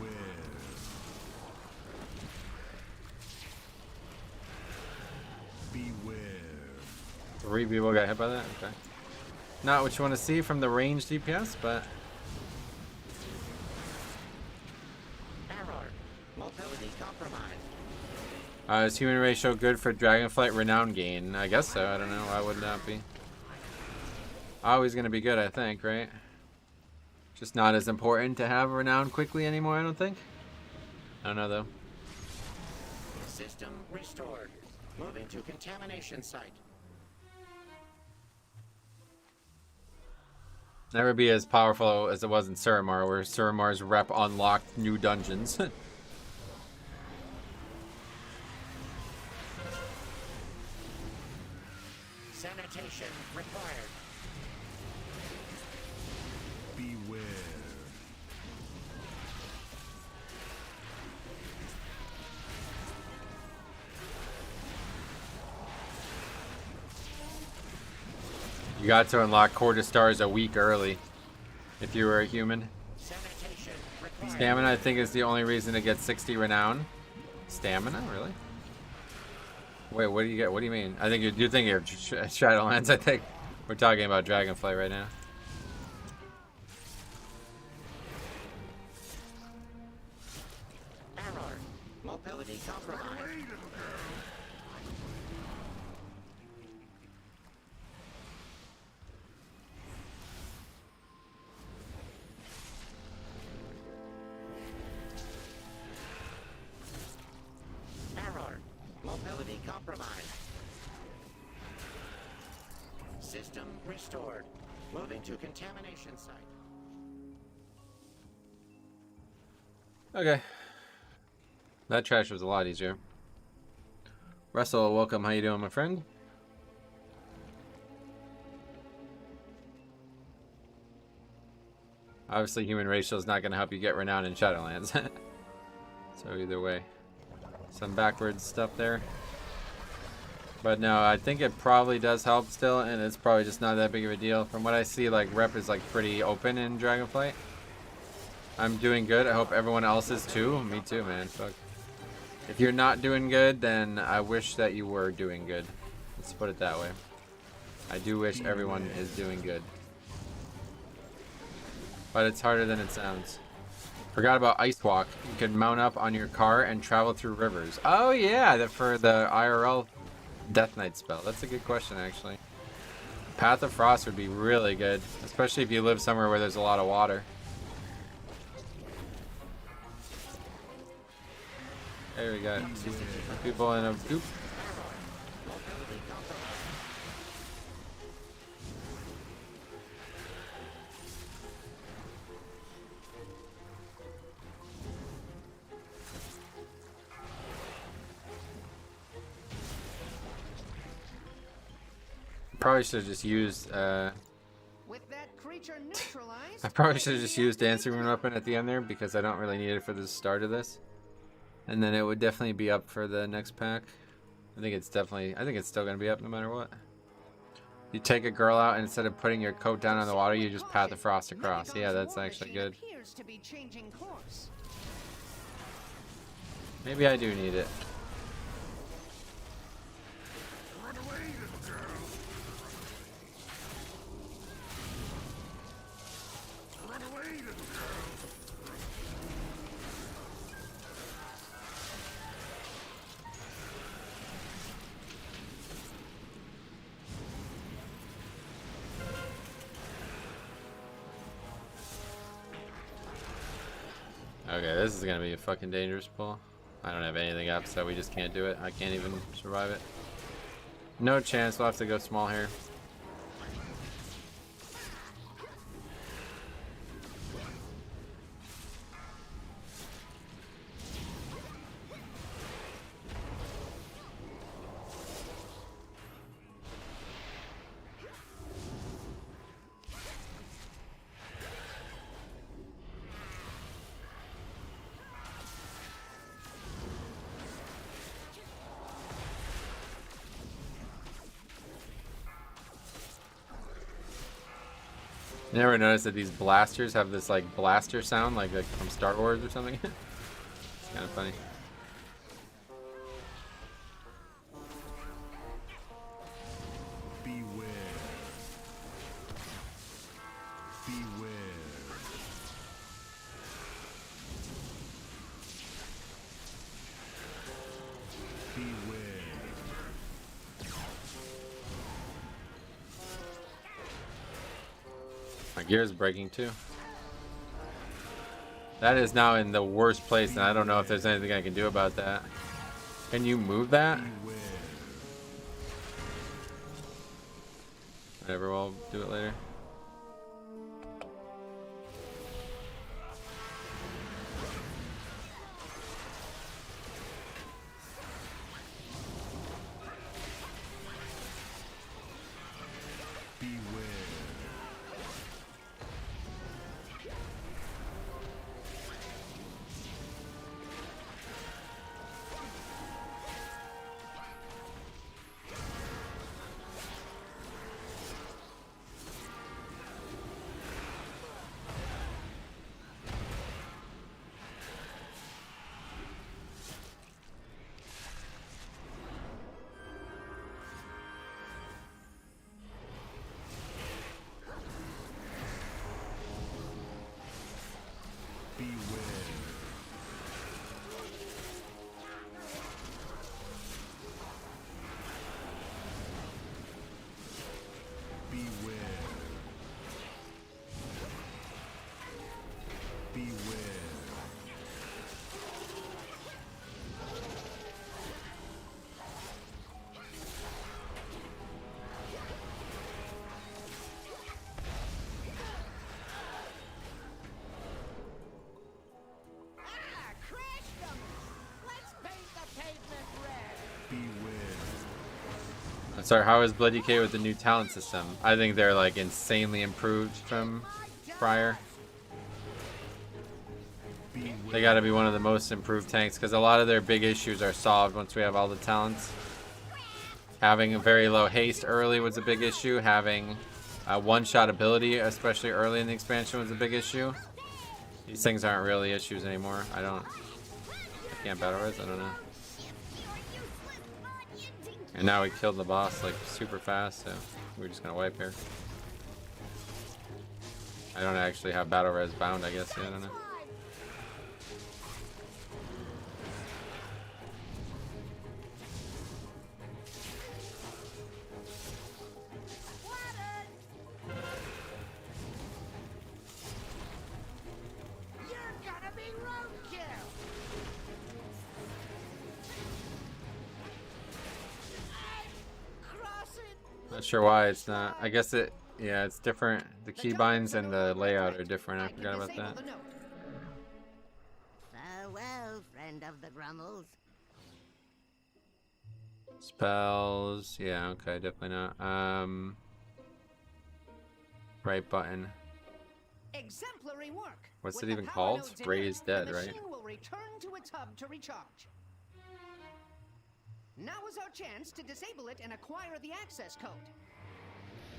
Beware. 3 people got hit by that? Okay. Not what you want to see from the ranged DPS, but... Error. Mobility compromised. Is human ratio good for Dragonflight renown gain? I guess so. I don't know. Why would not be? Always going to be good, I think, right? Just not as important to have renown quickly anymore, I don't think. I don't know, though. System restored. Moving to contamination site. Never be as powerful as it was in Suramar, where Suramar's rep unlocked new dungeons. Sanitation required. Beware. You got to unlock Quarter Stars a week early if you were a human. Sanitation required. Stamina, I think, is the only reason to get 60 renown. Stamina, really? Wait, what do you get? What do you mean? I think you're thinking of Shadowlands. I think we're talking about Dragonflight right now. Error. Mobility compromised. Error. Mobility compromised. System restored. Moving to contamination site. Okay. That trash was a lot easier. Russell, welcome. How you doing, my friend? Obviously, human ratio is not going to help you get renown in Shadowlands. So either way. Some backwards stuff there. But no, I think it probably does help still, and it's probably just not that big of a deal. From what I see, like, rep is like pretty open in Dragonflight. I'm doing good. I hope everyone else is too. Me too, man. Fuck. If you're not doing good, then I wish that you were doing good. Let's put it that way. I do wish everyone is doing good. But it's harder than it sounds. Forgot about Ice Walk. You could mount up on your car and travel through rivers. Oh yeah, that for the IRL Death Knight spell. That's a good question, actually. Path of Frost would be really good, especially if you live somewhere where there's a lot of water. There we go. People in a goop. Probably should have just used With that creature neutralized, I probably should have just used Dancing Rune Weapon at the end there, because I don't really need it for the start of this. And then it would definitely be up for the next pack. I think it's still gonna be up no matter what. You take a girl out, and instead of putting your coat down on the water, you just Path the Frost across. Yeah, that's actually good. appears to be changing course. Maybe I do need it. Okay, this is gonna be a fucking dangerous pull. I don't have anything up, so we just can't do it. I can't even survive it. No chance. We'll have to go small here. You never noticed that these blasters have this like blaster sound like from Star Wars or something? It's kind of funny. Beware. Beware. Beware. My gear's breaking too. That is now in the worst place, and I don't know if there's anything I can do about that. Can you move that? Whatever, we'll do it later. Sorry, how is Bloody K with the new talent system? I think they're like insanely improved from prior. They gotta be one of the most improved tanks because a lot of their big issues are solved once we have all the talents. Having a very low haste early was a big issue. Having a one-shot ability, especially early in the expansion, was a big issue. These things aren't really issues anymore. I can't battle res, I don't know. And now we killed the boss like super fast, so we're just gonna wipe here. I don't actually have battle res bound, I guess. Yeah, I don't know. Not sure why it's not. I guess yeah, it's different. The keybinds and the layout are different. I forgot about that. Farewell, friend of the Grummels. Spells. Yeah, okay, definitely not. Right button. Exemplary work. What's With it the even power called? nodes in Raise hand, dead, the right? machine will return to its hub to recharge. Now is our chance to disable it and acquire the access code.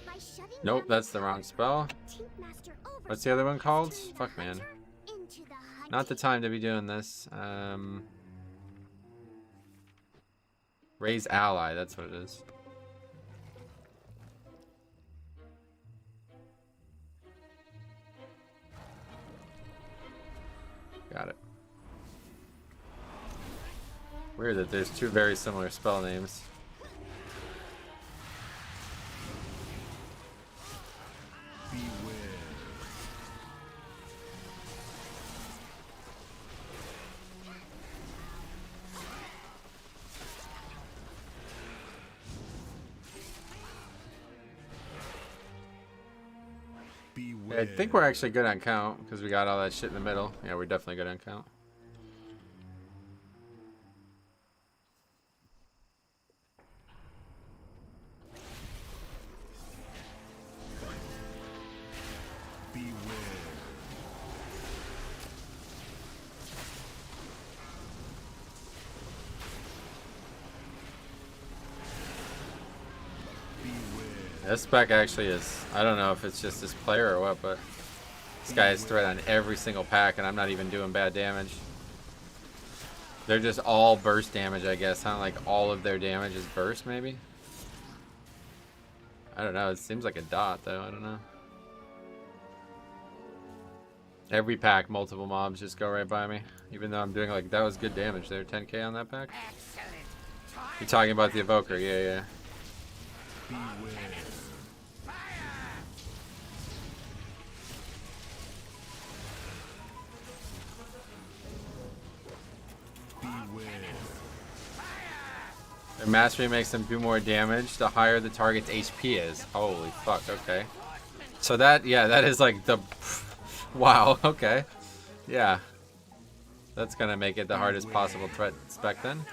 By shutting Nope, down that's the wrong spell. Tankmaster What's the other one called? turned the Fuck, man. hunter into the Not the hunted. time to be doing this. Raise ally, that's what it is. Got it. Weird that there's two very similar spell names. I think we're actually good on count because we got all that shit in the middle. Yeah, we're definitely good on count. This spec actually is, I don't know if it's just this player or what, but this guy has threat on every single pack and I'm not even doing bad damage. They're just all burst damage, I guess, huh? Like all of their damage is burst, maybe? I don't know, it seems like a dot though, I don't know. Every pack, multiple mobs just go right by me. Even though I'm doing like, that was good damage there, 10k on that pack. You're talking about the evoker, yeah. Their mastery makes them do more damage the higher the target's HP is. Holy fuck, okay. So that, yeah, that is like the... Wow, okay. Yeah. That's gonna make it the hardest possible threat spec then.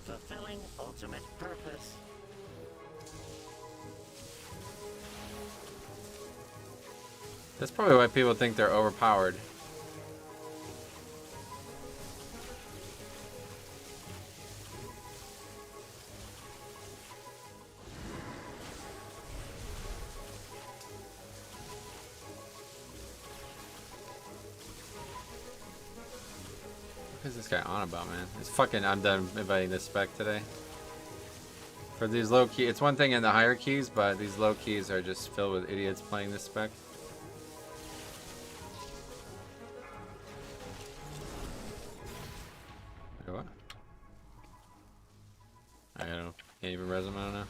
Fulfilling ultimate purpose. That's probably why people think they're overpowered. What is this guy on about, man? It's fucking, I'm done inviting this spec today. For these low key, it's one thing in the higher keys, but these low keys are just filled with idiots playing this spec. What? I don't know. Can't even res them, I don't know.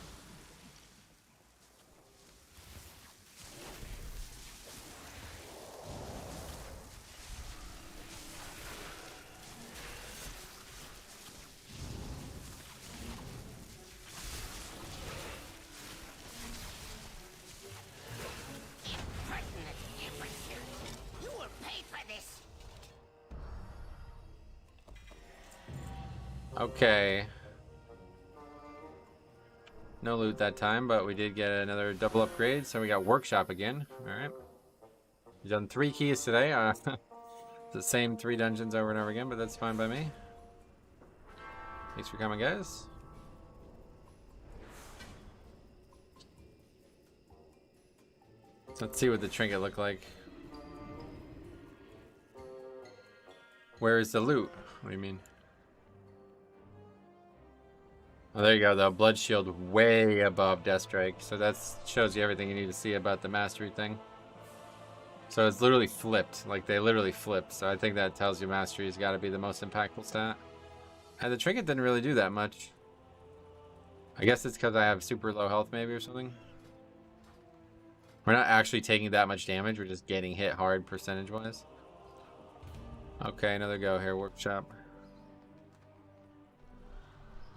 You will pay for this. Okay. No loot that time, but we did get another double upgrade, so we got workshop again. Alright. We've done 3 keys today. The same 3 dungeons over and over again, but that's fine by me. Thanks for coming, guys. Let's see what the trinket looked like. Where is the loot? What do you mean? Oh, there you go, though. Blood shield way above Death Strike. So that shows you everything you need to see about the mastery thing. So it's literally flipped. Like, they literally flipped. So I think that tells you mastery's got to be the most impactful stat. And the trinket didn't really do that much. I guess it's because I have super low health maybe or something. We're not actually taking that much damage. We're just getting hit hard percentage-wise. Okay, another go here. Workshop.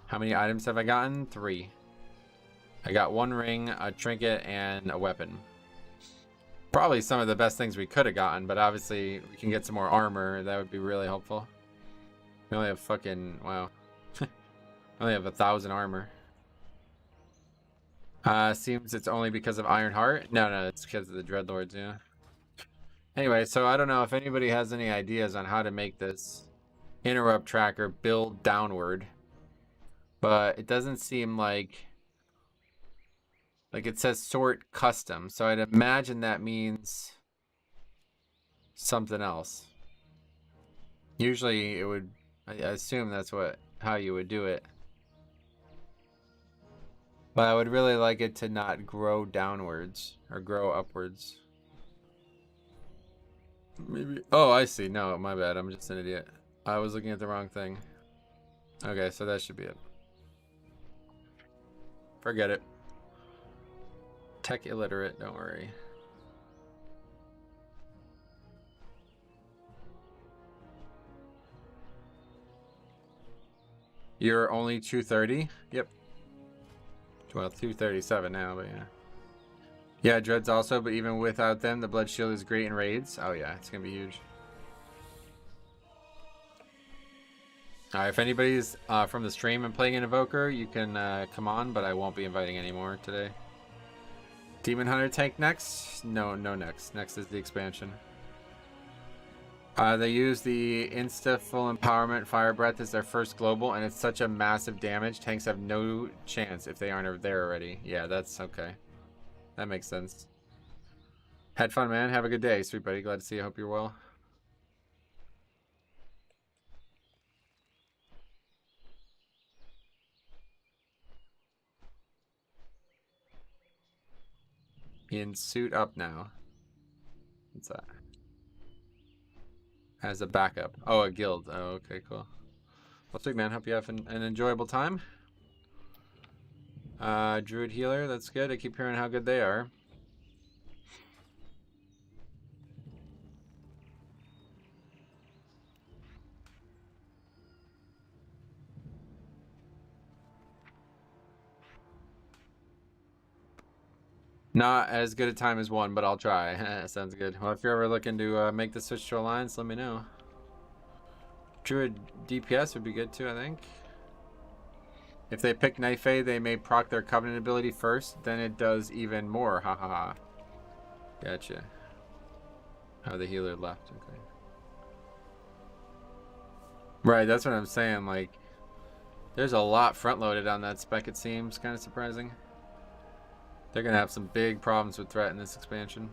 How many items have I gotten? 3. I got 1 ring, a trinket, and a weapon. Probably some of the best things we could have gotten, but obviously we can get some more armor. That would be really helpful. We only have fucking... Wow. I only have 1,000 armor. Seems it's only because of Iron Heart. No, it's because of the Dreadlords, yeah. Anyway, so I don't know if anybody has any ideas on how to make this interrupt tracker build downward. But it doesn't seem like it says sort custom. So I'd imagine that means something else. Usually it would, I assume that's how you would do it. But I would really like it to not grow downwards or grow upwards. Maybe. Oh, I see. No, my bad. I'm just an idiot. I was looking at the wrong thing. Okay, so that should be it. Forget it. Tech illiterate, don't worry. You're only 230? Yep. Well, 237 now, but yeah. Yeah, Dreads also, but even without them, the Blood Shield is great in raids. Oh yeah, it's gonna be huge. If anybody's from the stream and playing an Evoker, you can come on, but I won't be inviting anymore today. Demon Hunter tank next? No, no next. Next is the expansion. They use the Insta Full Empowerment Fire Breath as their first global, and it's such a massive damage. Tanks have no chance if they aren't there already. Yeah, that's okay. That makes sense. Had fun, man. Have a good day, sweet buddy. Glad to see you. Hope you're well. In suit up now. What's that? As a backup. Oh, a guild. Oh, okay, cool. Well, sweet, man. Hope you have an enjoyable time. Druid healer. That's good. I keep hearing how good they are. Not as good a time as one, but I'll try. Sounds good. Well, if you're ever looking to make the switch to Alliance, let me know. Druid DPS would be good too, I think. If they pick Knife A, they may proc their Covenant ability first, then it does even more. Ha ha ha. Gotcha. Oh, the healer left. Okay. Right, that's what I'm saying. Like, there's a lot front-loaded on that spec, it seems. Kind of surprising. They're going to have some big problems with threat in this expansion.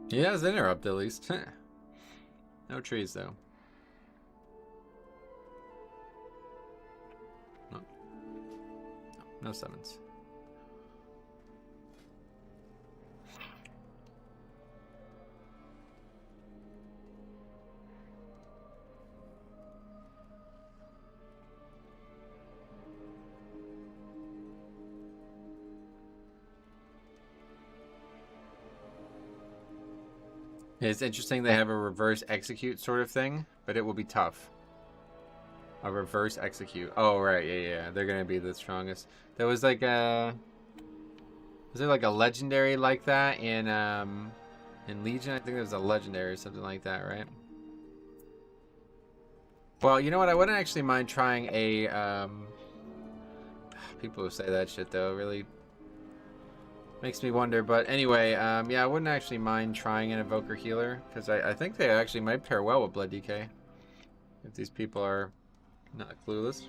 He has interrupt at least. No trees though. No. No summons. It's interesting they have a reverse execute sort of thing, but it will be tough. A reverse execute. Oh, right. Yeah. They're going to be the strongest. There was like a... Was there like a legendary like that in Legion? I think there was a legendary or something like that, right? Well, you know what? I wouldn't actually mind trying a... People who say that shit, though, really... Makes me wonder, but anyway, yeah, I wouldn't actually mind trying an Evoker Healer, because I think they actually might pair well with Blood DK, if these people are not clueless.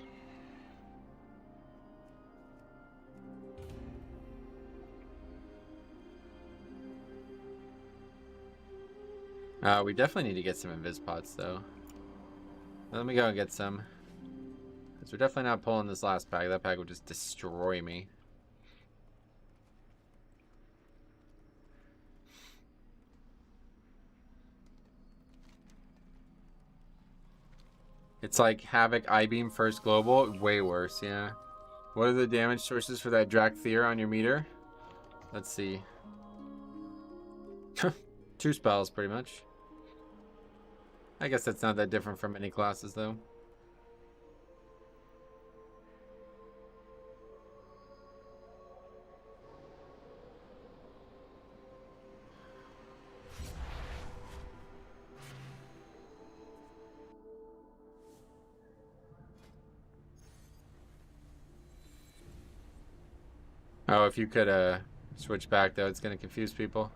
We definitely need to get some Invis Pots, though. Let me go and get some, because we're definitely not pulling this last pack. That pack would just destroy me. It's like Havoc, I-Beam, first global. Way worse, yeah. What are the damage sources for that Drakthir on your meter? Let's see. 2 spells, pretty much. I guess that's not that different from many classes, though. Oh, if you could switch back, though, it's going to confuse people.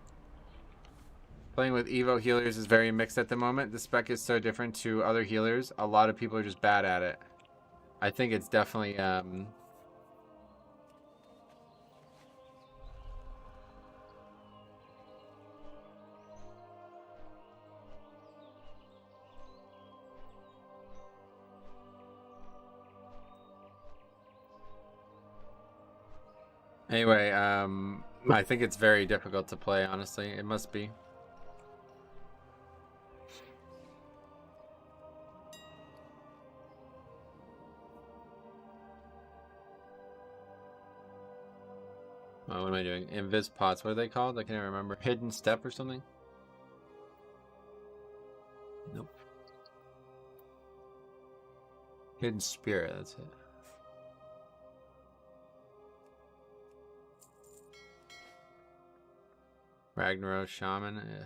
Playing with Evo healers is very mixed at the moment. The spec is so different to other healers. A lot of people are just bad at it. I think it's definitely... Anyway, I think it's very difficult to play, honestly. It must be. what am I doing? Invis pots. What are they called? I can't remember. Hidden step or something? Nope. Hidden spirit. That's it. Ragnarok shaman. Yeah.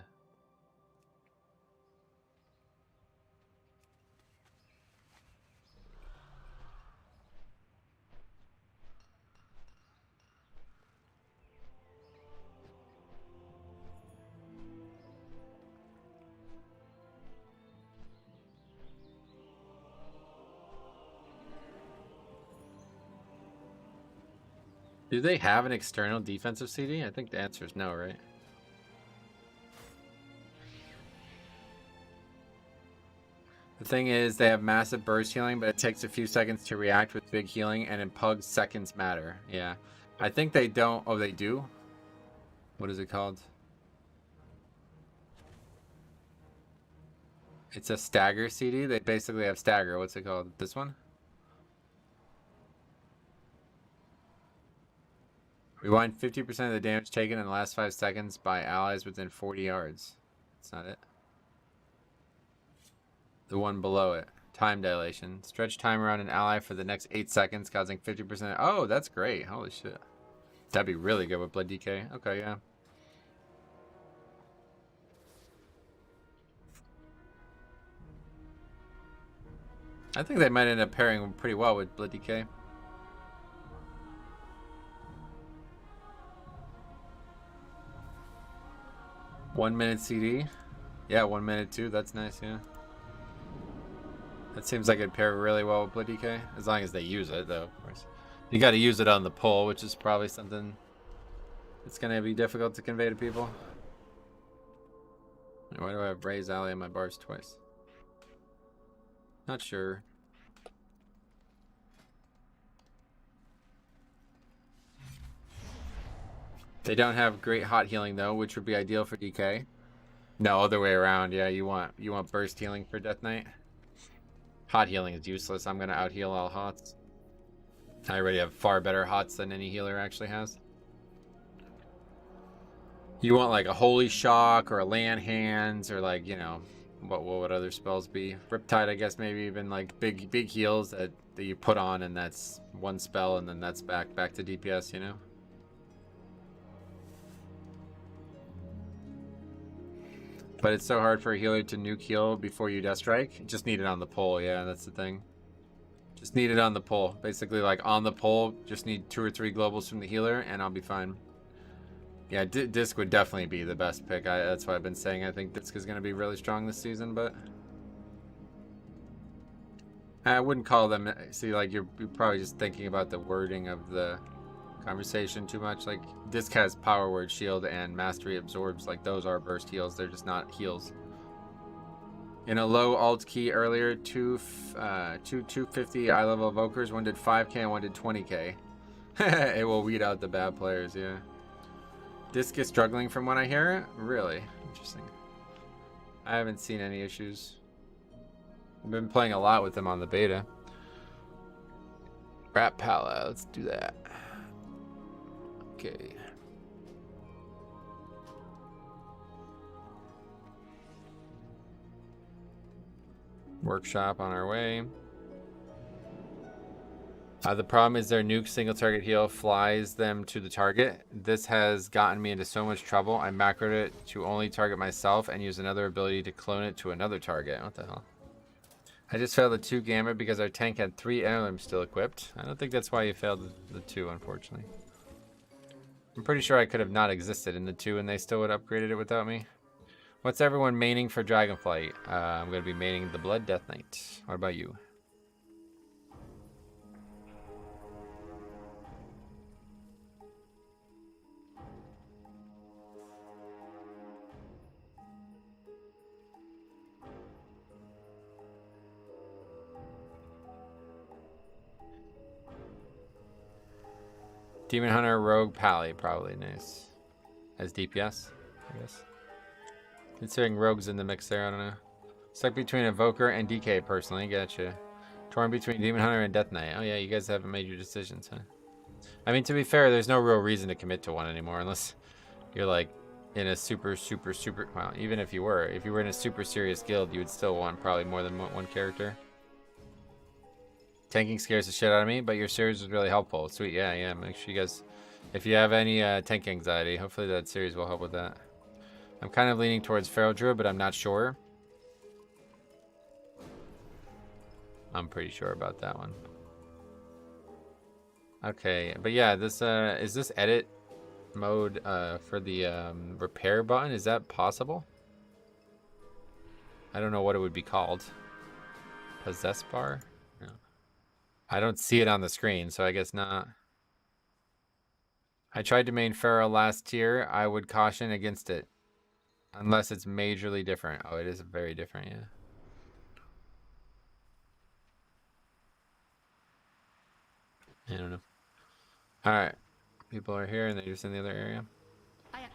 Do they have an external defensive CD? I think the answer is no, right? The thing is, they have massive burst healing, but it takes a few seconds to react with big healing, and in Pugs, seconds matter. Yeah. I think they don't. Oh, they do? What is it called? It's a stagger CD? They basically have stagger. What's it called? This one? Rewind 50% of the damage taken in the last 5 seconds by allies within 40 yards. That's not it. The one below it. Time dilation. Stretch time around an ally for the next 8 seconds, causing 50%. Oh, that's great. Holy shit. That'd be really good with Blood DK. Okay, yeah. I think they might end up pairing pretty well with Blood DK. One minute CD. Yeah, 1 minute too. That's nice, yeah. That seems like it'd pair really well with Blood DK. As long as they use it, though, of course. You gotta use it on the pull, which is probably something that's gonna be difficult to convey to people. Why do I have Ray's Alley in my bars twice? Not sure. They don't have great hot healing though, which would be ideal for DK. No, other way around. Yeah, you want burst healing for Death Knight. Hot healing is useless. I'm gonna out heal all hots. I already have far better hots than any healer actually has. You want like a Holy Shock or a Land Hands or like, you know, what would other spells be? Riptide, I guess, maybe even like big heals that you put on, and that's one spell, and then that's back to DPS, you know. But it's so hard for a healer to nuke heal before you death strike. Just need it on the pole, yeah, that's the thing. Just need it on the pole. Basically, like on the pole, just need 2 or 3 globals from the healer, and I'll be fine. Yeah, Disc would definitely be the best pick. That's what I've been saying. I think Disc is going to be really strong this season, but I wouldn't call them. See, like you're probably just thinking about the wording of the conversation too much. Like Disc has Power Word Shield and Mastery Absorbs. Like those are burst heals. They're just not heals. In a low alt key earlier, 250 eye level evokers. One did 5k and one did 20k. It will weed out the bad players. Yeah. Disc is struggling from what I hear. Really interesting. I haven't seen any issues. I've been playing a lot with them on the beta. Rat Pala, let's do that. Okay. Workshop on our way. The problem is their nuke single target heal flies them to the target. This has gotten me into so much trouble. I macroed it to only target myself and use another ability to clone it to another target. What the hell? I just failed the 2 Gambit because our tank had 3 emblems still equipped. I don't think that's why you failed the 2, unfortunately. I'm pretty sure I could have not existed in the 2 and they still would have upgraded it without me. What's everyone maining for Dragonflight? I'm going to be maining the Blood Death Knight. What about you? Demon Hunter, Rogue, Pally, probably nice. As DPS, I guess. Considering Rogue's in the mix there, I don't know. Stuck between Evoker and DK, personally, gotcha. Torn between Demon Hunter and Death Knight. Oh yeah, you guys haven't made your decisions, huh? I mean, to be fair, there's no real reason to commit to one anymore unless you're like in a super, well, even if you were in a super serious guild, you would still want probably more than one character. Tanking scares the shit out of me, but your series was really helpful. Sweet, yeah. Make sure you guys, if you have any tank anxiety, hopefully that series will help with that. I'm kind of leaning towards Feral Druid, but I'm not sure. I'm pretty sure about that one. Okay, but yeah, this is this edit mode for the repair button? Is that possible? I don't know what it would be called. Possess bar? No. I don't see it on the screen, so I guess not. I tried to main Feral last tier. I would caution against it. Unless it's majorly different. Oh, it is very different, yeah. I don't know. Alright. People are here and they're just in the other area.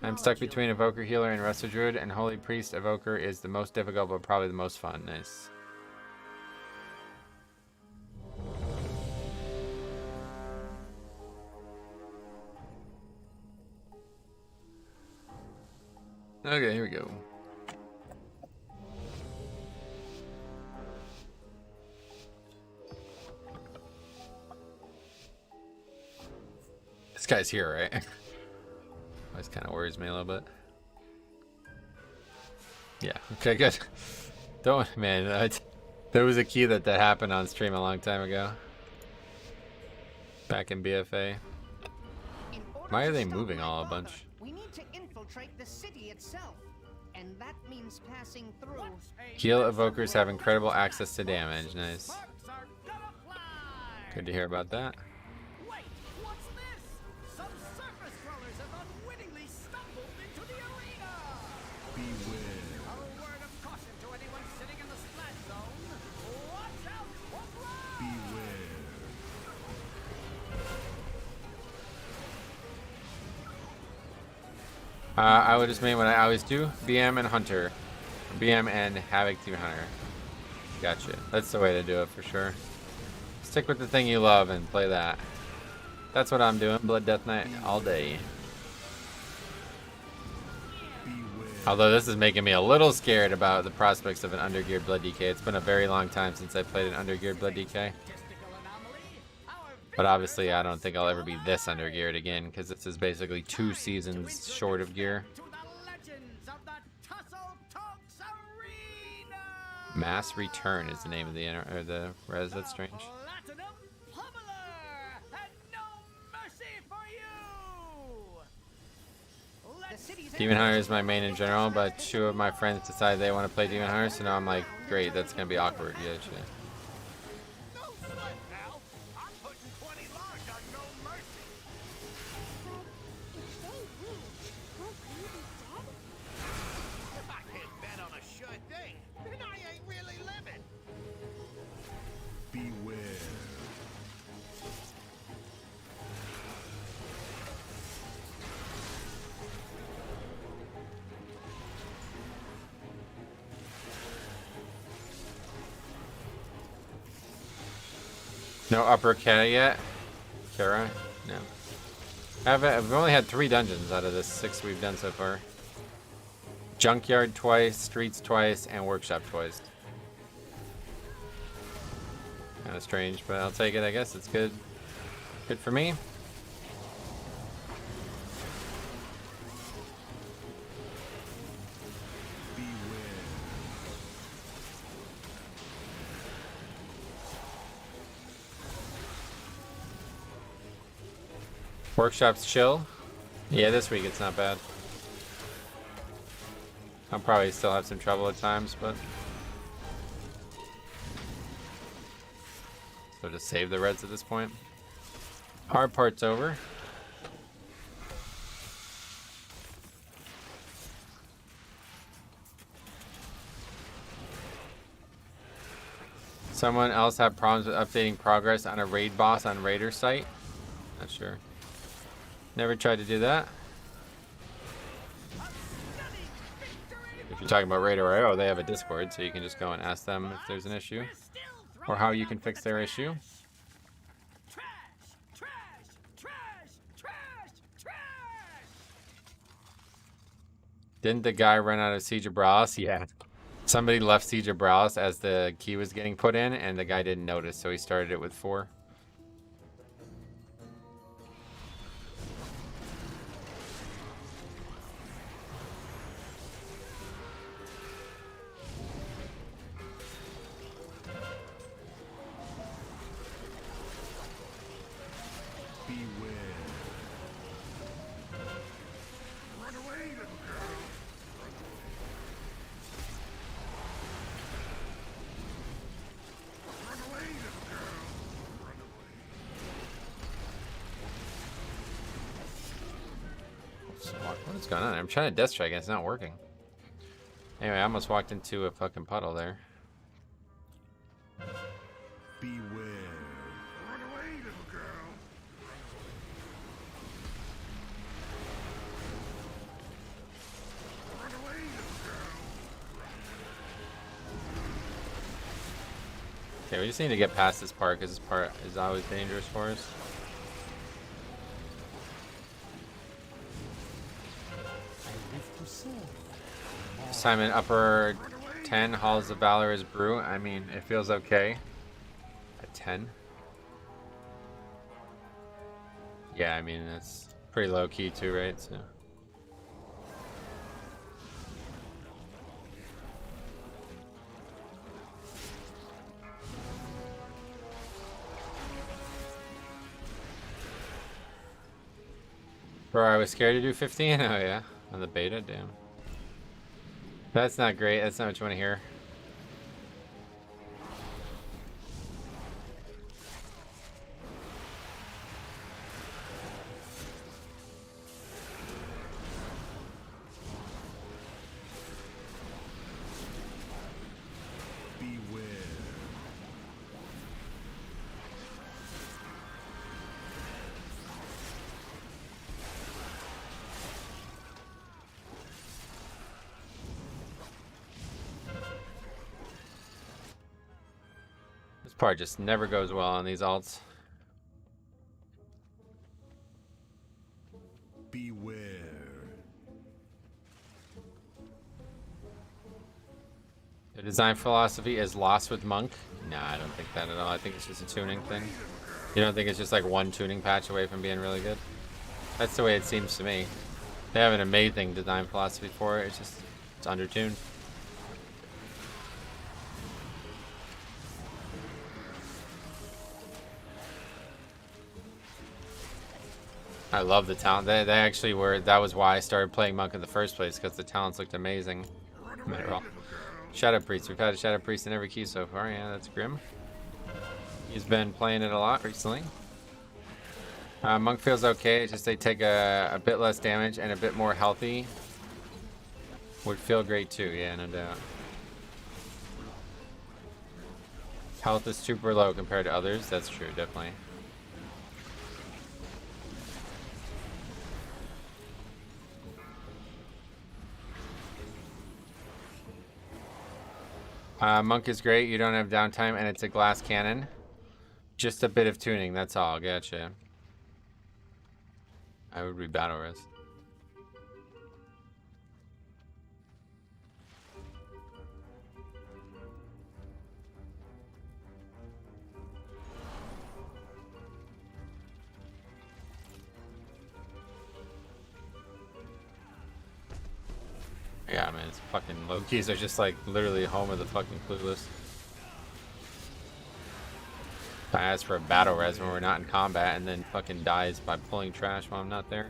I'm stuck between Evoker Healer and Resto Druid, and Holy Priest Evoker is the most difficult but probably the most fun. Nice. Okay, here we go. This guy's here, right? This kind of worries me a little bit. Yeah, okay, good. Don't, man, there was a key that happened on stream a long time ago. Back in BFA. Why are they moving all a bunch? We need to infiltrate the city itself, and that means passing through. Heal evokers have incredible access to damage. Nice. Good to hear about that. Wait, what's this? Some surface crawlers have unwittingly stumbled into the arena. Beware. A word of caution to anyone sitting in the splat zone. Watch out for blood. Beware. I would just main what I always do: BM and Hunter, BM and Havoc Demon Hunter. Gotcha. That's the way to do it for sure. Stick with the thing you love and play that. That's what I'm doing. Blood Death Knight all day. Although this is making me a little scared about the prospects of an undergeared Blood DK. It's been a very long time since I played an undergeared Blood DK. But obviously I don't think I'll ever be this undergeared again, because this is basically 2 seasons short of gear. Mass Return is the name of the res. That's strange. Demon Hunter is my main in general, but 2 of my friends decided they want to play Demon Hunter, so now I'm like, great, that's gonna be awkward. Yeah, shit. No upper Kata yet? Kara? No. I've only had 3 dungeons out of the 6 we've done so far. Junkyard twice, Streets twice, and Workshop twice. Kind of strange, but I'll take it, I guess. It's good. Good for me. Workshop's chill. Yeah, this week it's not bad. I'll probably still have some trouble at times, but... So just save the reds at this point. Hard part's over. Someone else have problems with updating progress on a raid boss on Raider site? Not sure. Never tried to do that. If you're talking about Raider.io, they have a Discord, so you can just go and ask them if there's an issue or how you can fix their issue. Didn't the guy run out of Siege of Bralis? Yeah. Somebody left Siege of Bralis as the key was getting put in, and the guy didn't notice, so he started it with 4. What is going on? I'm trying to death strike and it's not working. Anyway, I almost walked into a fucking puddle there. Beware. Run away, little girl. Run away, little girl. Okay, we just need to get past this part because this part is always dangerous for us. Simon, upper 10, Halls of Valor is brew. I mean, it feels okay. At 10. Yeah, I mean, that's pretty low key too, right? So. Bro, I was scared to do 15? Oh yeah, on the beta, damn. That's not great. That's not what you want to hear. Beware. This part just never goes well on these alts. Beware. The design philosophy is lost with Monk? Nah, I don't think that at all. I think it's just a tuning thing. You don't think it's just like one tuning patch away from being really good? That's the way it seems to me. They have an amazing design philosophy for it. It's just, it's undertuned. I love the talent. They actually were, that was why I started playing Monk in the first place, because the talents looked amazing. Shadow Priest. We've had a Shadow Priest in every key so far. Yeah, that's grim. He's been playing it a lot recently. Monk feels okay. It's just they take a bit less damage and a bit more healthy. Would feel great too. Yeah, no doubt. Health is super low compared to others. That's true, definitely. Monk is great. You don't have downtime, and it's a glass cannon. Just a bit of tuning. That's all. Gotcha. I would be battle res. Yeah, man, it's fucking low keys are just like literally home of the fucking clueless. I ask for a battle res when we're not in combat and then fucking dies by pulling trash while I'm not there.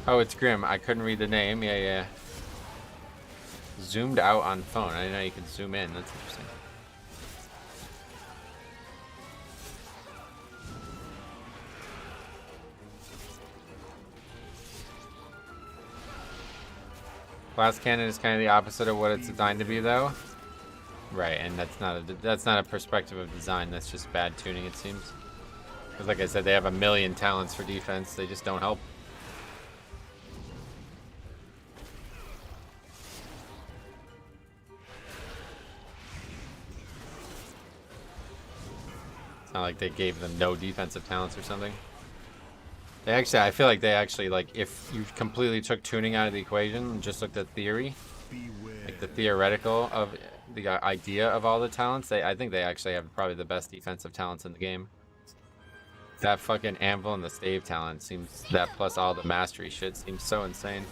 Oh, it's Grim. I couldn't read the name. Yeah, yeah. Zoomed out on phone. I didn't know you could zoom in. That's interesting. Glass cannon is kind of the opposite of what it's designed to be, though. Right, and that's not a perspective of design. That's just bad tuning, it seems. Because, like I said, they have a million talents for defense. They just don't help. It's not like they gave them no defensive talents or something. They actually, I feel like they actually, like, if you completely took tuning out of the equation and just looked at theory, like the theoretical of the idea of all the talents, I think they actually have probably the best defensive talents in the game. That fucking anvil and the stave talent seems, that plus all the mastery shit seems so insane.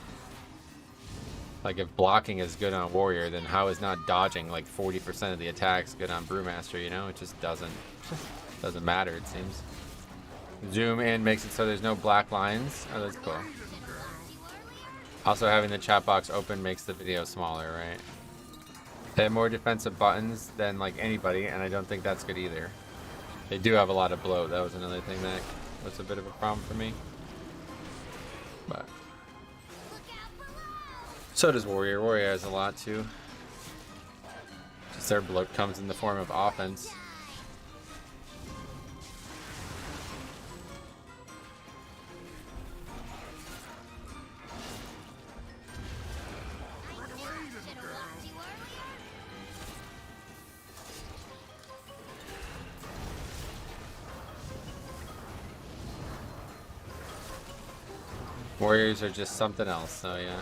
Like, if blocking is good on warrior, then how is not dodging like 40% of the attacks good on brewmaster? You know, it just doesn't matter, it seems. Zoom in makes it so there's no black lines. Oh, that's cool. Also, having the chat box open makes the video smaller, right? They have more defensive buttons than like anybody, and I don't think that's good either. They do have a lot of bloat. That was another thing that was a bit of a problem for me. But so does warrior. Warrior has a lot too. Just their bloat comes in the form of offense. Warriors are just something else, so yeah.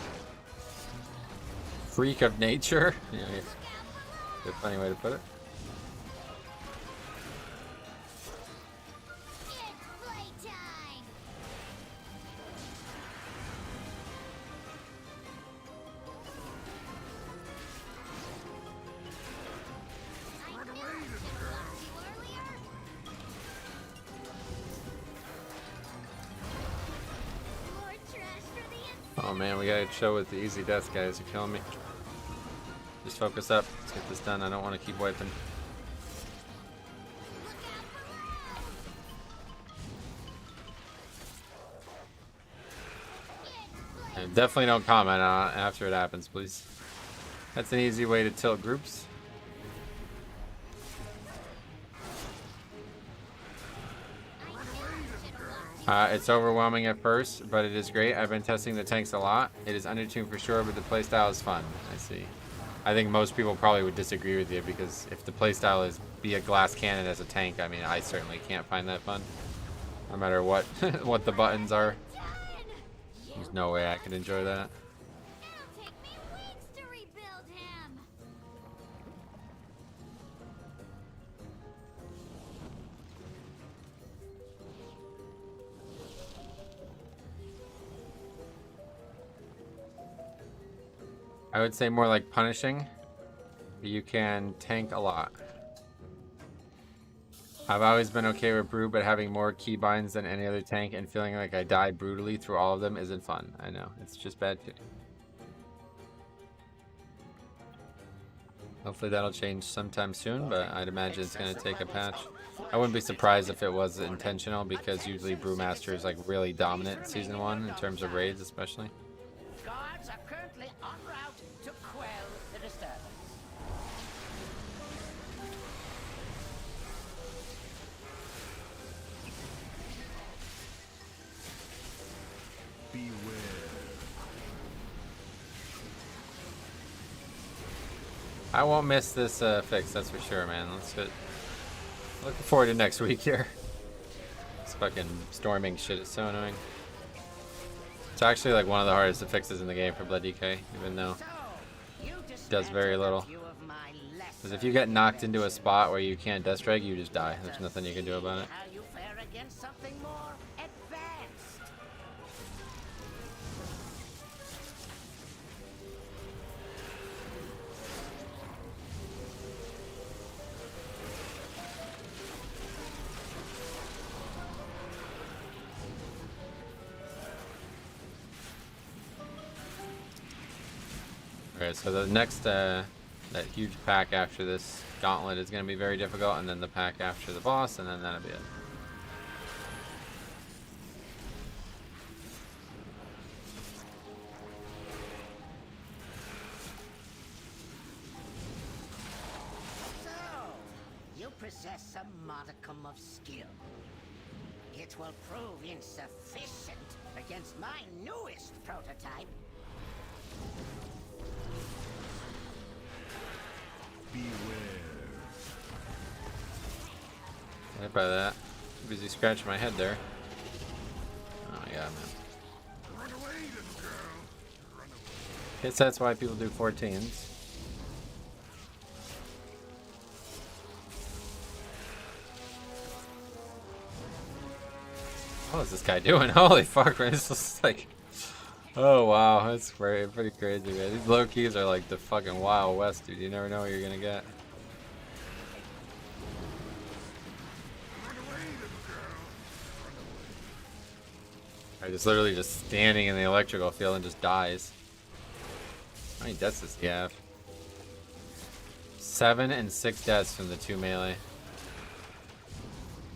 Freak of nature? Yeah, yeah. A funny way to put it. Oh man, we gotta chill with the easy death, guys. You're killing me. Just focus up. Let's get this done. I don't want to keep wiping. And definitely don't comment on it after it happens, please. That's an easy way to tilt groups. It's overwhelming at first, but it is great. I've been testing the tanks a lot. It is undertuned for sure, but the playstyle is fun. I see. I think most people probably would disagree with you, because if the playstyle is be a glass cannon as a tank, I mean, I certainly can't find that fun. No matter what what the buttons are. There's no way I could enjoy that. I would say more like punishing. You can tank a lot. I've always been okay with brew, but having more keybinds than any other tank and feeling like I die brutally through all of them isn't fun. I know, it's just bad too. Hopefully that'll change sometime soon, but I'd imagine it's going to take a patch. I wouldn't be surprised if it was intentional, because usually Brewmaster is like really dominant in Season 1 in terms of raids especially. Guards are currently en route to quell the disturbance. Beware. I won't miss this fix, that's for sure, man. Let's get looking forward to next week here. This fucking storming shit is so annoying. It's actually like one of the hardest fixes in the game for Blood DK, even though it does very little. Because if you get knocked into a spot where you can't death strike, you just die. There's nothing you can do about it. How you fare against something more advanced. Alright, so the next, that huge pack after this gauntlet is going to be very difficult, and then the pack after the boss, and then that'll be it. So, you possess a modicum of skill. It will prove insufficient against my newest prototype. Right by that. Busy scratching my head there. Oh god, man. Guess that's why people do 14s. What is this guy doing? Holy fuck, man. It's just like... Oh, wow. That's pretty crazy, man. These low keys are like the fucking Wild West, dude. You never know what you're gonna get. I just literally just standing in the electrical field and just dies. How many deaths does he have? 7 and 6 deaths from the 2 melee.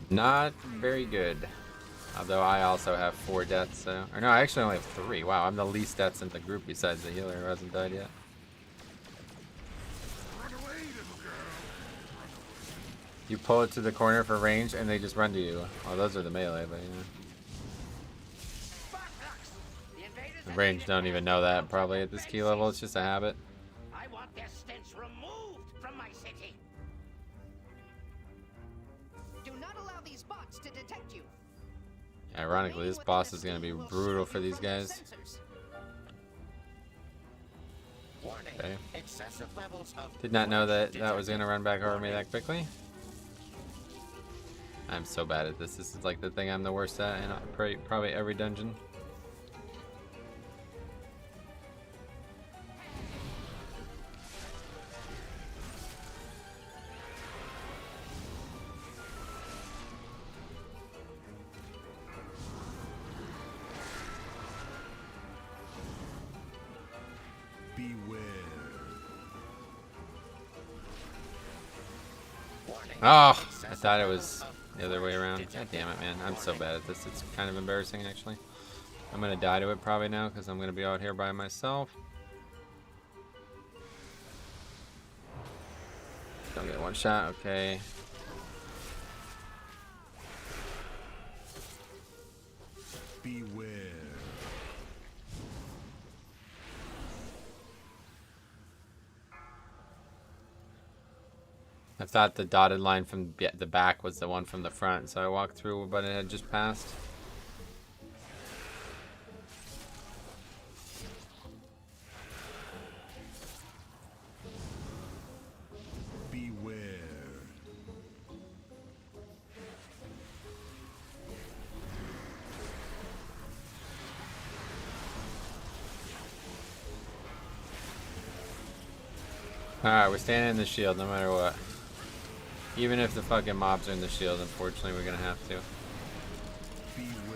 Not very good. Although I also have 4 deaths, so... Or no, I actually only have 3. Wow, I'm the least deaths in the group besides the healer who hasn't died yet. You pull it to the corner for range and they just run to you. Oh, those are the melee, but yeah. The range don't even know that probably at this key level. It's just a habit. I want their stench removed from my city. Do not allow these bots to detect you. Ironically, this boss is going to be brutal for these guys. Warning. Okay. Excessive levels of Did not know that that was going to run back over me that quickly. I'm so bad at this. This is like the thing I'm the worst at in probably every dungeon. Oh, I thought it was the other way around. God damn it, man. I'm so bad at this. It's kind of embarrassing, actually. I'm going to die to it probably now because I'm going to be out here by myself. Don't get one shot. Okay. Beware. I thought the dotted line from the back was the one from the front, so I walked through, but it had just passed. Beware. Alright, we're standing in the shield no matter what. Even if the fucking mobs are in the shield, unfortunately, we're gonna have to. Beware.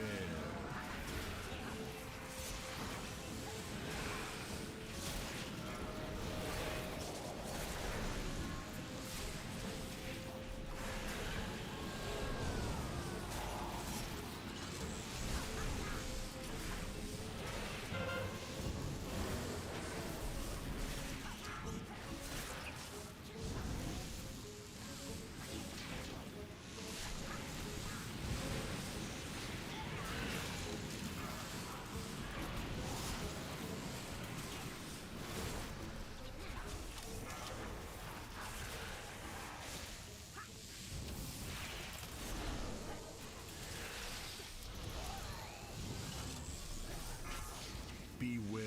Beware.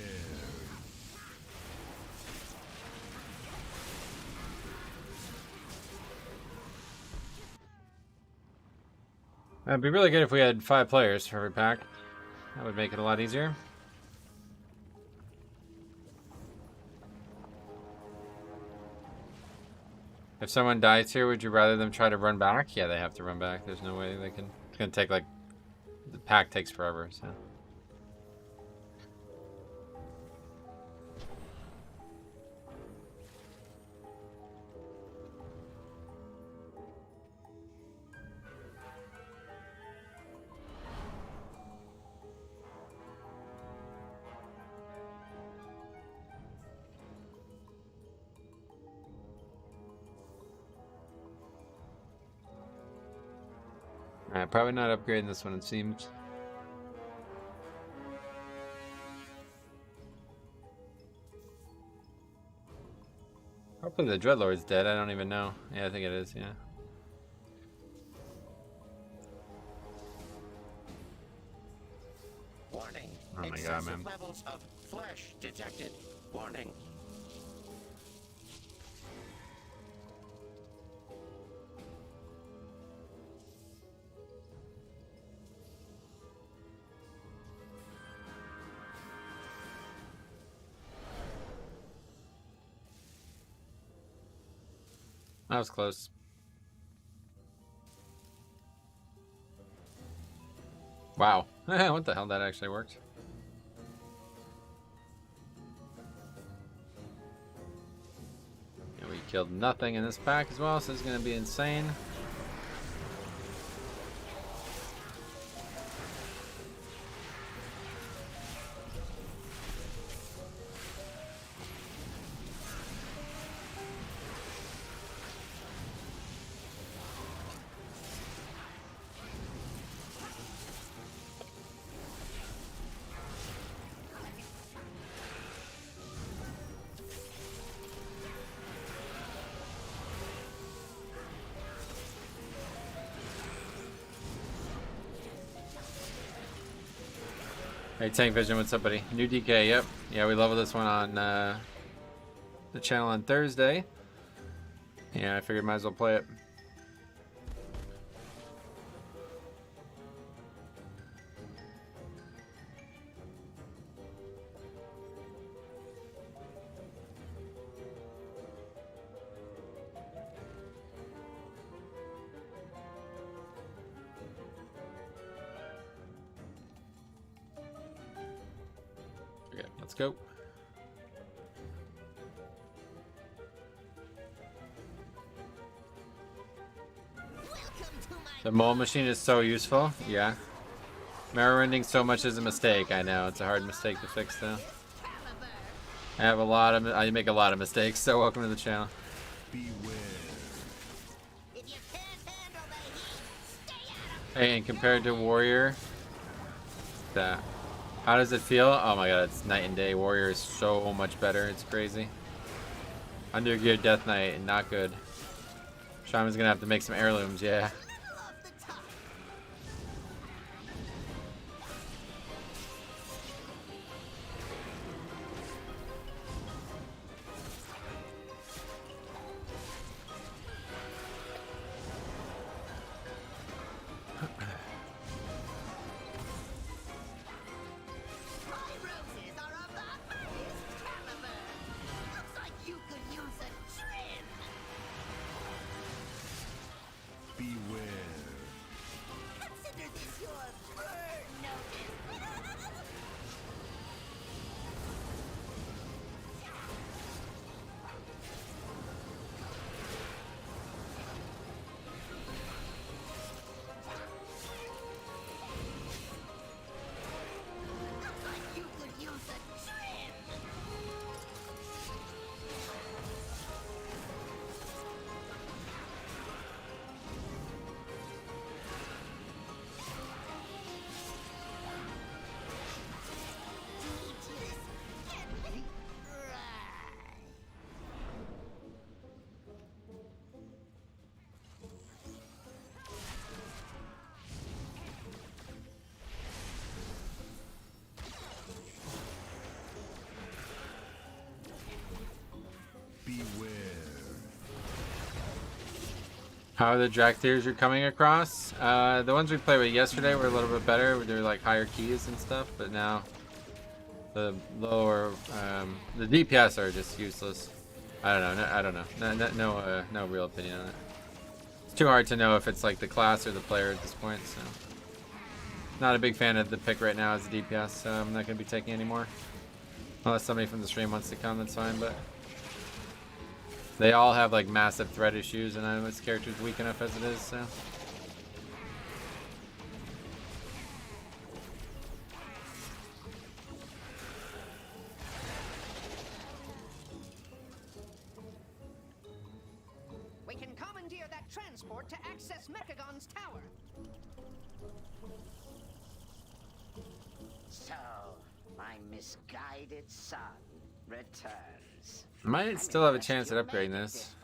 It'd be really good if we had 5 players for every pack. That would make it a lot easier. If someone dies here, would you rather them try to run back? Yeah, they have to run back. There's no way they can. It's gonna take like... The pack takes forever, so... Alright, probably not upgrading this one, it seems. Hopefully the Dreadlord's dead, I don't even know. Yeah, I think it is, yeah. Oh my god, Excessive man. levels of flesh detected. Warning. That was close. Wow. What the hell? That actually worked. And we killed nothing in this pack as well, so it's going to be insane. Hey, Tank Vision, what's up, buddy? New DK, yep. Yeah, we leveled this one on the channel on Thursday. Yeah, I figured might as well play it. Okay, let's go. The mole machine is so useful. Yeah. Mirror ending so much is a mistake. I know it's a hard mistake to fix though. I make a lot of mistakes. So welcome to the channel. Hey, and compared to Warrior, how does it feel? Oh my god, it's night and day. Warrior is so much better. It's crazy. Undergear Death Knight, not good. Shaman's gonna have to make some heirlooms, yeah. How are the Drac tiers you're coming across? The ones we played with yesterday were a little bit better. They were like higher keys and stuff, but now the lower, the DPS are just useless. I don't know. No real opinion on it. It's too hard to know if it's like the class or the player at this point. So, not a big fan of the pick right now as a DPS. So I'm not gonna be taking any more. Unless somebody from the stream wants to come, that's fine. But they all have like massive threat issues, and I know this character's weak enough as it is, so. We can commandeer that transport to access Mechagon's tower. So, my misguided son returns. Might still have a chance at upgrading this.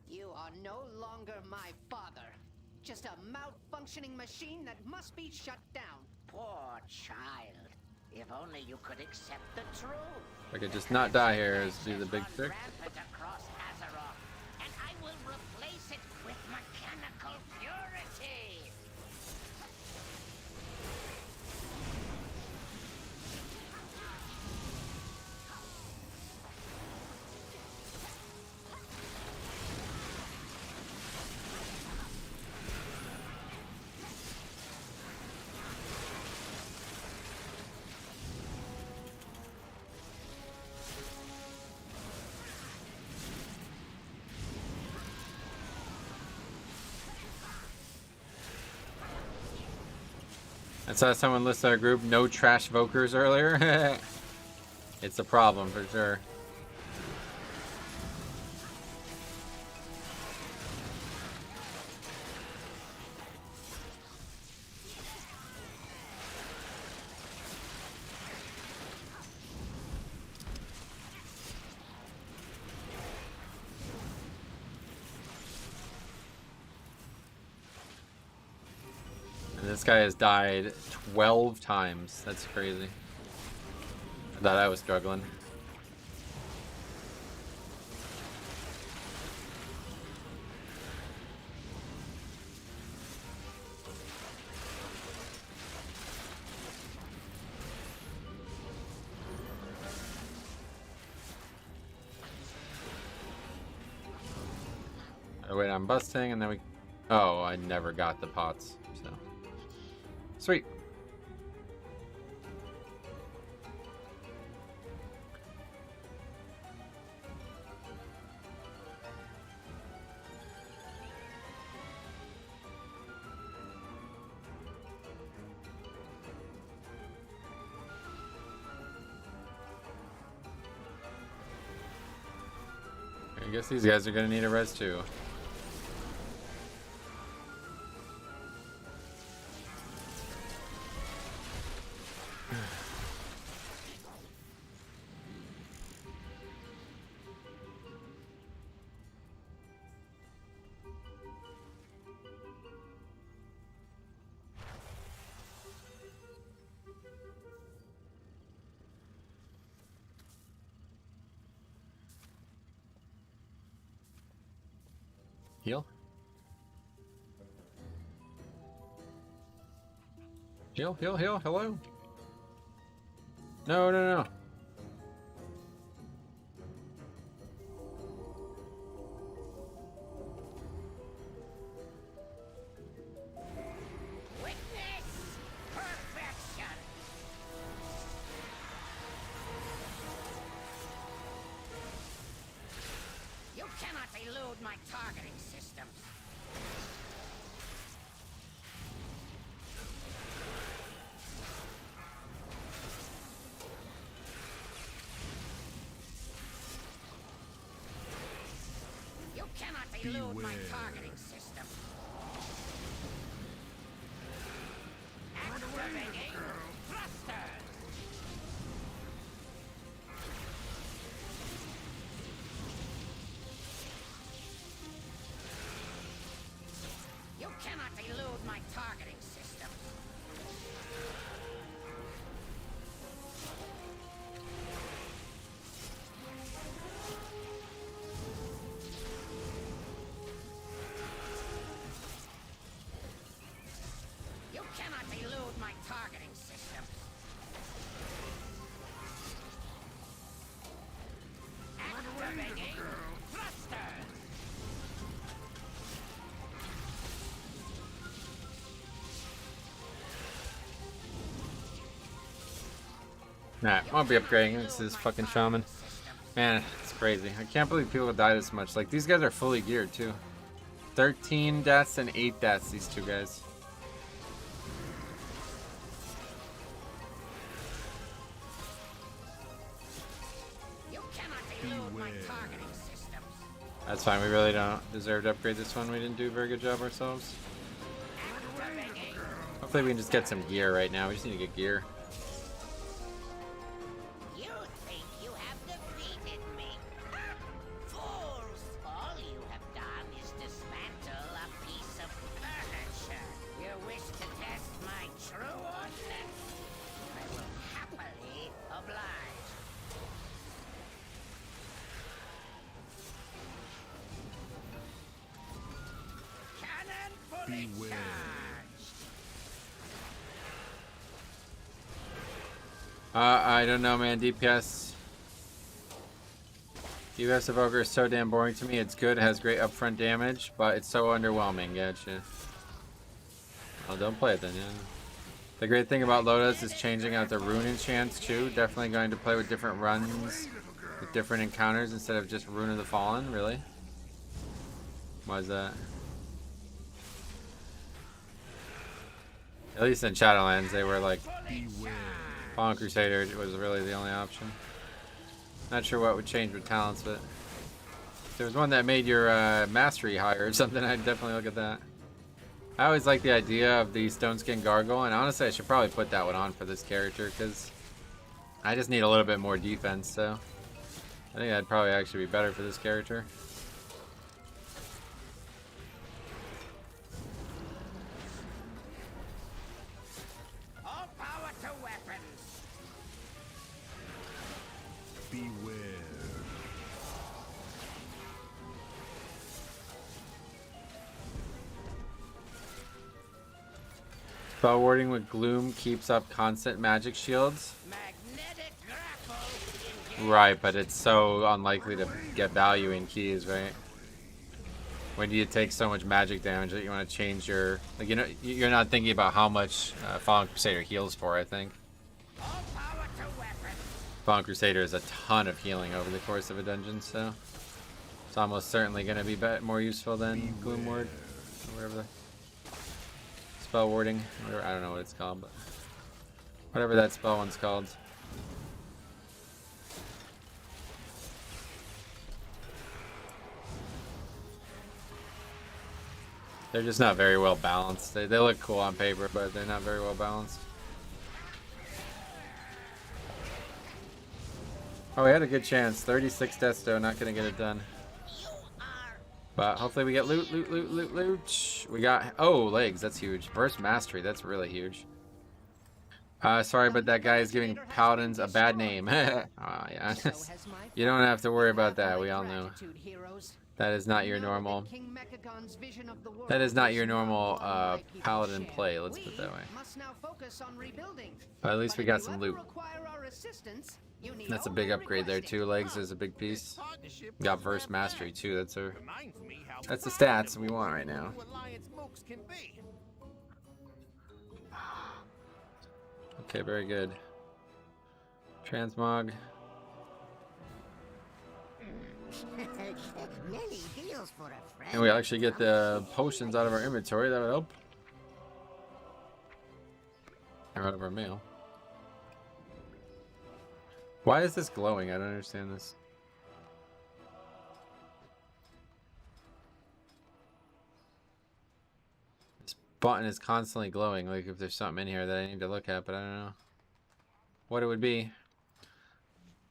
You are no longer my father. Just a malfunctioning machine that must be shut down. Poor child. If only you could accept the truth. If I could just not die here is do the big trick. Rampant across Azeroth, and I will replace it with mechanical purity. I saw someone list our group no trash vokers earlier. It's a problem for sure. This guy has died 12 times. That's crazy. I thought I was struggling. Oh, wait, I'm busting, and then we... Oh, I never got the pots, so... Sweet. I guess these guys are gonna need a res too. Heal? Heal, heal, heal, hello? No, no, no. Witness perfection. You cannot elude my targeting systems. You cannot elude my targeting system. Activating thrusters. You cannot elude my targeting system. You cannot elude my targeting system. Activating thrusters. Nah, I won't be upgrading. This is fucking shaman. Man, it's crazy. I can't believe people die this much. Like, these guys are fully geared, too. 13 deaths and 8 deaths, these two guys. You cannot elude my targeting systems. That's fine. We really don't deserve to upgrade this one. We didn't do a very good job ourselves. Activating. Hopefully we can just get some gear right now. We just need to get gear. You think you have defeated me? Fools! All you have done is dismantle a piece of furniture. You wish to test my true ordnance? I will happily I don't know, man. DPS Evoker is so damn boring to me. It's good, it has great upfront damage, but it's so underwhelming. Gotcha. Oh, don't play it then, yeah. The great thing about Lotus is changing out the rune enchants too. Definitely going to play with different runs, with different encounters instead of just Rune of the Fallen. Really? Why is that? At least in Shadowlands, they were like, Fallen Crusader was really the only option. Not sure what would change with talents, but if there was one that made your mastery higher or something, I'd definitely look at that. I always like the idea of the Stone Skin Gargoyle, and honestly, I should probably put that one on for this character because I just need a little bit more defense, so I think that'd probably actually be better for this character. All power to weapons. Beware. Spell warding with Gloom keeps up constant magic shields. Magnetic grapple. Right, but it's so unlikely to get value in keys, right? When you take so much magic damage that you want to change your... Like, you know, you're not thinking about how much Fallen Crusader heals for, I think. All power to weapons. Fallen Crusader is a ton of healing over the course of a dungeon, so... It's almost certainly going to be more useful than Gloom Ward. Or whatever the... Spell warding. Whatever, I don't know what it's called, but... Whatever that spell one's called. They're just not very well balanced. They look cool on paper, but they're not very well balanced. Oh, we had a good chance. 36 Desto, not gonna get it done. But hopefully we get loot, loot, loot, loot, loot. We got, oh, legs, that's huge. Burst Mastery, that's really huge. Sorry, but that guy is giving Paladins a bad name. Oh, yeah. You don't have to worry about that, we all know. That is not your normal. That is not your normal Paladin play, let's put it that way. But at least we got some loot. That's a big upgrade there too. Legs is a big piece. Got Burst Mastery too. That's the stats we want right now. Okay, very good. Transmog. And we actually get the potions out of our inventory. That would help. Or out of our mail. Why is this glowing? I don't understand this. This button is constantly glowing, like if there's something in here that I need to look at, but I don't know what it would be.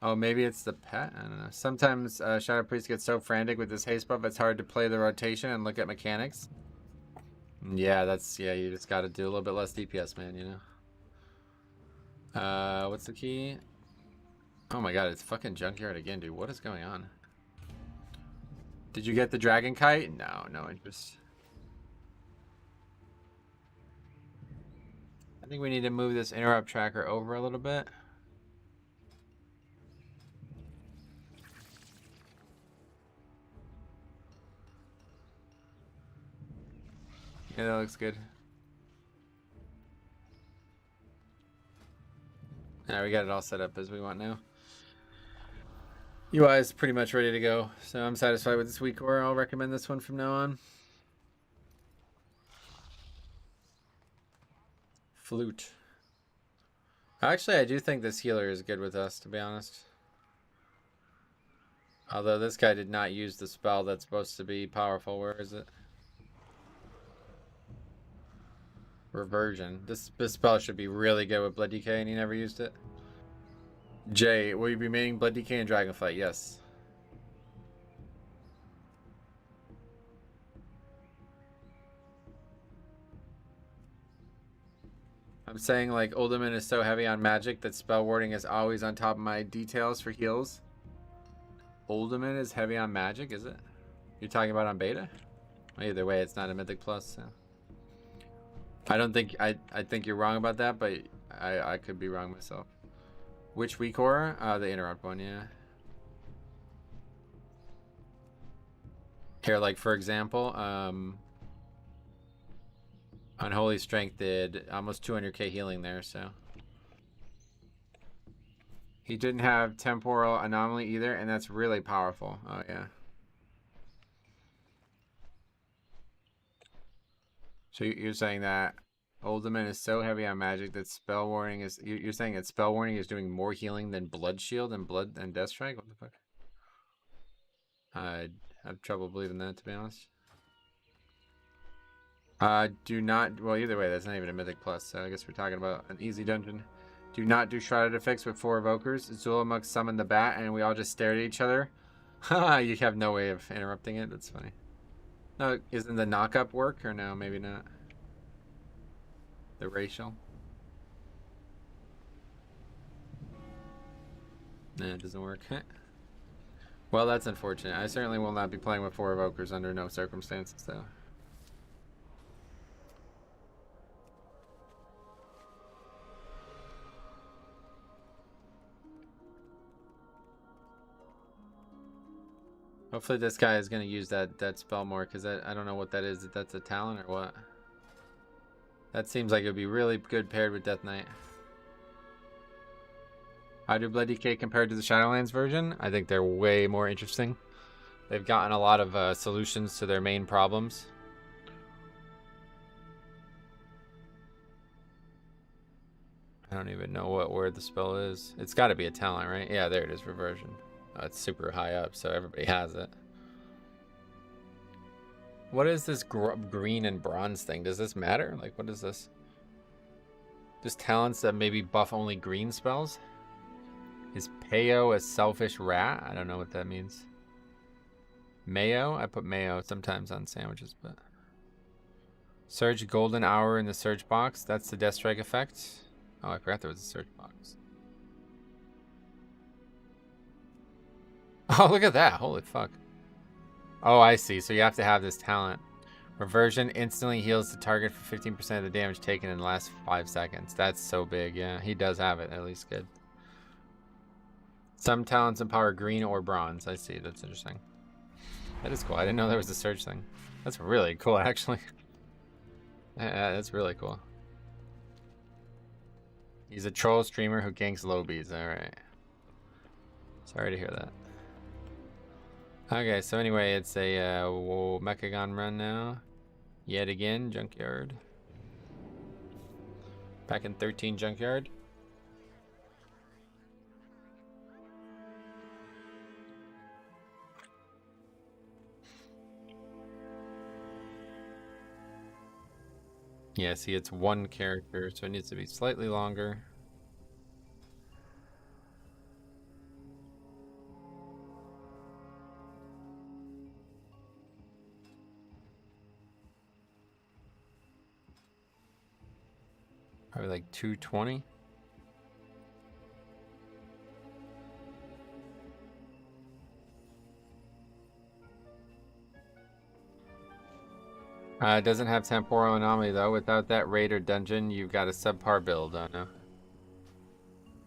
Oh, maybe it's the pet? I don't know. Sometimes Shadow Priest gets so frantic with this haste buff, it's hard to play the rotation and look at mechanics. Yeah, you just gotta do a little bit less DPS, man, you know? What's the key? Oh my god, it's fucking Junkyard again, dude. What is going on? Did you get the Dragon Kite? No interest. I think we need to move this interrupt tracker over a little bit. Yeah, that looks good. Yeah, we got it all set up as we want now. UI is pretty much ready to go, so I'm satisfied with this week, or I'll recommend this one from now on. Flute. Actually, I do think this healer is good with us, to be honest. Although this guy did not use the spell that's supposed to be powerful. Where is it? Reversion. This spell should be really good with Blood Decay, and he never used it. Jay, will you be maining Blood Decay and Dragonflight? Yes. I'm saying like Ultimate is so heavy on magic that spell warding is always on top of my details for heals. Ultimate is heavy on magic, is it? You're talking about on beta? Either way, it's not a Mythic Plus, so. I don't think I think you're wrong about that, but I could be wrong myself. Which weak aura? The interrupt one, yeah. Here, like for example, Unholy Strength did almost 200k healing there, so. He didn't have Temporal Anomaly either, and that's really powerful. Oh, yeah. So you're saying that Ultimate is so heavy on magic that Spell Warning is... You're saying that Spell Warning is doing more healing than Blood Shield and Blood and Death Strike? What the fuck? I have trouble believing that, to be honest. Do not... Well, either way, that's not even a Mythic Plus, so I guess we're talking about an easy dungeon. Do not do Shrouded Effects with 4 Evokers. Zulamuk summoned the bat, and we all just stared at each other. Haha, you have no way of interrupting it. That's funny. No, isn't the knock-up work, or no? Maybe not. The racial. Nah, it doesn't work. Well, that's unfortunate. I certainly will not be playing with 4 Evokers under no circumstances, though. Hopefully this guy is going to use that spell more, because I don't know what that is. If that's a talent or what. That seems like it would be really good paired with Death Knight. How do Blood Decay compared to the Shadowlands version? I think they're way more interesting. They've gotten a lot of solutions to their main problems. I don't even know what word the spell is. It's got to be a talent, right? Yeah, there it is, Reversion. It's super high up, so everybody has it. What is this green and bronze thing? Does this matter? Like, what is this? Just talents that maybe buff only green spells? Is Peo a selfish rat? I don't know what that means. Mayo? I put mayo sometimes on sandwiches, but... Surge Golden Hour in the search box. That's the Death Strike effect. Oh, I forgot there was a search box. Oh, look at that. Holy fuck. Oh, I see. So you have to have this talent. Reversion instantly heals the target for 15% of the damage taken in the last 5 seconds. That's so big. Yeah, he does have it. At least good. Some talents empower green or bronze. I see. That's interesting. That is cool. I didn't know there was a search thing. That's really cool, actually. That's really cool. He's a troll streamer who ganks lobies. Alright. Sorry to hear that. Okay, so anyway, it's a Mechagon run now. Yet again, Junkyard. Back in 13 Junkyard. Yeah, see, it's one character, so it needs to be slightly longer. Probably like 220. It doesn't have temporal anomaly though. Without that raid or dungeon, you've got a subpar build. Oh no.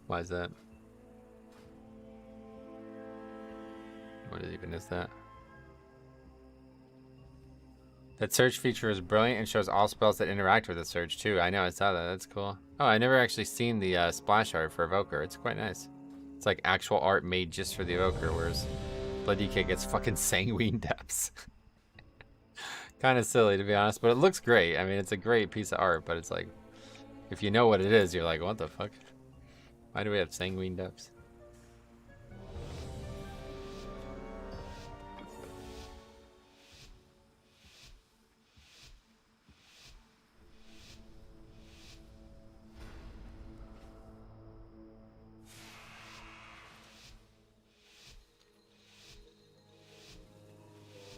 Why is that? What even is that? That search feature is brilliant and shows all spells that interact with the search too. I know, I saw that. That's cool. Oh, I never actually seen the splash art for Evoker. It's quite nice. It's like actual art made just for the Evoker, whereas Blood DK gets fucking sanguine depths. Kind of silly, to be honest, but it looks great. I mean, it's a great piece of art, but it's like, if you know what it is, you're like, what the fuck? Why do we have sanguine depths?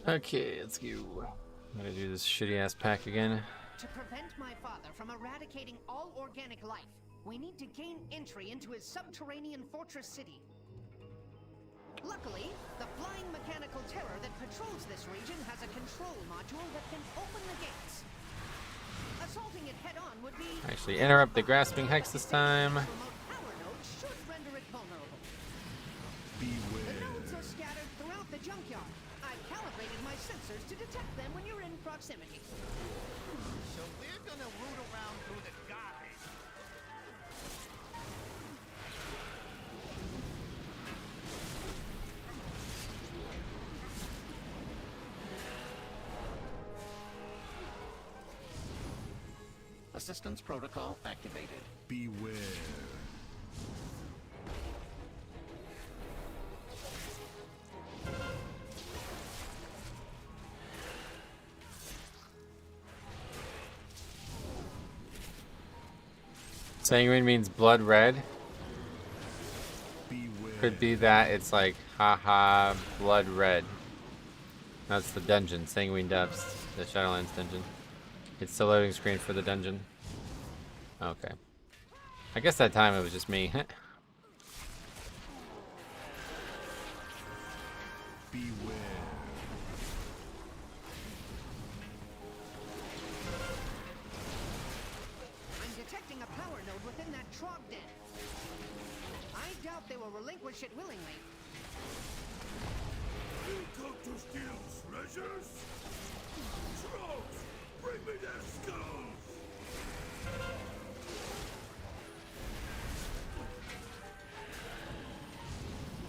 Okay, let's go. I'm gonna do this shitty ass pack again. To prevent my father from eradicating all organic life, we need to gain entry into his subterranean fortress city. Luckily, the flying mechanical terror that patrols this region has a control module that can open the gates. Assaulting it head Actually, interrupt the grasping hex this time. Remote power node should render it vulnerable. The nodes are scattered throughout the junkyard. I've calibrated my sensors to detect them when you're in proximity. So we're gonna root around through the garbage. Assistance protocol activated. Beware. Sanguine means blood red. Beware. Could be that it's like, haha, blood red. That's the dungeon, Sanguine Depths, the Shadowlands dungeon. It's the loading screen for the dungeon. Okay. I guess that time it was just me. Beware. I'm detecting a power node within that trog den. I doubt they will relinquish it willingly. You come to steal treasures? Trolls, bring me their skulls!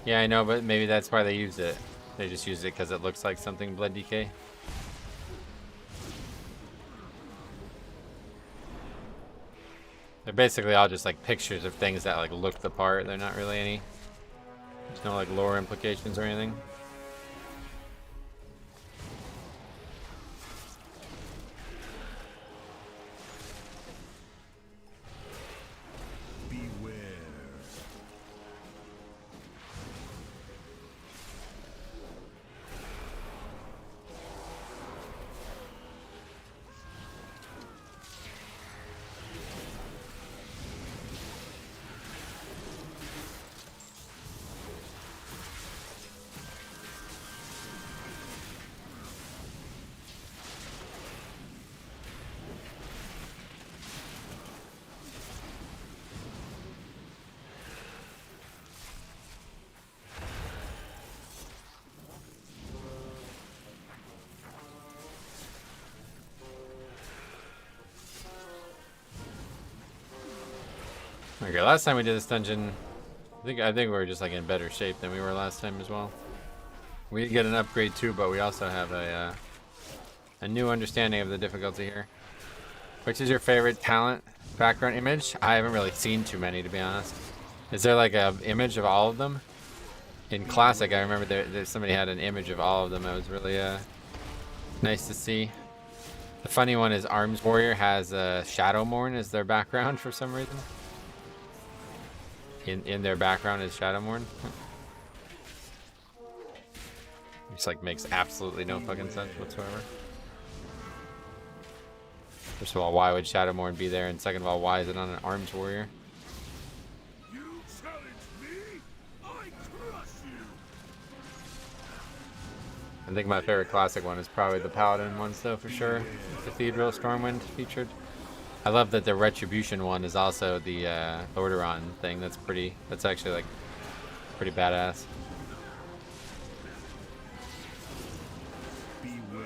Yeah, I know, but maybe that's why they use it. They just use it because it looks like something Blood DK. They're basically all just like pictures of things that like look the part. They're not really any. There's no like lore implications or anything. Beware. Okay, last time we did this dungeon, I think we were just like in better shape than we were last time as well. We did get an upgrade too, but we also have a new understanding of the difficulty here. Which is your favorite talent background image? I haven't really seen too many, to be honest. Is there like a image of all of them? In Classic, I remember there somebody had an image of all of them. It was really nice to see. The funny one is Arms Warrior has Shadowmourne as their background for some reason. In their background is Shadowmourne. Just like makes absolutely no fucking sense whatsoever. First of all, why would Shadowmourne be there? And second of all, why is it on an Arms Warrior? You challenge me? I crush you! I think my favorite Classic one is probably the Paladin ones though, for sure. Cathedral Stormwind featured. I love that the Retribution one is also the Lordaeron thing. That's actually like pretty badass. Beware.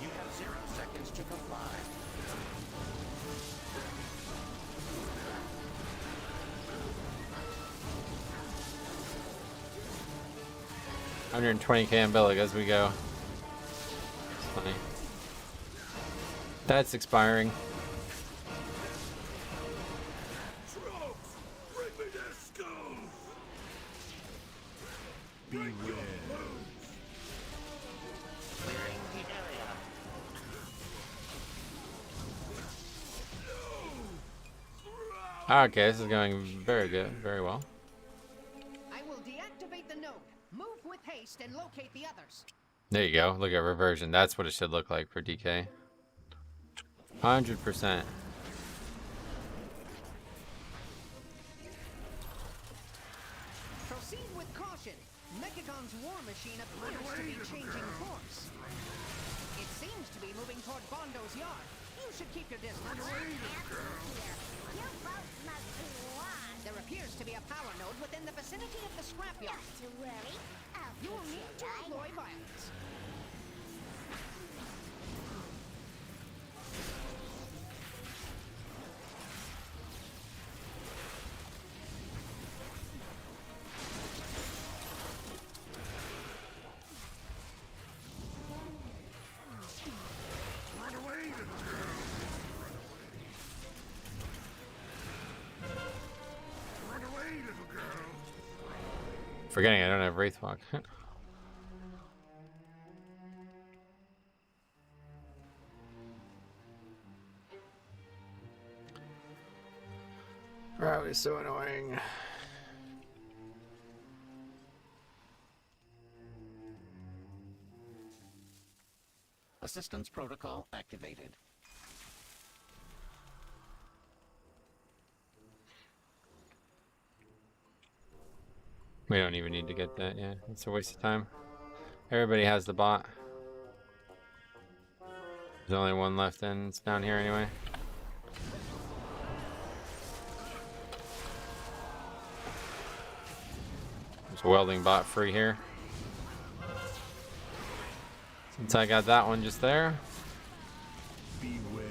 You have 0 seconds to comply. $120k Umbilic as we go. That's funny. That's expiring. Trolls, bring me their skulls! Beware. Clearing the area. Okay, this is going very good, very well. I will deactivate the node. Move with haste and locate the others. There you go. Look at reversion. That's what it should look like for DK. 100%. Proceed with caution. Attention! Mechagon's war machine appears to be changing course. It seems to be moving toward Bondo's yard. You should keep your distance. Your boat must be lost. There appears to be a power node within the vicinity of the scrapyard. Not to worry. You will need to employ violence. Forgetting I don't have Wraithwalk. Route is so annoying. Assistance protocol activated. We don't even need to get that, yeah. It's a waste of time. Everybody has the bot. There's only one left and it's down here anyway. There's a welding bot free here. Since I got that one just there. Beware.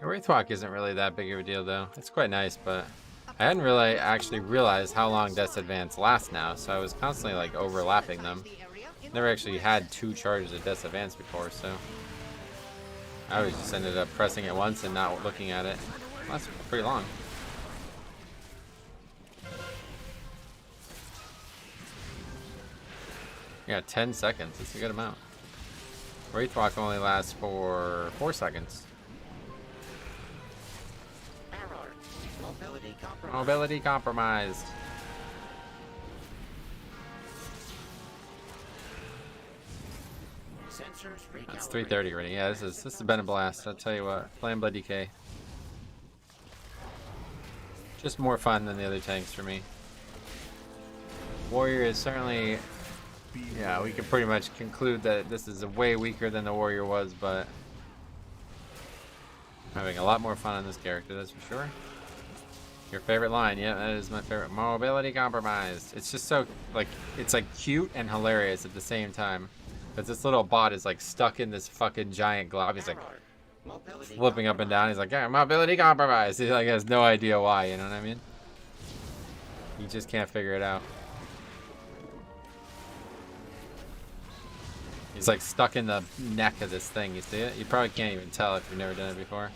Wraithwalk isn't really that big of a deal though. It's quite nice, but I hadn't really actually realized how long Death's Advance lasts now, so I was constantly like overlapping them. Never actually had 2 charges of Death's Advance before, so I always just ended up pressing it once and not looking at it. Well, that's pretty long. Yeah, 10 seconds. That's a good amount. Wraithwalk only lasts for 4 seconds. Mobility compromised. That's 3:30 already. Yeah, this has been a blast. I'll tell you what, playing Blood DK. Just more fun than the other tanks for me. Warrior is certainly, yeah, we can pretty much conclude that this is way weaker than the Warrior was, but I'm having a lot more fun on this character, that's for sure. Your favorite line? Yeah, that is my favorite. Mobility compromised. It's just so, like, it's like cute and hilarious at the same time. Because this little bot is like stuck in this fucking giant glob. He's like flipping up and down. He's like, yeah, mobility compromised. He like has no idea why, you know what I mean? He just can't figure it out. He's like stuck in the neck of this thing. You see it? You probably can't even tell if you've never done it before.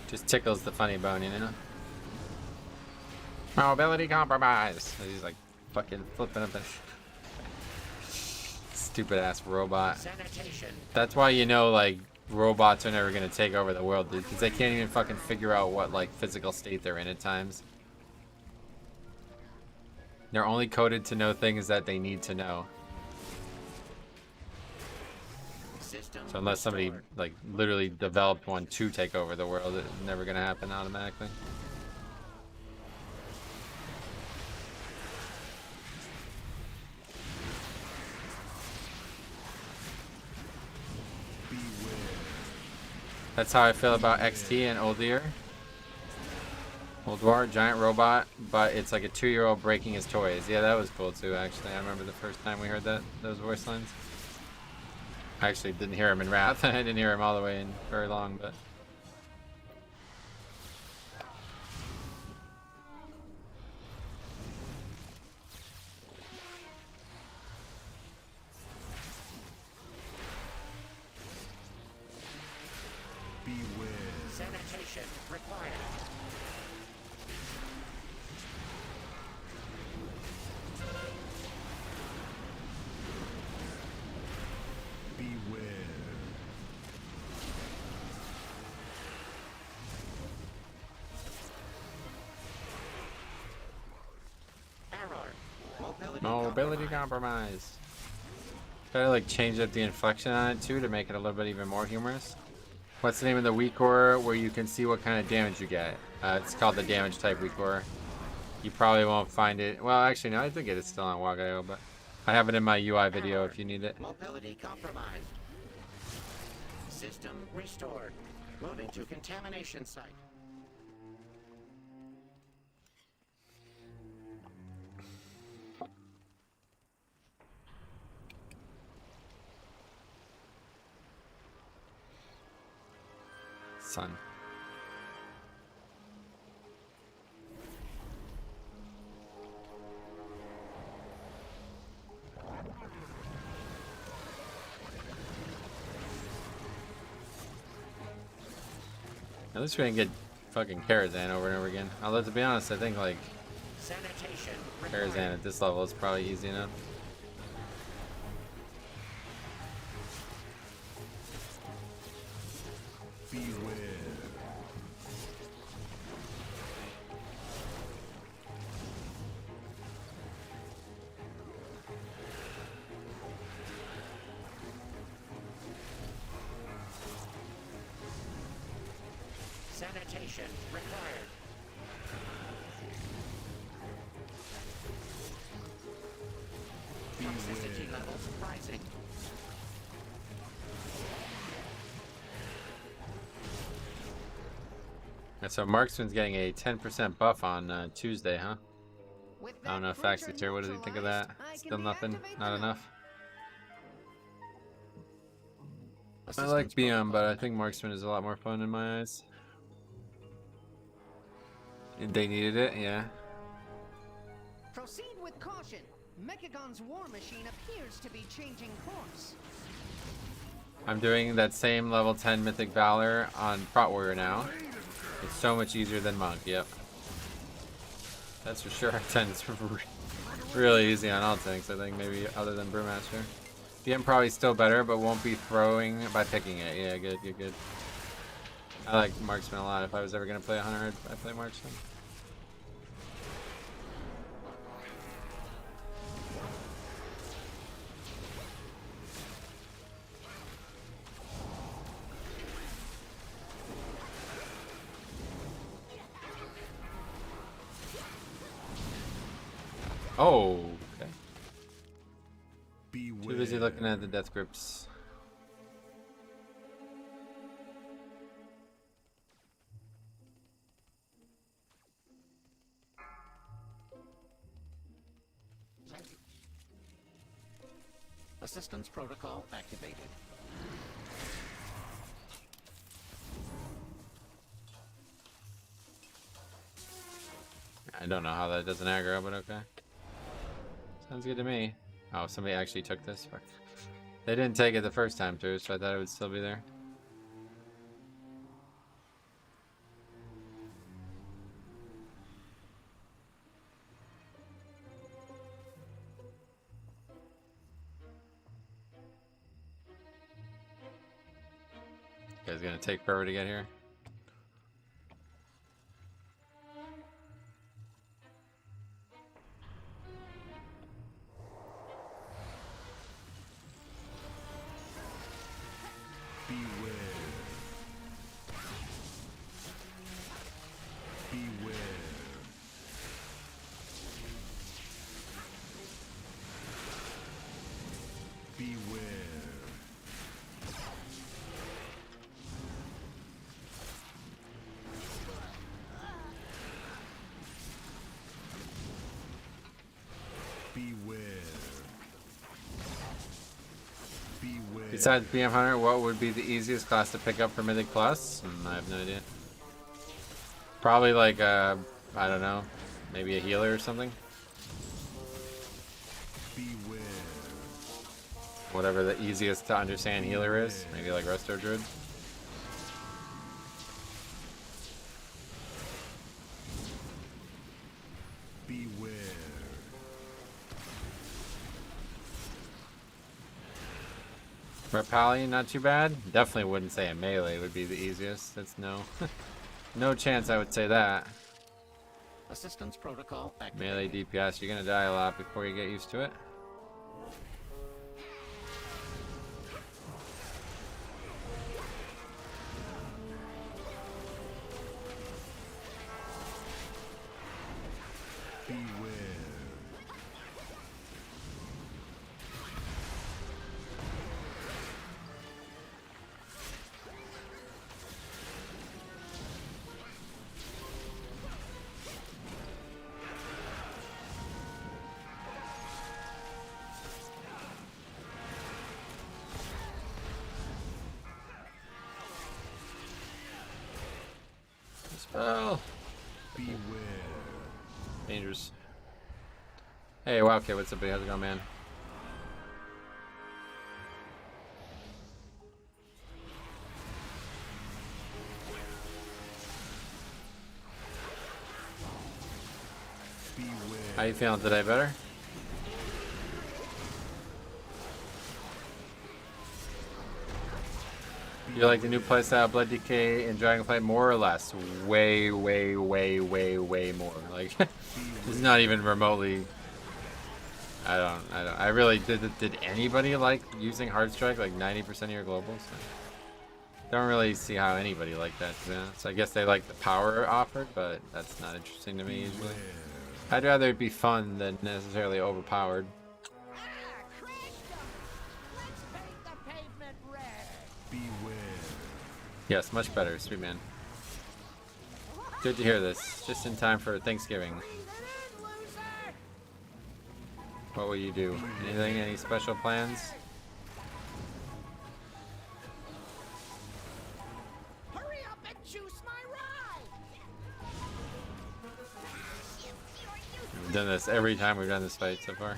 Just tickles the funny bone, you know? Mobility compromised. He's like fucking flipping up and stupid ass robot. That's why you know like robots are never gonna take over the world, dude, because they can't even fucking figure out what like physical state they're in at times. They're only coded to know things that they need to know. So unless somebody like literally developed one to take over the world, it's never gonna happen automatically. That's how I feel about XT and Old Year. Old War, giant robot, but it's like a 2-year-old breaking his toys. Yeah, that was cool too, actually. I remember the first time we heard those voice lines. I actually didn't hear him in Wrath. I didn't hear him all the way in very long, but... Beware. Sanitation required. Beware. Mobility compromise. Try to like change up the inflection on it too to make it a little bit even more humorous. What's the name of the weak aura where you can see what kind of damage you get? It's called the damage type weak aura. You probably won't find it. Well, actually, no, I think it is still on WAG.io, but I have it in my UI video if you need it. Mobility compromised. System restored. Moving to contamination site. Sun. At least we didn't get fucking Karazhan over and over again. Although to be honest, I think like Sanitation Karazhan at this level is probably easy enough. Sanitation required. Toxicity levels rising. And so Marksman's getting a 10% buff on Tuesday, huh? I don't know if Faxy's here. What does he think of that? Still nothing? Not enough? I like BM, but I think Marksman is a lot more fun in my eyes. They needed it, yeah. Proceed with caution. Mechagon's war machine appears to be changing course. I'm doing that same level 10 Mythic Valor on Prot Warrior now. It's so much easier than Monk, yep. That's for sure. 10 is really easy on all tanks, I think, maybe other than Brewmaster. BM probably still better, but won't be throwing by picking it. Yeah, good, good, good. I like Marksman a lot. If I was ever going to play a Hunter, I'd play Marksman. Oh, okay. Too busy looking at the death grips. Assistance protocol activated. I don't know how that does an aggro, but okay. Sounds good to me. Oh, somebody actually took this? Fuck. They didn't take it the first time through, so I thought it would still be there. You guys gonna take forever to get here? Besides BM Hunter, what would be the easiest class to pick up for Mythic Plus? I have no idea. Probably like, I don't know, maybe a healer or something? Whatever the easiest to understand healer is. Maybe like Resto Druid. Repali, not too bad. Definitely wouldn't say a melee would be the easiest. That's no, no chance I would say that. Assistance protocol activated. Melee DPS, you're gonna die a lot before you get used to it. Spell. Beware. Dangerous. Hey, Wildcat, what's up, buddy? How's it going, man? Beware. How you feeling today? Better? You like the new playstyle Blood Decay and Dragonflight more or less? Way, way, way, way, way more. Like, it's not even remotely. I really did anybody like using Hard Strike like 90% of your globals? Don't really see how anybody liked that, to be honest. I guess they like the power offered, but that's not interesting to me usually. I'd rather it be fun than necessarily overpowered. Yes, much better, sweet man. Good to hear this. Just in time for Thanksgiving. What will you do? Anything? Any special plans? Hurry up and juice my ride! We've done this every time we've done this fight so far.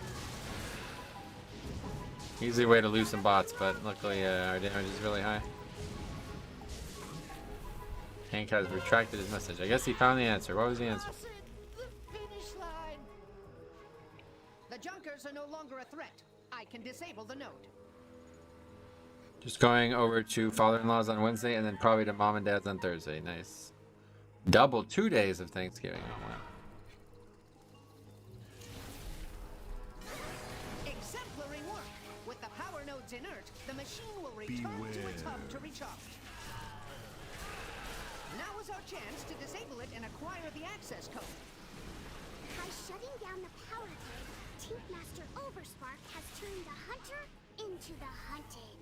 Easy way to lose some bots, but luckily our damage is really high. Hank has retracted his message. I guess he found the answer. What was the answer? The finish line. The Junkers are no longer a threat. I can disable the node. Just going over to father-in-law's on Wednesday and then probably to mom and dad's on Thursday. Nice. Double 2 days of Thanksgiving. Oh, wow. Exemplary work. With the power nodes inert, the machine will return to its hub to recharge. Now is our chance to disable it and acquire the access code. By shutting down the power grid, Tink Master Overspark has turned the hunter into the hunted.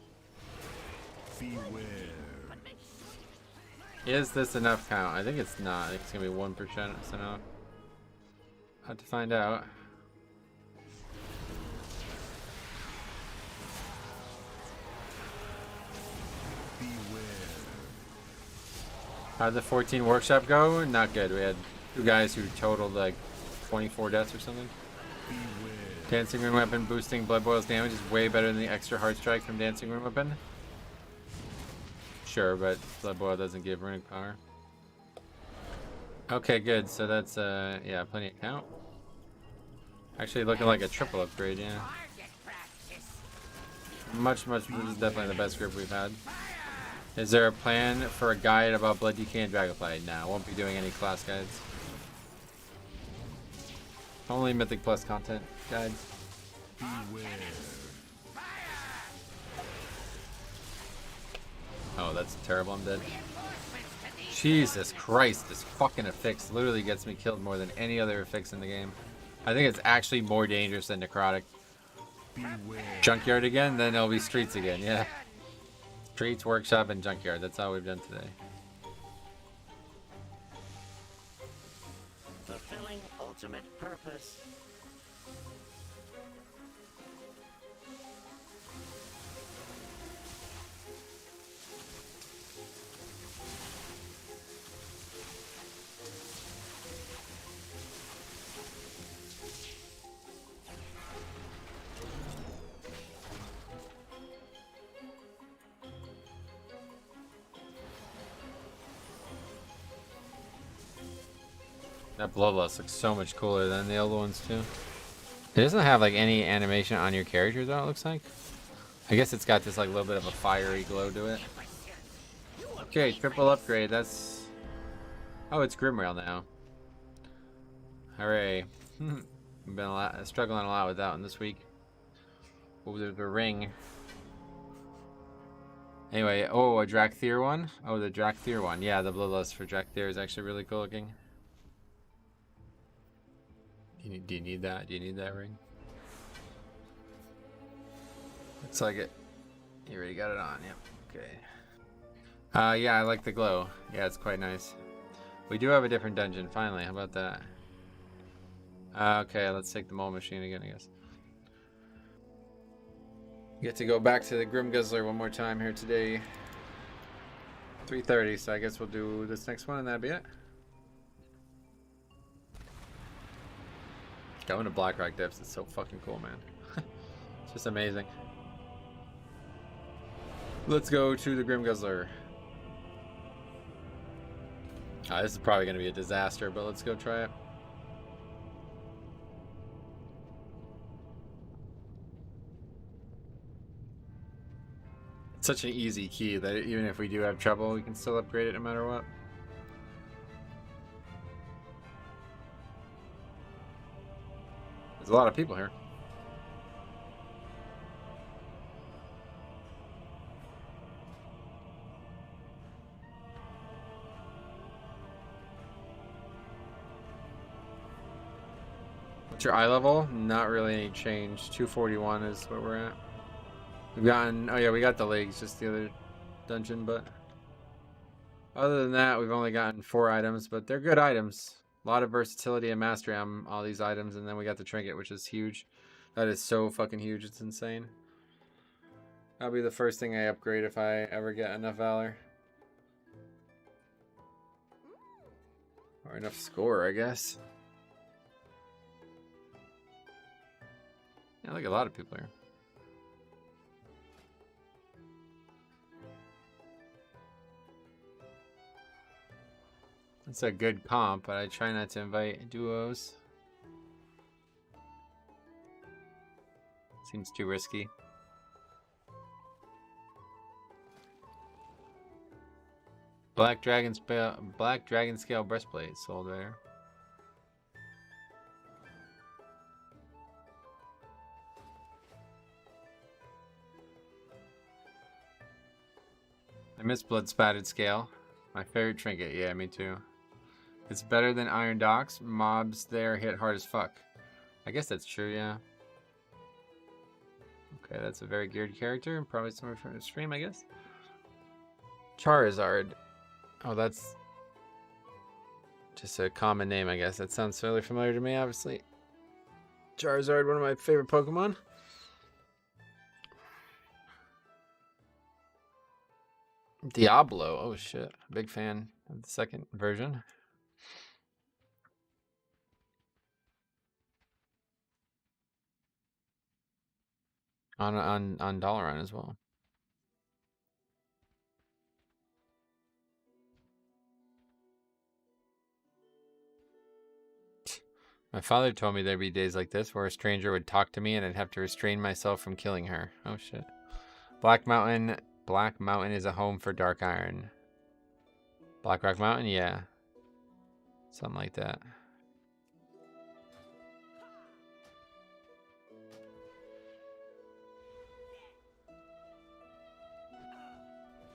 Beware. Is this enough count? I think it's not. I think it's going to be 1% off. Have to find out. How'd the 14 workshop go? Not good. We had 2 guys who totaled like 24 deaths or something. Dancing Room Weapon boosting Blood Boil's damage is way better than the extra Hard Strike from Dancing Room Weapon. Sure, but Blood Boil doesn't give runic power. Okay, good. So that's yeah, plenty of count. Actually looking like a triple upgrade, yeah. Much, this is definitely the best group we've had. Is there a plan for a guide about Blood Decay and Dragonflight? No, won't be doing any class guides. Only Mythic Plus content guides. Beware. Oh, that's terrible. I'm dead. Jesus Christ, this fucking affix literally gets me killed more than any other affix in the game. I think it's actually more dangerous than Necrotic. Beware. Junkyard again, then it'll be Streets again, yeah. Streets, Workshop, and Junkyard. That's all we've done today. Fulfilling ultimate purpose. That Bloodlust looks so much cooler than the other ones too. It doesn't have like any animation on your character though, it looks like. I guess it's got this like little bit of a fiery glow to it. Okay, triple upgrade, that's... Oh, it's Grimrail now. Hooray. I've been struggling a lot with that one this week. Oh, there's a ring. Anyway, oh, a Drakthir one? Oh, the Drakthir one. Yeah, the bloodlust for Drakthir is actually really cool looking. Do you need that? Do you need that ring? Looks like it. You already got it on, yep. Okay. Yeah, I like the glow. Yeah, it's quite nice. We do have a different dungeon, finally. How about that? Okay, let's take the mole machine again, I guess. Get to go back to the Grim Guzzler one more time here today. 3:30, so I guess we'll do this next one and that'll be it. Going to Blackrock Depths is so fucking cool, man. It's just amazing. Let's go to the Grim Guzzler. This is probably going to be a disaster, but let's go try it. It's such an easy key that even if we do have trouble, we can still upgrade it no matter what. There's a lot of people here. What's your eye level? Not really any change. 241 is where we're at. We've gotten, oh yeah, we got the legs, just the other dungeon, but other than that, we've only gotten 4 items, but they're good items. A lot of versatility and mastery on all these items, and then we got the trinket, which is huge. That is so fucking huge, it's insane. That'll be the first thing I upgrade if I ever get enough valor. Or enough score, I guess. Yeah, look at a lot of people here. It's a good comp, but I try not to invite duos. Seems too risky. Black Dragon Scale breastplate sold there. I miss Blood Spattered Scale. My favorite trinket. Yeah, me too. It's better than Iron Docks. Mobs there hit hard as fuck. I guess that's true, yeah. Okay, that's a very geared character, and probably somewhere from the stream, I guess. Charizard. Oh, that's just a common name, I guess. That sounds fairly familiar to me, obviously. Charizard, one of my favorite Pokemon. Diablo. Oh, shit. Big fan of the second version. On Dalaran as well. My father told me there'd be days like this where a stranger would talk to me and I'd have to restrain myself from killing her. Oh shit. Black Mountain is a home for Dark Iron. Black Rock Mountain, yeah. Something like that.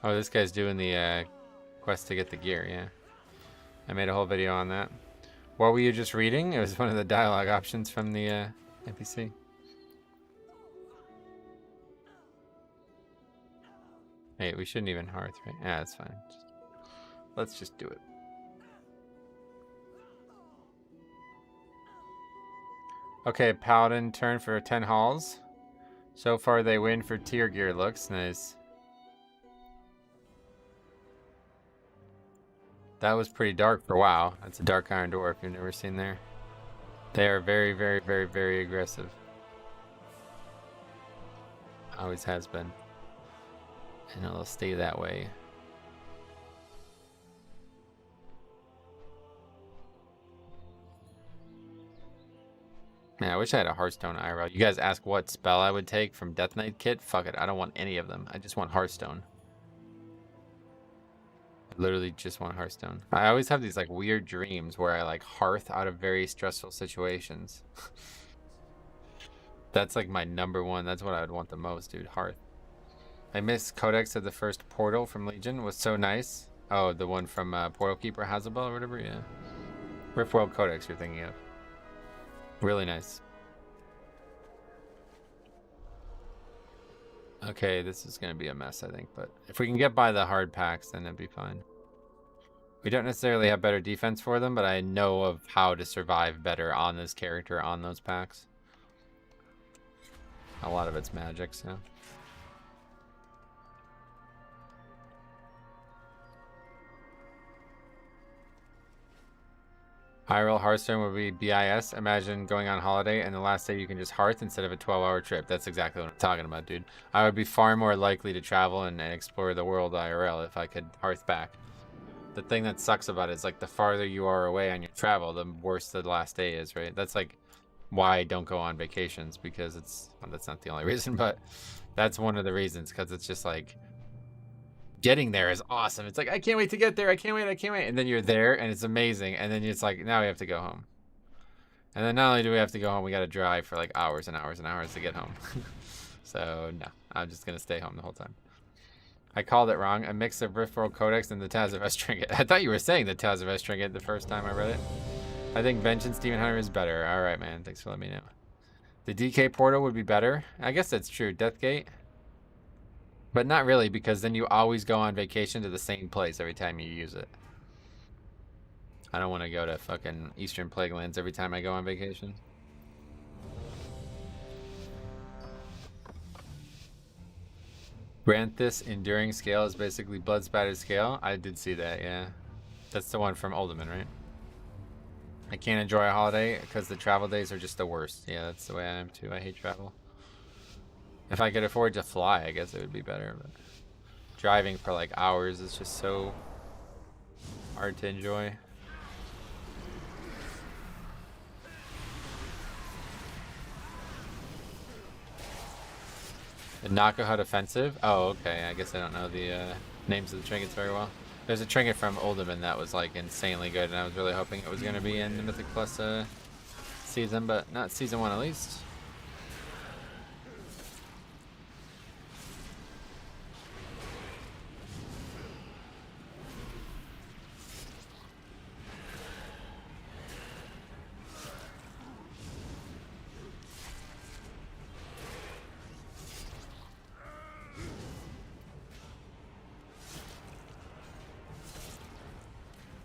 Oh, this guy's doing the quest to get the gear, yeah. I made a whole video on that. What were you just reading? It was one of the dialogue options from the NPC. Hey, we shouldn't even hearth, right? Yeah, that's fine. Let's just do it. Okay, Paladin turn for 10 halls. So far they win for tier gear looks. Nice. That was pretty dark for WoW. That's a Dark Iron Dwarf you've never seen there. They are very, very, very, very aggressive. Always has been. And it'll stay that way. Man, I wish I had a Hearthstone IRL. You guys ask what spell I would take from Death Knight kit? Fuck it, I don't want any of them. I just want Hearthstone. Literally just want Hearthstone. I always have these like weird dreams where I like hearth out of very stressful situations. That's like my number one. That's what I would want the most, dude. Hearth. I miss Codex of the first Portal from Legion. Was so nice. Oh, the one from Portal Keeper Hazelbell or whatever. Yeah. Riftworld Codex you're thinking of. Really nice. Okay, this is going to be a mess, I think. But if we can get by the hard packs, then it'd be fine. We don't necessarily have better defense for them, but I know of how to survive better on this character on those packs. A lot of it's magic, so. IRL Hearthstone would be BIS. Imagine going on holiday and the last day you can just hearth instead of a 12-hour trip. That's exactly what I'm talking about, dude. I would be far more likely to travel and explore the world IRL if I could hearth back. The thing that sucks about it is like the farther you are away on your travel, the worse the last day is, right? That's like why I don't go on vacations, because it's, well, that's not the only reason, but that's one of the reasons, because it's just like getting there is awesome. It's like, I can't wait to get there. I can't wait. And then you're there and it's amazing. And then it's like, now we have to go home. And then not only do we have to go home, we got to drive for like hours and hours and hours to get home. So no, I'm just going to stay home the whole time. I called it wrong. A mix of Riftworld Codex and the Taz of S Trinket. I thought you were saying the Taz of S Trinket the first time I read it. I think Vengeance Demon Hunter is better. All right, man. Thanks for letting me know. The DK Portal would be better. I guess that's true. Deathgate. But not really, because then you always go on vacation to the same place every time you use it. I don't want to go to fucking Eastern Plaguelands every time I go on vacation. Ranthus Enduring Scale is basically Blood Spattered Scale. I did see that, yeah. That's the one from Uldaman, right? I can't enjoy a holiday because the travel days are just the worst. Yeah, that's the way I am too. I hate travel. If I could afford to fly, I guess it would be better. But driving for like hours is just so hard to enjoy. The Knockout Offensive? Oh, okay. I guess I don't know the names of the trinkets very well. There's a trinket from Uldaman that was like insanely good, and I was really hoping it was going to be in the Mythic Plus season, but not season 1 at least.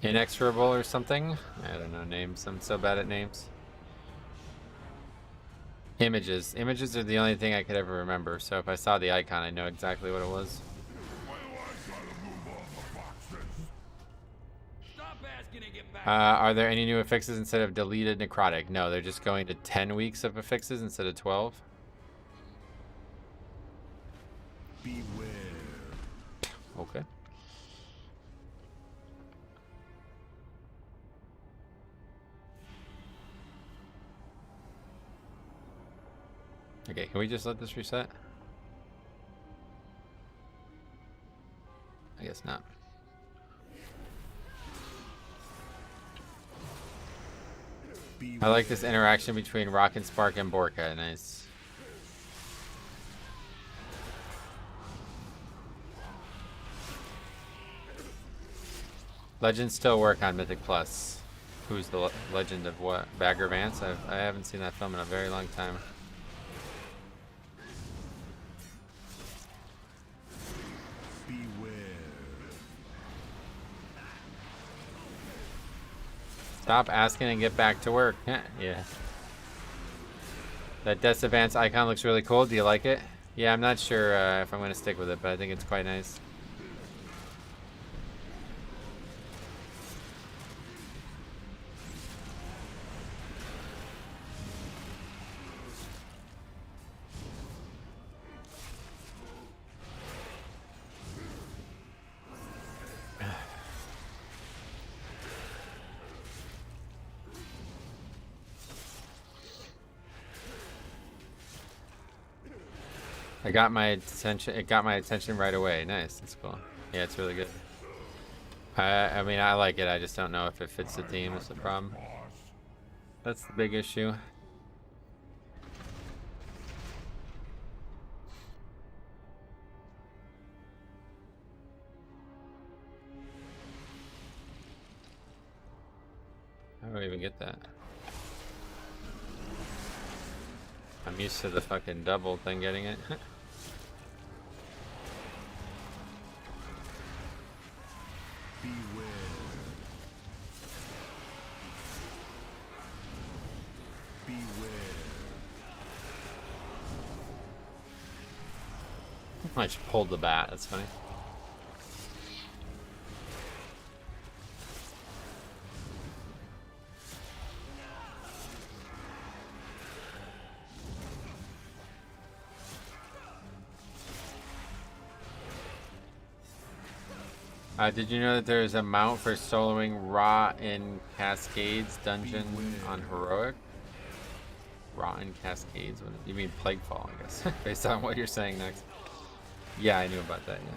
Inexorable or something? I don't know names. I'm so bad at names. Images. Images are the only thing I could ever remember, so if I saw the icon, I know exactly what it was. Are there any new affixes instead of deleted necrotic? No, they're just going to 10 weeks of affixes instead of 12. Beware. Okay. Okay, can we just let this reset? I guess not. I like this interaction between Rock and Spark and Borka. Nice. Legends still work on Mythic Plus. Who's the legend of what? Bagger Vance? I haven't seen that film in a very long time. Stop asking and get back to work. Yeah. That Death Advance icon looks really cool. Do you like it? Yeah, I'm not sure if I'm going to stick with it, but I think it's quite nice. It got my attention right away. Nice, that's cool. Yeah, it's really good. I mean, I like it. I just don't know if it fits the theme. Is the problem. That's the big issue. How do I even get that? I'm used to the fucking double thing getting it. Beware. Beware. I just pulled the bat. That's funny. Did you know that there's a mount for soloing Raw in Cascades dungeon on Heroic? Raw in Cascades? What, you mean Plaguefall, I guess, based on what you're saying next. Yeah, I knew about that, yeah.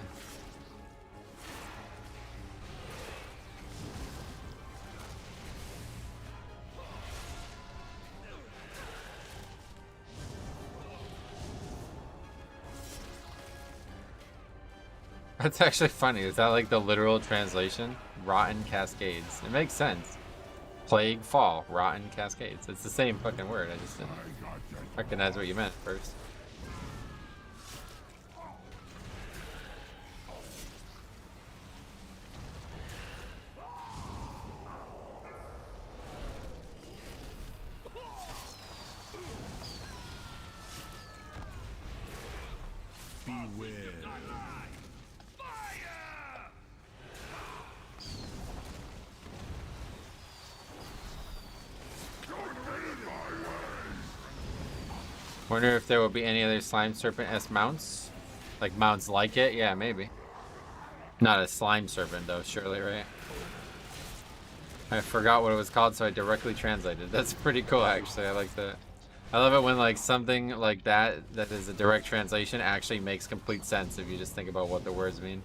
That's actually funny. Is that like the literal translation? Rotten Cascades. It makes sense. Plague Fall. Rotten Cascades. It's the same fucking word. I just didn't recognize what you meant first. Beware. Wonder if there will be any other Slime Serpent S mounts? Like mounts like it? Yeah, maybe. Not a Slime Serpent though, surely, right? I forgot what it was called, so I directly translated. That's pretty cool, actually. I like that. I love it when like something like that is a direct translation actually makes complete sense if you just think about what the words mean.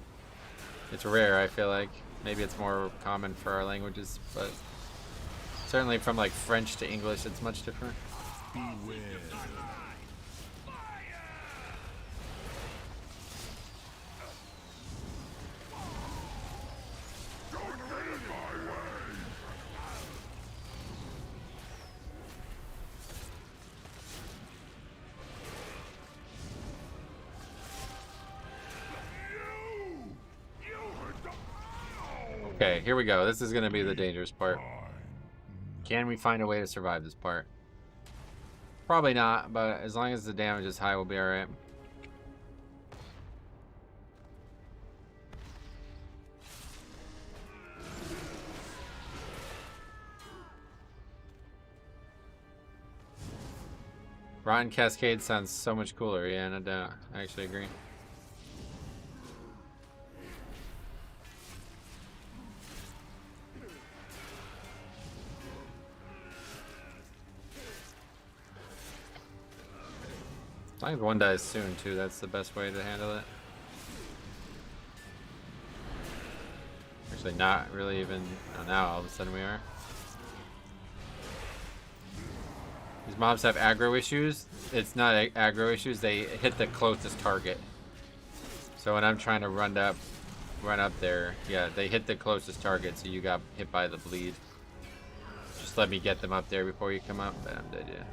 It's rare, I feel like. Maybe it's more common for our languages, but certainly from like French to English, it's much different. Beware. Okay, here we go. This is going to be the dangerous part. Can we find a way to survive this part? Probably not, but as long as the damage is high, we'll be alright. Rotten Cascade sounds so much cooler. Yeah, no doubt. I actually agree. As long as one dies soon, too, that's the best way to handle it. Actually, not really even... Oh, now all of a sudden we are. These mobs have aggro issues. It's not aggro issues, they hit the closest target. So when I'm trying to run up there, yeah, they hit the closest target, so you got hit by the bleed. Just let me get them up there before you come up, but I'm dead, yeah.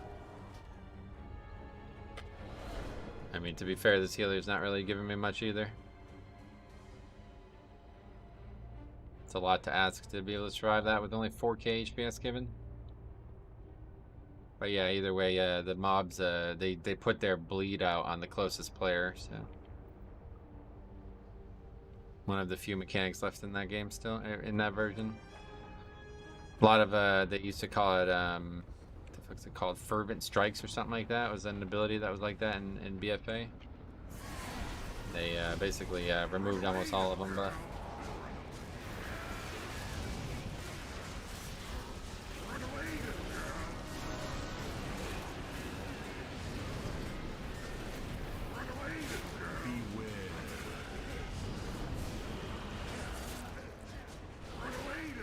I mean, to be fair, this healer's not really giving me much either. It's a lot to ask to be able to survive that with only 4k HPS given. But yeah, either way, the mobs, they put their bleed out on the closest player, so. One of the few mechanics left in that game still, in that version. A lot of, they used to call it, what's it called? Fervent Strikes or something like that. It was an ability that was like that in BFA. They basically removed almost all of them, but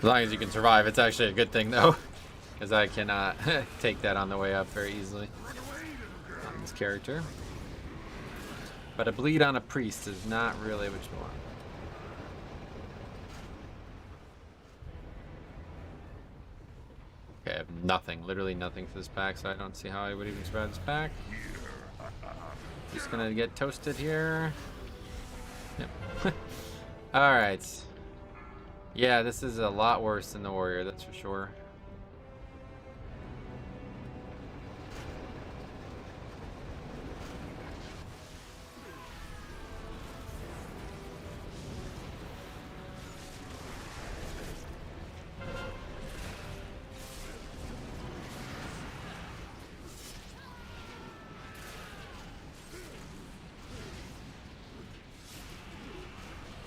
As long as you can survive, it's actually a good thing though, because I cannot take that on the way up very easily on this character. But a bleed on a priest is not really what you want. Okay, I have nothing, literally nothing for this pack, so I don't see how I would even survive this pack. Just gonna get toasted here. Yep. Alright. Yeah, this is a lot worse than the warrior, that's for sure.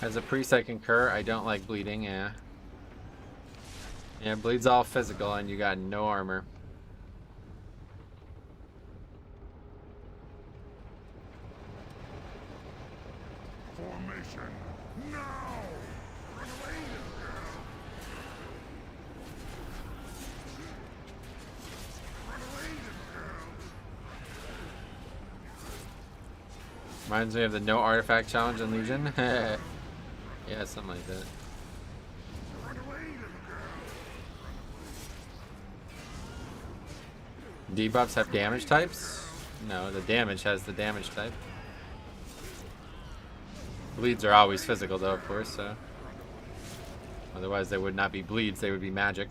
As a priest, I concur. I don't like bleeding, yeah. Yeah, bleed's all physical and you got no armor. Formation now! Run away, little girl! Run away, little girl! Reminds me of the no artifact challenge in Legion. Yeah, something like that. Run away, little girl! Debuffs have damage types? No, the damage has the damage type. Bleeds are always physical though, of course, so. Otherwise they would not be bleeds, they would be magic.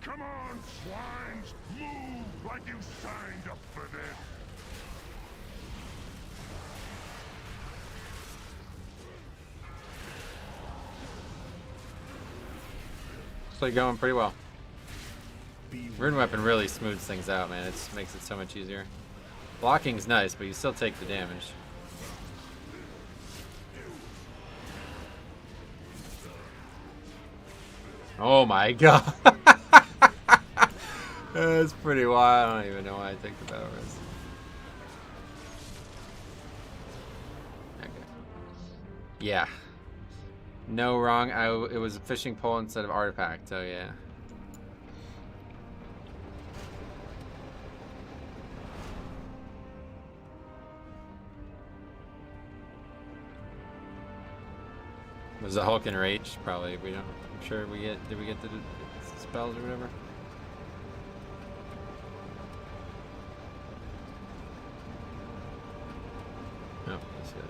Come on, swines! Move like you signed up for this! Actually going pretty well. Rune weapon really smooths things out, man. It makes it so much easier. Blocking's nice, but you still take the damage. Oh my god. That's pretty wild. I don't even know why I take the battle risk. Okay. Yeah. No, wrong. It was a fishing pole instead of artifact, so yeah. Was the Hulk enraged? Probably. We don't. I'm sure we get. Did we get the spells or whatever? No. That's good.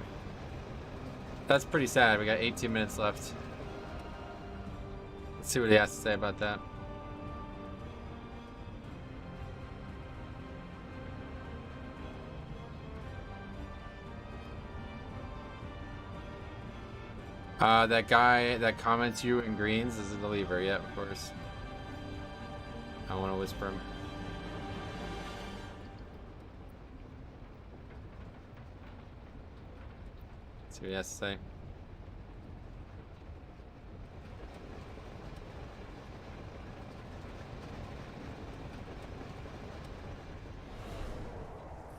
That's pretty sad. We got 18 minutes left. Let's see what he has to say about that. That guy that comments you in greens is the lever. Yeah, of course. I want to whisper him. See what he has to say.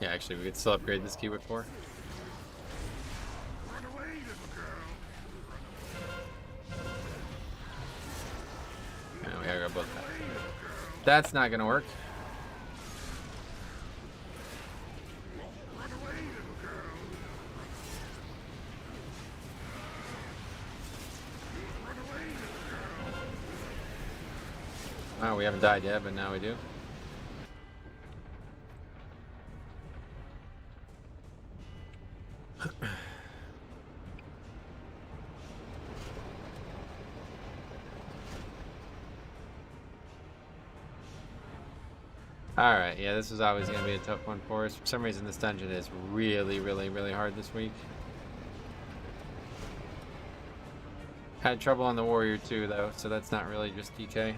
Yeah, actually, we could still upgrade this keyword for. Run away, little girl! Yeah, we gotta go both that. That's not gonna work. Run away, little girl! Run away, little girl! Oh, we haven't died yet, but now we do. Alright, yeah, this is always going to be a tough one for us. For some reason, this dungeon is really, really, really hard this week. Had trouble on the warrior too, though, so that's not really just DK.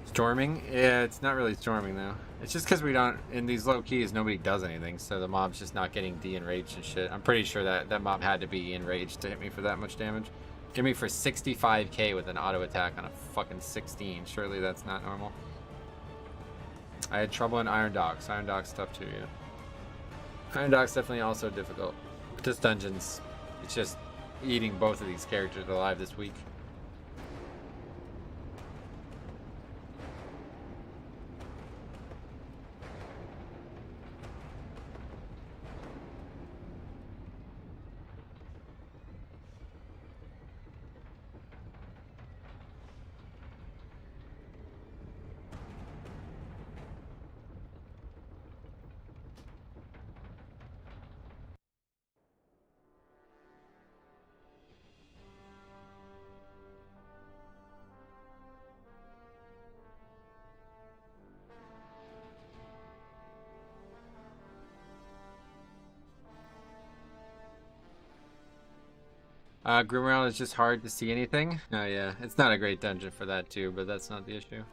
Storming? Yeah, it's not really storming, though. It's just because we don't, in these low keys, nobody does anything, so the mob's just not getting de-enraged and shit. I'm pretty sure that that mob had to be enraged to hit me for that much damage. Hit me for 65k with an auto attack on a fucking 16. Surely that's not normal. I had trouble in Iron Docks. Iron Docks tough too, yeah. Iron Doc's definitely also difficult. But this dungeon's, it's just eating both of these characters alive this week. Grimround is just hard to see anything. Oh yeah, it's not a great dungeon for that too, but that's not the issue.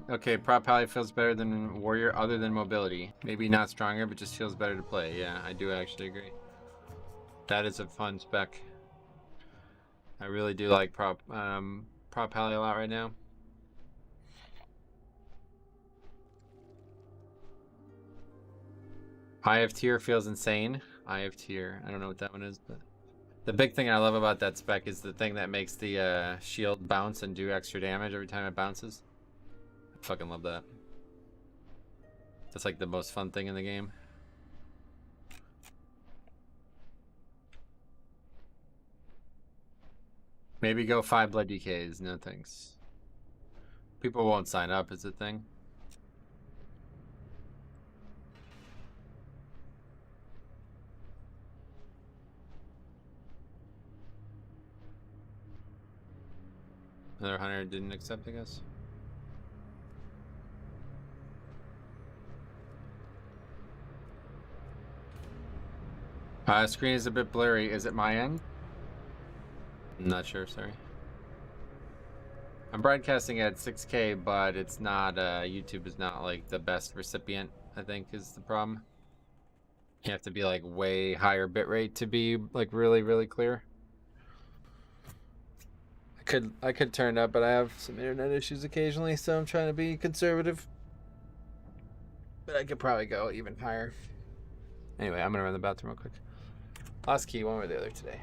Okay, prop pally feels better than warrior other than mobility. Maybe not stronger, but just feels better to play. Yeah, I do actually agree. That is a fun spec. I really do like prop pally a lot right now. IF tier feels insane. IF tier, I don't know what that one is, but the big thing I love about that spec is the thing that makes the shield bounce and do extra damage every time it bounces. I fucking love that. That's like the most fun thing in the game. Maybe go 5 blood DKs. No thanks. People won't sign up is the thing. Another 100 didn't accept, I guess. Screen is a bit blurry. Is it my end? I'm not sure, sorry. I'm broadcasting at 6K, but it's not, YouTube is not like the best recipient, I think is the problem. You have to be like way higher bitrate to be like really, really clear. I could turn it up, but I have some internet issues occasionally, so I'm trying to be conservative. But I could probably go even higher. Anyway, I'm gonna run the bathroom real quick. Last key, one or the other today.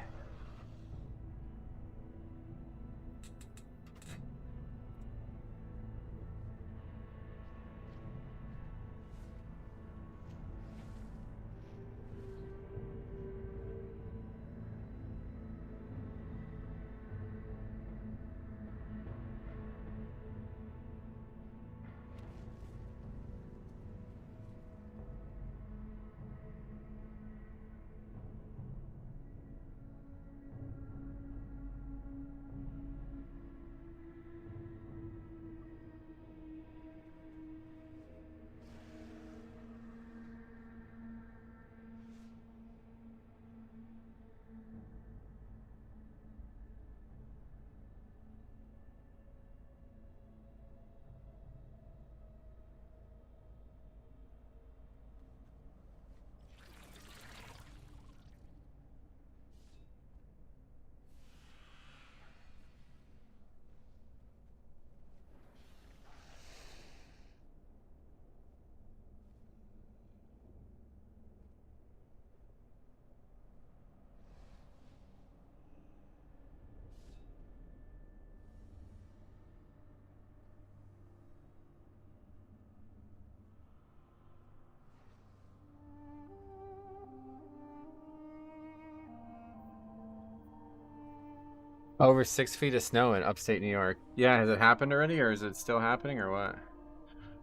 Over 6 feet of snow in upstate New York. Yeah, has it happened already, or is it still happening, or what?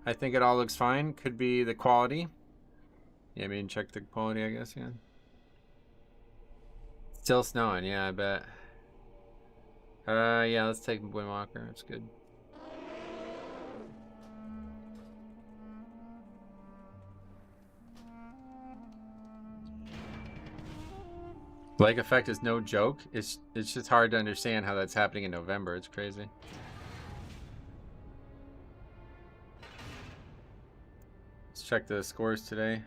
I think it all looks fine. Could be the quality. Yeah, I mean, check the quality, I guess, yeah. Still snowing, yeah, I bet. Yeah, let's take Windwalker. That's good. Lake effect is no joke. It's just hard to understand how that's happening in November. It's crazy. Let's check the scores today.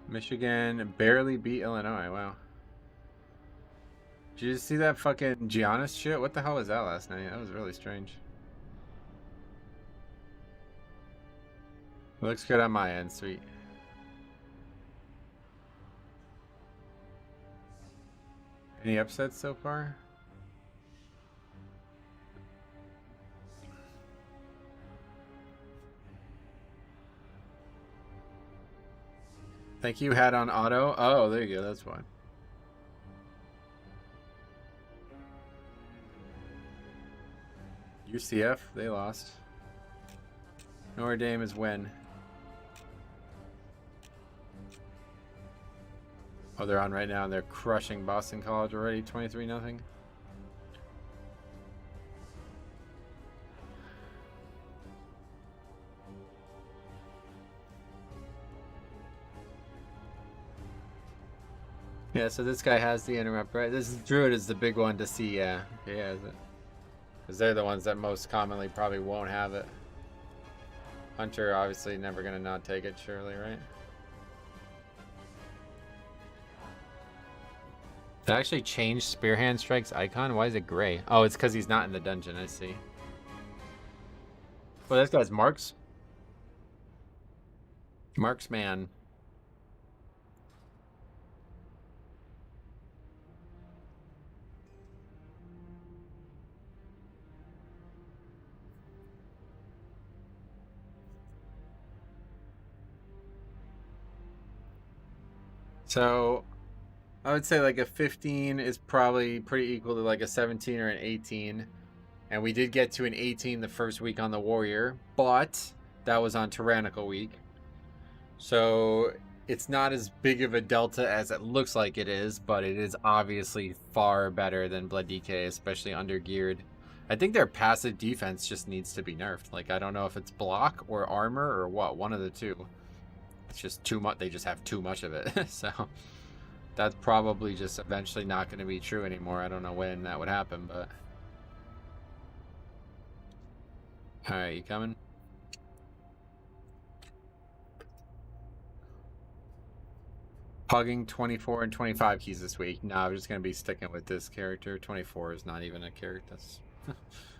Michigan barely beat Illinois. Wow. Did you see that fucking Giannis shit? What the hell was that last night? That was really strange. Looks good on my end. Sweet. Any upsets so far? Thank you, had on auto. Oh, there you go. That's fine. UCF, they lost. Notre Dame is win. Oh, they're on right now, and they're crushing Boston College already, 23-0. Yeah, so this guy has the interrupt, right? This is Druid is the big one to see, yeah. Okay, yeah, is it? Because they're the ones that most commonly probably won't have it. Hunter obviously never gonna not take it, surely, right? It actually changed Spearhand Strike's icon. Why is it gray? Oh, it's because he's not in the dungeon. I see. Well, this guy's Marks. Marksman. So I would say like a 15 is probably pretty equal to like a 17 or an 18. And we did get to an 18 the first week on the Warrior, but that was on Tyrannical week. So it's not as big of a delta as it looks like it is, but it is obviously far better than Blood DK, especially under geared. I think their passive defense just needs to be nerfed. Like, I don't know if it's block or armor or what, one of the two. It's just too much. They just have too much of it. So that's probably just eventually not going to be true anymore. I don't know when that would happen, but all right, you coming? Pugging 24 and 25 keys this week. No, I'm just going to be sticking with this character. 24 is not even a character. That's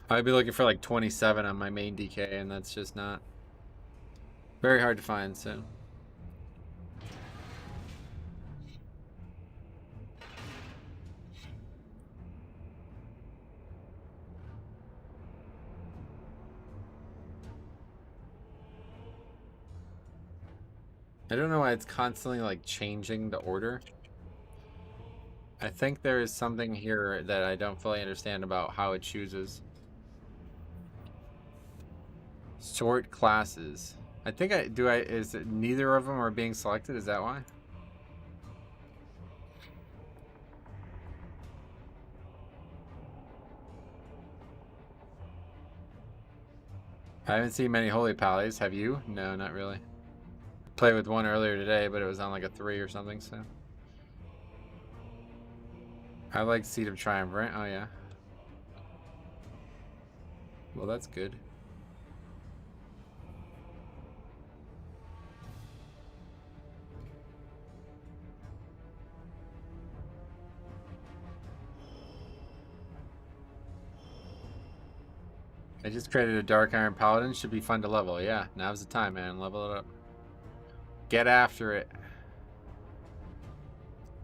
I'd be looking for like 27 on my main DK, and that's just not very hard to find, so I don't know why it's constantly like changing the order. I think there is something here that I don't fully understand about how it chooses. Sort classes. I think is it neither of them are being selected? Is that why? I haven't seen many Holy Pallies. Have you? No, not really. Played with one earlier today, but it was on like a 3 or something, so. I like Seed of Triumph, right? Oh, yeah. Well, that's good. I just created a Dark Iron Paladin. Should be fun to level. Yeah, now's the time, man. Level it up. Get after it.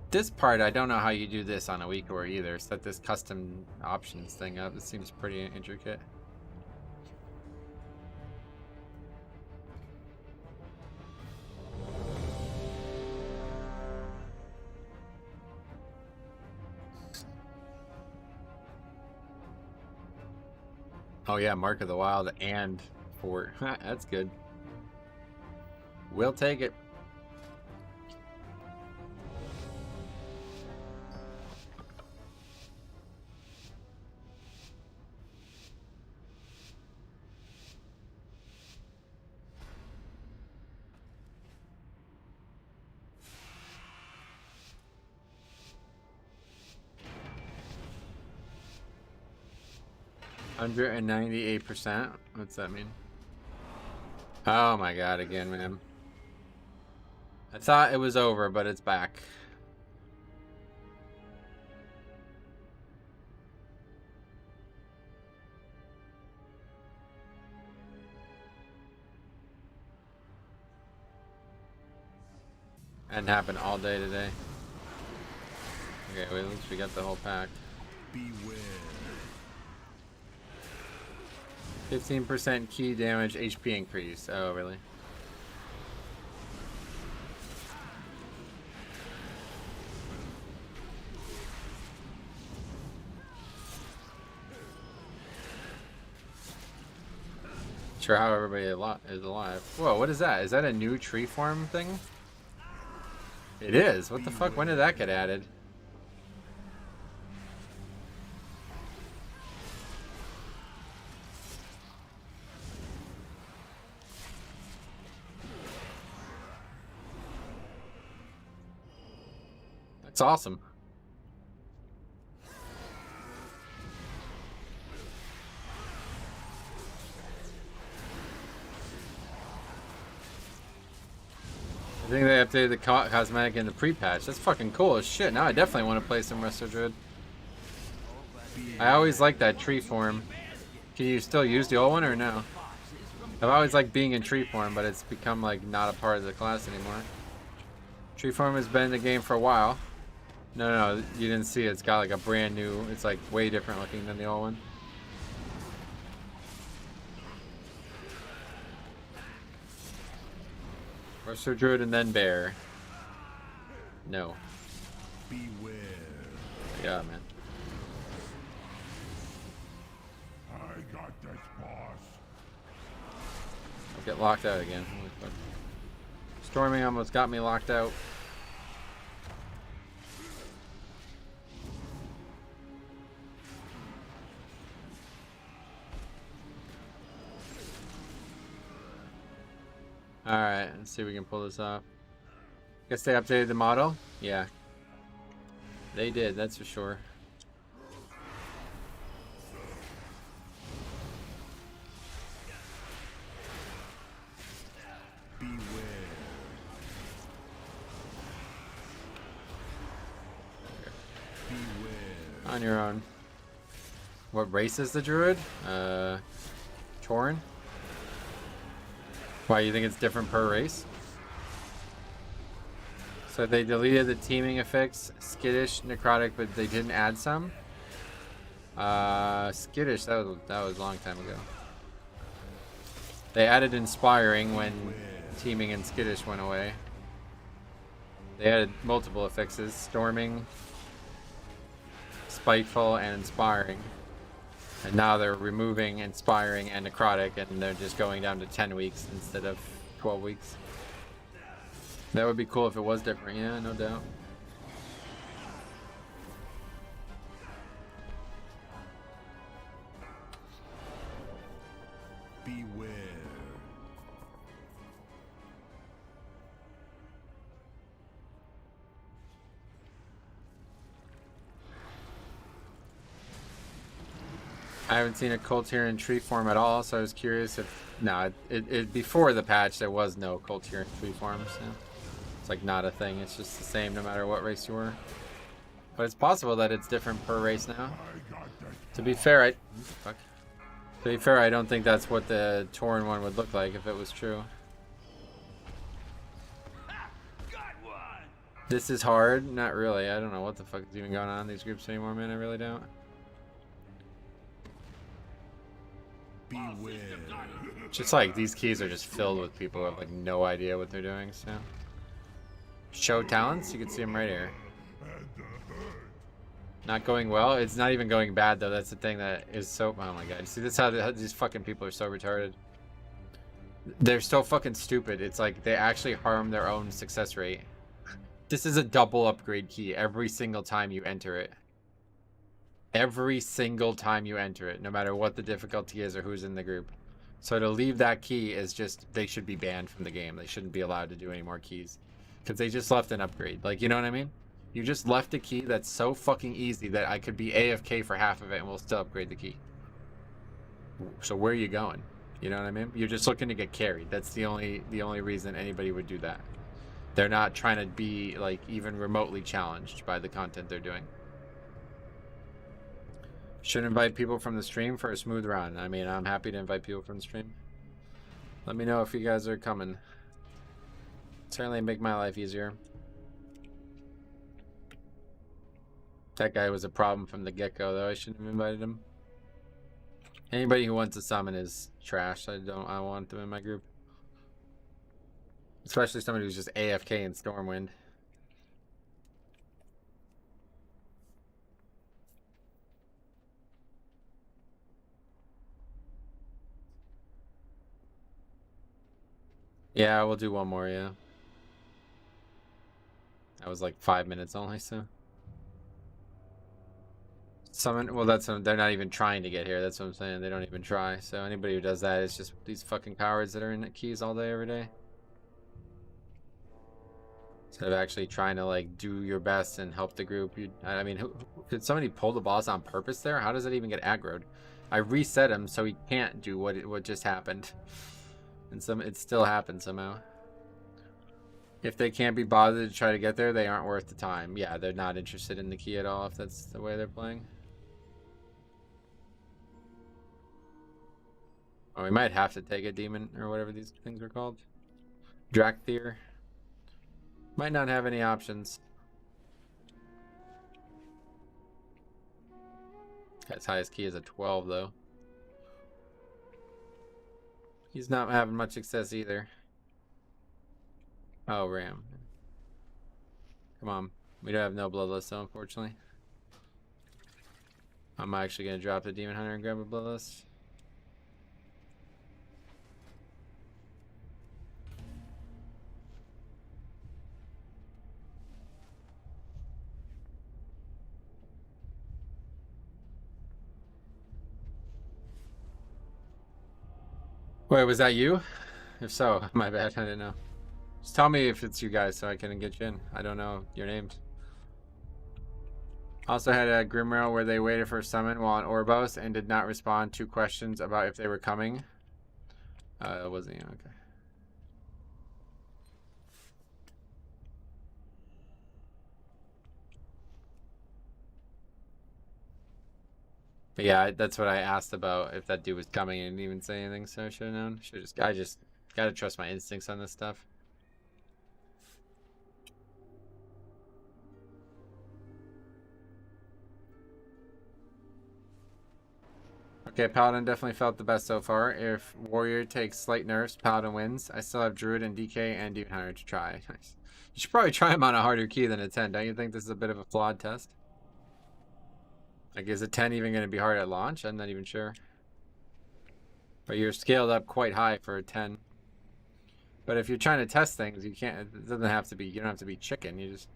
This part, I don't know how you do this on a week or either. Set this custom options thing up. This seems pretty intricate. Oh yeah, Mark of the Wild and Fort. That's good. We'll take it. $198%. What's that mean? Oh my god, again, man. I thought it was over, but it's back. Hadn't happened all day today. Okay, well, at least we got the whole pack. Beware. 15% key damage, HP increase. Oh, really? Sure how everybody is alive. Whoa, what is that? Is that a new tree form thing? It is. What the fuck? When did that get added? That's awesome. I think they updated the cosmetic in the pre-patch. That's fucking cool as shit. Now I definitely want to play some Resto Druid. I always liked that tree form. Can you still use the old one or no? I've always liked being in tree form, but it's become like not a part of the class anymore. Tree form has been in the game for a while. No, you didn't see it. It's got like a brand new, it's like way different looking than the old one. Resto Druid and then Bear. No. Beware. Yeah, man. I got this, boss. I'll get locked out again. Holy fuck. Storming almost got me locked out. Alright, let's see if we can pull this off. Guess they updated the model? Yeah. They did, that's for sure. Beware. Beware. On your own. What race is the druid? Tauren? Why, you think it's different per race? So they deleted the teaming effects, skittish, necrotic, but they didn't add some? Skittish, that was a long time ago. They added inspiring when teaming and skittish went away. They added multiple affixes, storming, spiteful, and inspiring. And now they're removing inspiring and necrotic, and they're just going down to 10 weeks instead of 12 weeks. That would be cool if it was different, yeah, no doubt. Beware. I haven't seen a Coltier tree form at all, so I was curious if... No, before the patch, there was no Coltier tree forms. So it's like not a thing. It's just the same no matter what race you were. But it's possible that it's different per race now. To be fair, I don't think that's what the Tauren one would look like if it was true. This is hard? Not really. I don't know what the fuck is even going on in these groups anymore, man. I really don't. Beware. Just like these keys are just filled with people who have like no idea what they're doing, so. Show talents? You can see them right here. Not going well. It's not even going bad though. That's the thing that is so. Oh my god. See, this is how these fucking people are so retarded. They're so fucking stupid. It's like they actually harm their own success rate. This is a double upgrade key every single time you enter it. Every single time you enter it, no matter what the difficulty is or who's in the group. So to leave that key is just, they should be banned from the game. They shouldn't be allowed to do any more keys. Because they just left an upgrade. Like, you know what I mean? You just left a key that's so fucking easy that I could be AFK for half of it and we'll still upgrade the key. So where are you going? You know what I mean? You're just looking to get carried. That's the only reason anybody would do that. They're not trying to be like even remotely challenged by the content they're doing. Should invite people from the stream for a smooth run. I mean, I'm happy to invite people from the stream. Let me know if you guys are coming. Certainly make my life easier. That guy was a problem from the get-go, though. I shouldn't have invited him. Anybody who wants to summon is trash. I want them in my group. Especially somebody who's just AFK in Stormwind. Yeah, we'll do one more, yeah. That was like 5 minutes only, so. Summon, well, they're not even trying to get here. That's what I'm saying. They don't even try. So anybody who does that is just these fucking cowards that are in the keys all day, every day. Instead of actually trying to like do your best and help the group. I mean, did somebody pull the boss on purpose there? How does it even get aggroed? I reset him so he can't do what just happened. And it still happened somehow. If they can't be bothered to try to get there, they aren't worth the time. Yeah, they're not interested in the key at all if that's the way they're playing. Oh, we might have to take a demon or whatever these things are called. Drakthir. Might not have any options. Guy's highest key is a 12 though. He's not having much success either. Oh, Ram. Come on. We don't have no bloodlust though, unfortunately. I'm actually going to drop the Demon Hunter and grab a bloodlust. Wait, was that you? If so, my bad, I didn't know. Just tell me if it's you guys so I can get you in. I don't know your names. Also had a Grimrail where they waited for a summon while on Orbos and did not respond to questions about if they were coming. It wasn't you, okay. But yeah, that's what I asked about, if that dude was coming and didn't even say anything, so I should have known. I just gotta trust my instincts on this stuff. Okay, Paladin definitely felt the best so far. If Warrior takes slight nerfs, Paladin wins. I still have Druid and DK and Demon Hunter to try. Nice. You should probably try him on a harder key than a 10. Don't you think this is a bit of a flawed test? Like, is a 10 even going to be hard at launch? I'm not even sure. But you're scaled up quite high for a 10. But if you're trying to test things, you can't. It doesn't have to be. You don't have to be chicken. You just,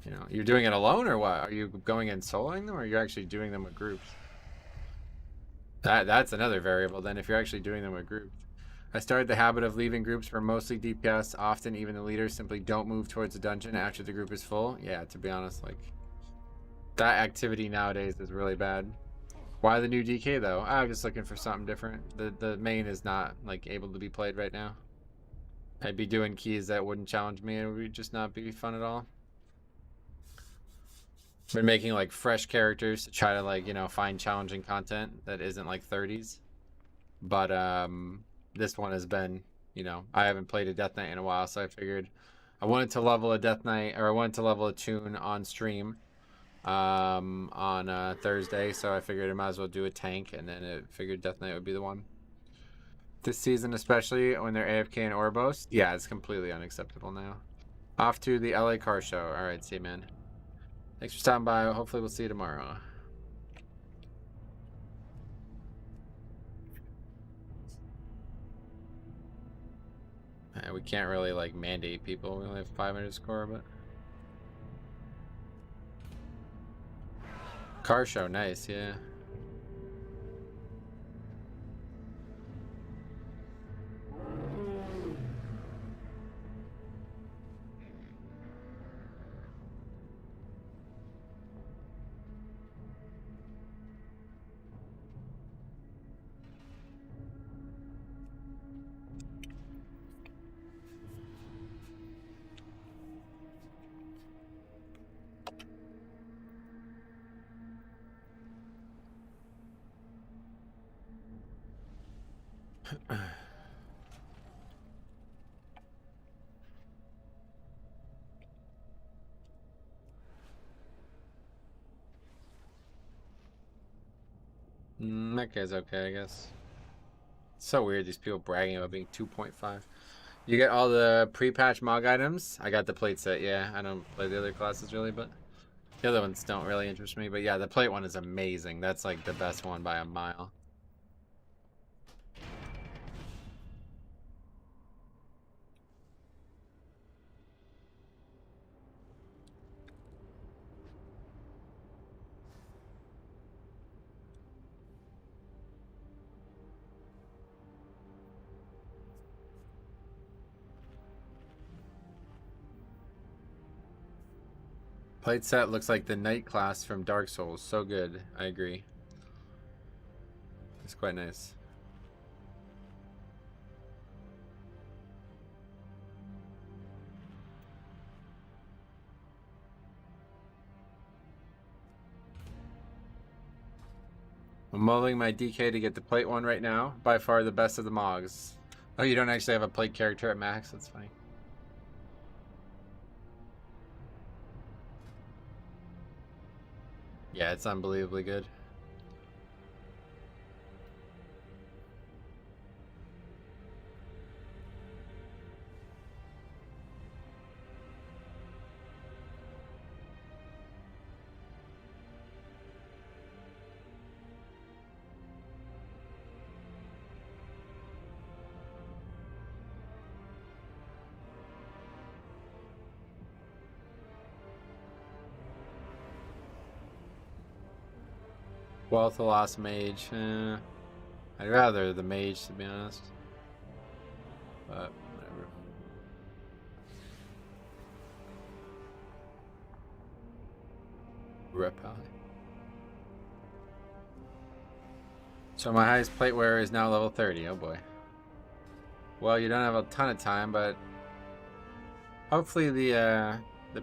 you know, you're doing it alone or what? Are you going and soloing them, or you're actually doing them with groups? That's another variable. Then, if you're actually doing them with groups, I started the habit of leaving groups for mostly DPS. Often, even the leaders simply don't move towards the dungeon after the group is full. Yeah, to be honest, like. That activity nowadays is really bad. Why the new DK though? I'm just looking for something different. The main is not like able to be played right now. I'd be doing keys that wouldn't challenge me and it would just not be fun at all. Been making like fresh characters to try to like, you know, find challenging content that isn't like 30s. But this one has been, you know, I haven't played a Death Knight in a while, so I figured I wanted to level a Death Knight, or I wanted to level a tune on stream. On Thursday, so I figured I might as well do a tank, and then it figured Death Knight would be the one. This season, especially when they're AFK and Orbos, yeah, it's completely unacceptable now. Off to the LA car show. Alright, see you, man. Thanks for stopping by. Hopefully we'll see you tomorrow. We can't really like mandate people. We only have 500 score, but car show, nice, yeah. That guy's okay, I guess. It's so weird, these people bragging about being 2.5. You get all the pre-patch mog items. I got the plate set, yeah. I don't play the other classes really, but the other ones don't really interest me. But yeah, the plate one is amazing. That's like the best one by a mile. Plate set looks like the Knight class from Dark Souls. So good. I agree. It's quite nice. I'm mulling my DK to get the plate one right now. By far the best of the mogs. Oh, you don't actually have a plate character at max? That's funny. Yeah, it's unbelievably good. Wealth of Lost Mage. I'd rather the mage, to be honest. But whatever. Repel. So my highest plate wearer is now level 30. Oh boy. Well, you don't have a ton of time, but hopefully the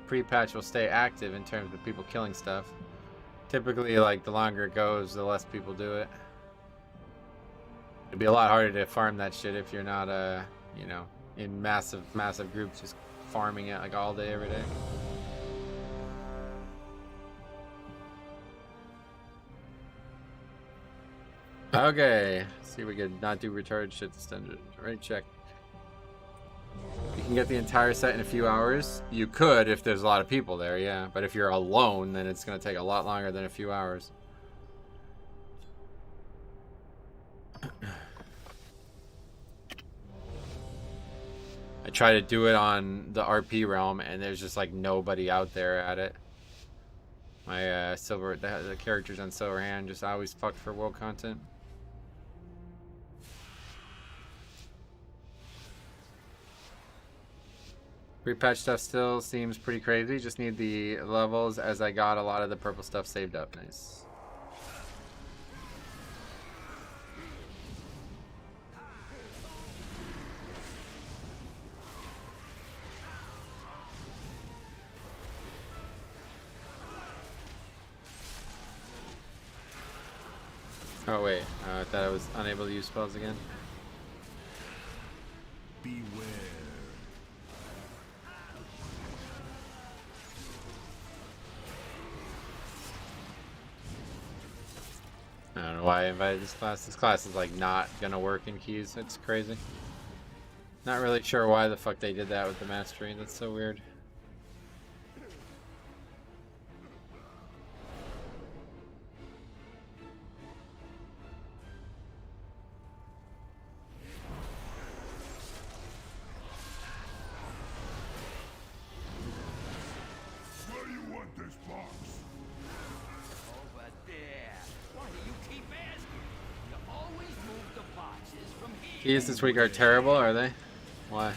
pre-patch will stay active in terms of people killing stuff. Typically, like, the longer it goes, the less people do it. It'd be a lot harder to farm that shit if you're not, you know, in massive groups just farming it, like, all day, every day. Okay. Let's see if we could not do retarded shit extended. Right, check. You can get the entire set in a few hours. You could if there's a lot of people there, yeah. But if you're alone, then it's going to take a lot longer than a few hours. I try to do it on the RP realm, and there's just like nobody out there at it. My the characters on Silver Hand just always fucked for world content. Pre-patch stuff still seems pretty crazy. Just need the levels as I got a lot of the purple stuff saved up. Nice. Oh wait, I thought I was unable to use spells again. Beware. I don't know why I invited this class. This class is like not gonna work in keys. It's crazy. Not really sure why the fuck they did that with the mastery. That's so weird. Keys this week are terrible, are they? Why?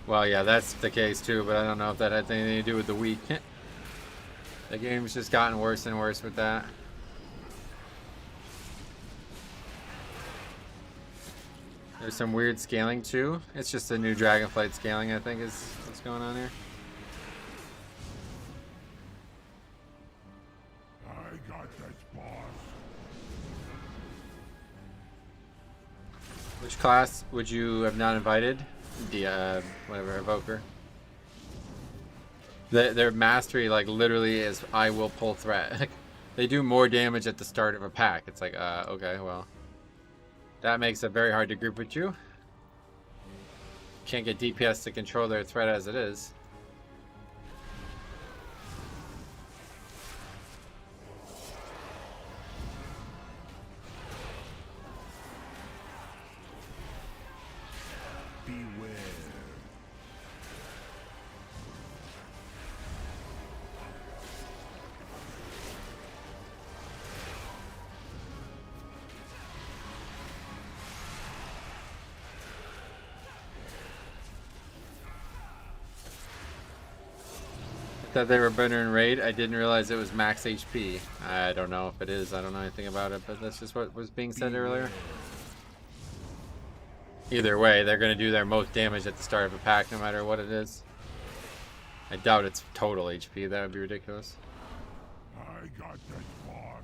Well, yeah, that's the case too, but I don't know if that had anything to do with the week. The game's just gotten worse and worse with that. There's some weird scaling too. It's just a new Dragonflight scaling, I think, is what's going on here. I got that, boss. Which class would you have not invited? The whatever, Evoker. Their mastery, like, literally is I will pull threat. They do more damage at the start of a pack. It's like, okay, well, that makes it very hard to group with you. Can't get DPS to control their threat as it is. Beware. Thought they were better in raid. I didn't realize it was max HP. I don't know if it is. I don't know anything about it, but that's just what was being said earlier. Either way, they're going to do their most damage at the start of a pack, no matter what it is. I doubt it's total HP. That would be ridiculous. I got that, boss.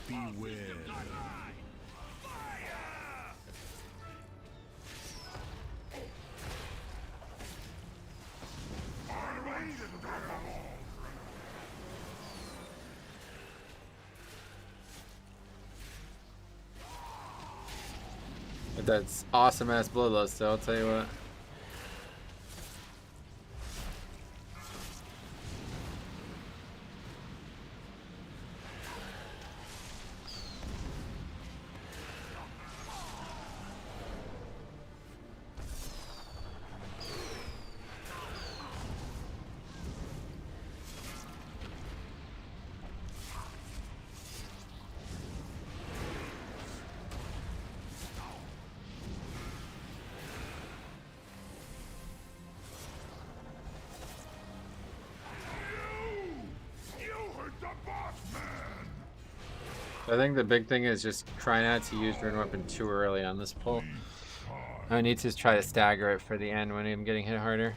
Beware. But that's awesome ass bloodlust, so I'll tell you what. I think the big thing is just try not to use rune weapon too early on this pull. I need to try to stagger it for the end when I'm getting hit harder.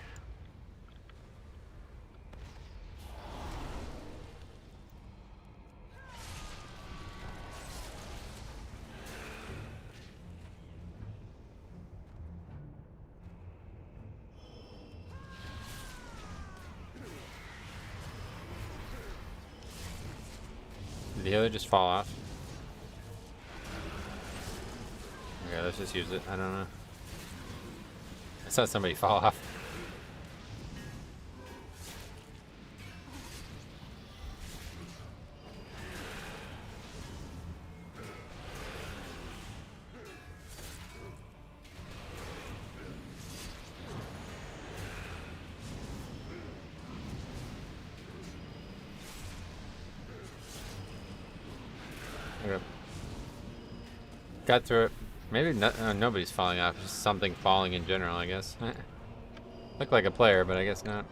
Did the healer just fall off? Okay, let's just use it. I don't know. I saw somebody fall off. Okay. Got through it. Maybe nobody's falling off, just something falling in general, I guess. Look like a player, but I guess not.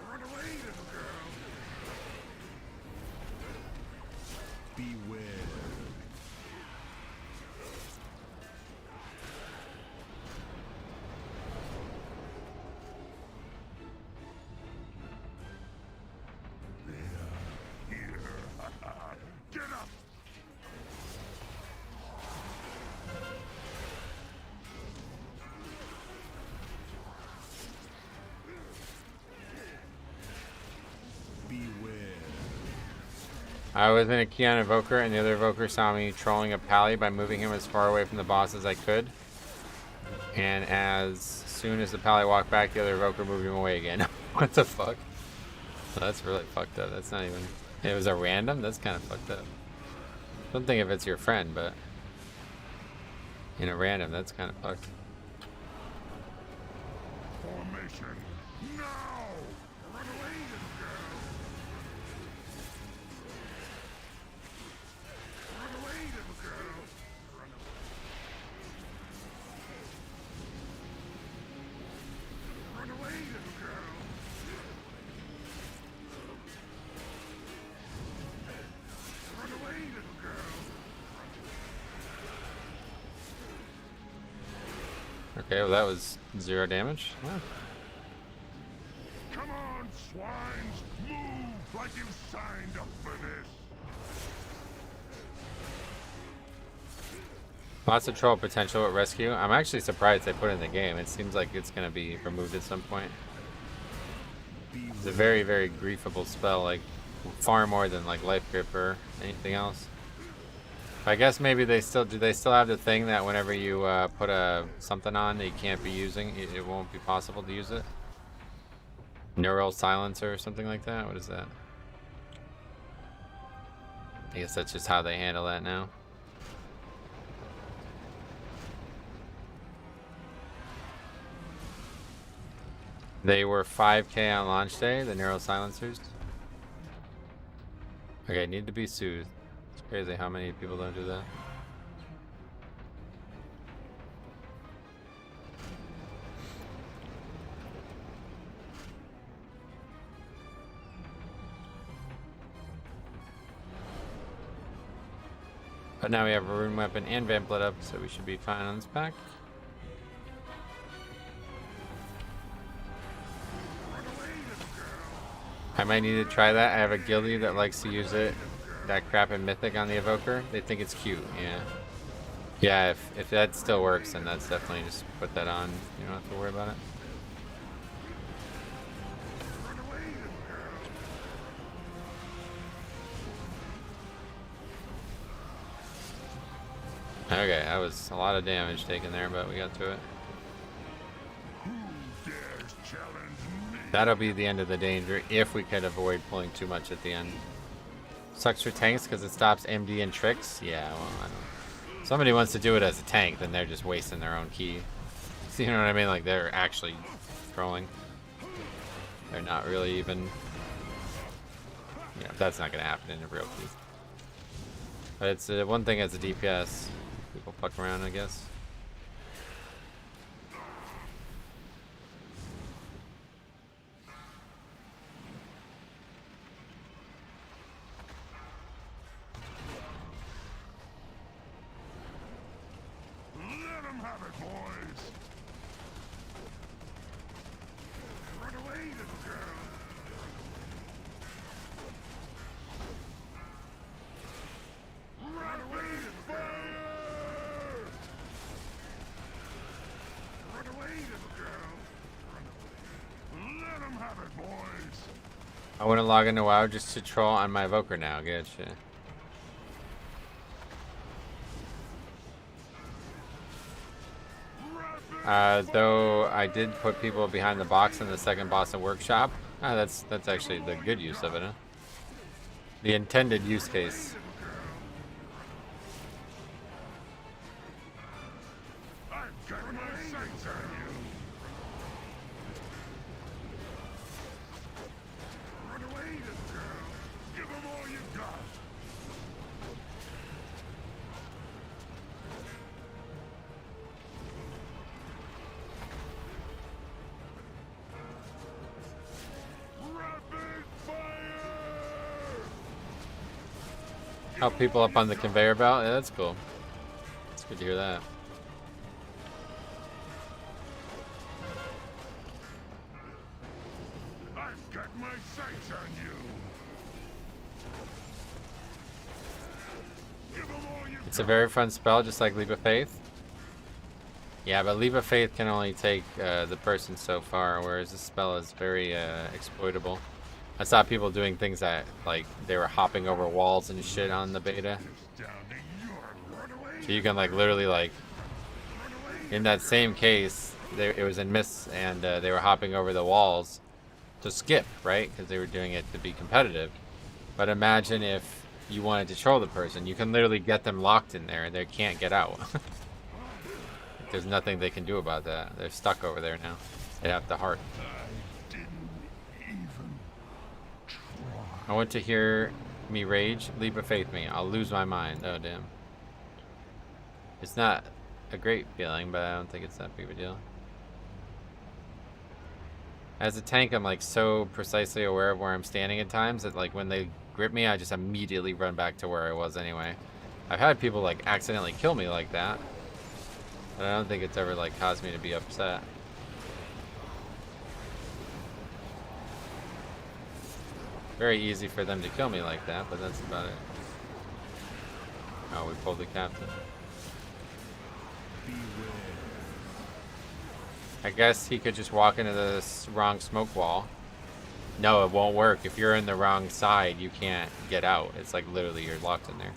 Run away, little girl. Beware. I was in a key on Evoker, and the other Evoker saw me trolling a pally by moving him as far away from the boss as I could. And as soon as the pally walked back, the other Evoker moved him away again. What the fuck? Well, that's really fucked up. That's not even... It was a random? That's kind of fucked up. Don't think if it's your friend, but... In a random, that's kind of fucked. Formation. Now! Run away, little girl! Run away, little girl! Run away. Run away, little girl! Run away, little girl! Okay, well that was 0 damage. Wow. Come on, swines! Move like you signed up for this! Lots of troll potential with rescue. I'm actually surprised they put it in the game. It seems like it's going to be removed at some point. It's a very, very griefable spell, like far more than like life grip or anything else. I guess maybe they still do. They still have the thing that whenever you put something on that you can't be using, it won't be possible to use it. Neural silencer or something like that. What is that? I guess that's just how they handle that now. They were 5K on launch day, the neural silencers. Okay, need to be soothed. It's crazy how many people don't do that. But now we have a rune weapon and vamp lit up, so we should be fine on this pack. I might need to try that. I have a guildie that likes to use it, that crap in Mythic on the Evoker. They think it's cute, yeah. Yeah, if that still works, then that's definitely just put that on. You don't have to worry about it. Okay, that was a lot of damage taken there, but we got through it. That'll be the end of the danger if we could avoid pulling too much at the end. Sucks for tanks because it stops MD and tricks. Yeah, well, I don't. If somebody wants to do it as a tank, then they're just wasting their own key. You know what I mean? Like they're actually trolling. They're not really even. You know, that's not gonna happen in a real key. But it's one thing as a DPS. People fuck around, I guess. I want to log into WoW just to troll on my Evoker now. Gotcha. Though I did put people behind the box in the second boss and workshop. That's actually the good use of it, huh? The intended use case. Help people up on the conveyor belt? Yeah, that's cool. It's good to hear that. I've got my sights on you. Give 'em all you It's a very fun spell, just like Leap of Faith. Yeah, but Leap of Faith can only take the person so far, whereas this spell is very exploitable. I saw people doing things that, like, they were hopping over walls and shit on the beta. So you can, like, literally, like, in that same case, it was in Myths, and they were hopping over the walls to skip, right? Because they were doing it to be competitive. But imagine if you wanted to troll the person. You can literally get them locked in there, and they can't get out. There's nothing they can do about that. They're stuck over there now. They have the heart. I want to hear me rage. Leap of faith me. I'll lose my mind. Oh, damn. It's not a great feeling, but I don't think it's that big of a deal. As a tank, I'm like so precisely aware of where I'm standing at times that like when they grip me, I just immediately run back to where I was anyway. I've had people like accidentally kill me like that, but I don't think it's ever like caused me to be upset. Very easy for them to kill me like that, but that's about it. Oh, we pulled the captain. I guess he could just walk into the wrong smoke wall. No, it won't work. If you're in the wrong side, you can't get out. It's like literally you're locked in there.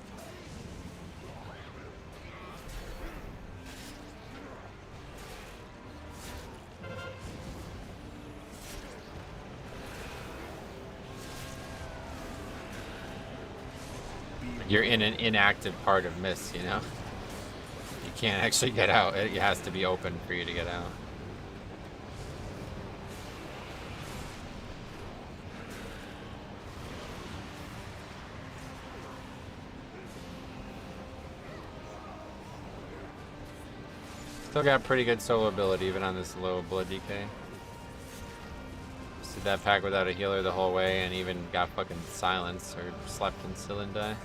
You're in an inactive part of Myths, you know? You can't actually get out. It has to be open for you to get out. Still got pretty good solo ability even on this low blood decay. Just did that pack without a healer the whole way and even got fucking silenced or slept and still didn't die.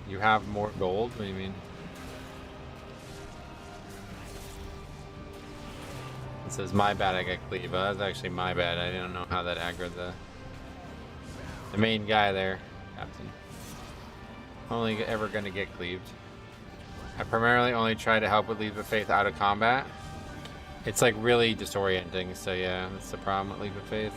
You have more gold? What do you mean? It says my bad I got cleave. Well, that's actually my bad. I didn't know how that aggroed the main guy there, Captain. Only ever gonna get cleaved. I primarily only try to help with Leap of Faith out of combat. It's like really disorienting, so yeah, that's the problem with Leap of Faith.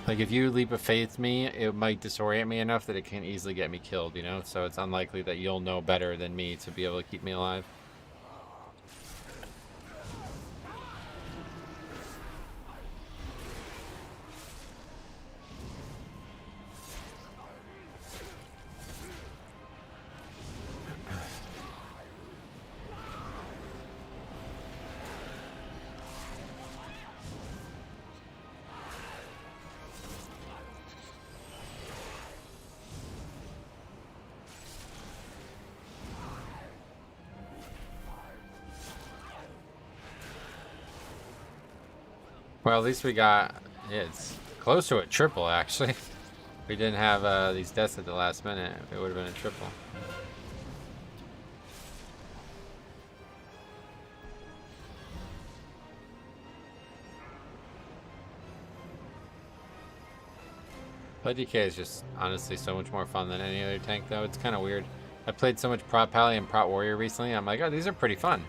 Like if you Leap of Faith me, it might disorient me enough that it can easily get me killed, you know? So it's unlikely that you'll know better than me to be able to keep me alive. Well, at least we got, yeah, it's close to a triple, actually. We didn't have these deaths at the last minute. It would have been a triple. Blood DK is just honestly so much more fun than any other tank, though. It's kind of weird. I played so much Prot Pally and Prot Warrior recently. I'm like, oh, these are pretty fun.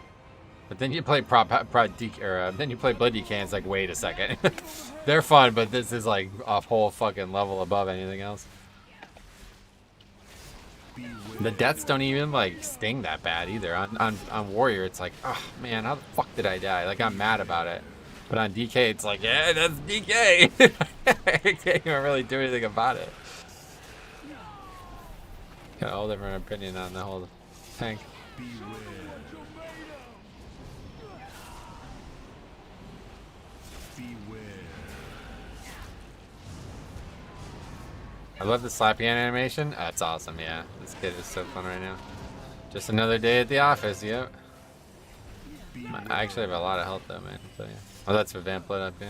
But then you play then you play Blood DK and it's like, wait a second. They're fun, but this is like a whole fucking level above anything else. The deaths don't even like sting that bad either. On Warrior, it's like, oh man, how the fuck did I die? Like I'm mad about it. But on DK, it's like, yeah, that's DK. I can't even really do anything about it. Got a whole different opinion on the whole tank. I love the slappy hand animation. That's awesome, yeah. This kid is so fun right now. Just another day at the office, yep. I actually have a lot of health though, man. So, yeah. Oh, that's a vamp lit up, yeah.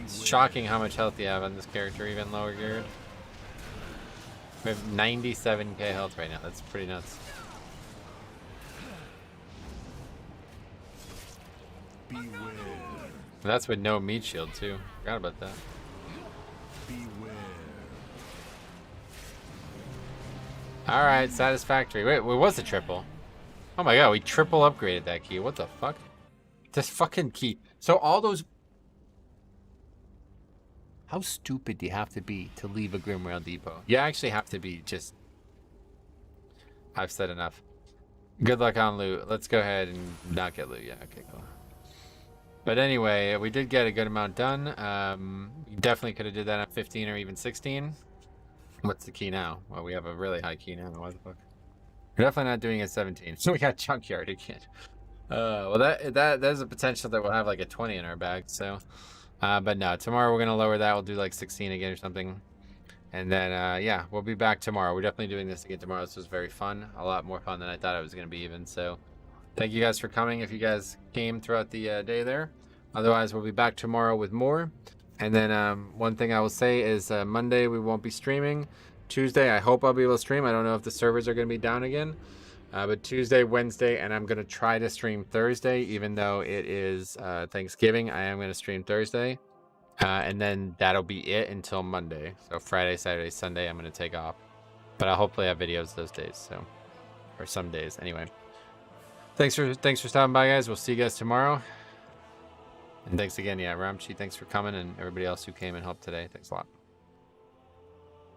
It's shocking how much health you have on this character, even lower geared. We have 97k health right now. That's pretty nuts. That's with no meat shield too. Forgot about that. Alright, satisfactory. Wait, it was a triple. Oh my god, we triple upgraded that key. What the fuck? This fucking key. So all those... How stupid do you have to be to leave a Grimrail Depot? You actually have to be just... I've said enough. Good luck on loot. Let's go ahead and not get loot. Yeah, okay, cool. But anyway, we did get a good amount done. You definitely could have did that at 15 or even 16. What's the key now? Well, we have a really high key now. Why the fuck? We're definitely not doing it at 17. So we got Junkyard again. Well, there's a potential that we'll have like a 20 in our bag. So, but no, tomorrow we're gonna lower that. We'll do like 16 again or something. And then, yeah, we'll be back tomorrow. We're definitely doing this again tomorrow. This was very fun. A lot more fun than I thought it was going to be even. So thank you guys for coming if you guys came throughout the day there. Otherwise, we'll be back tomorrow with more. And then one thing I will say is Monday we won't be streaming. Tuesday, I hope I'll be able to stream. I don't know if the servers are going to be down again. But Tuesday, Wednesday, and I'm going to try to stream Thursday. Even though it is Thanksgiving, I am going to stream Thursday. And then that'll be it until Monday. So Friday, Saturday, Sunday, I'm going to take off. But I'll hopefully have videos those days. So, or some days. Anyway, thanks for stopping by, guys. We'll see you guys tomorrow. And thanks again, yeah, Ramchi, thanks for coming, and everybody else who came and helped today. Thanks a lot.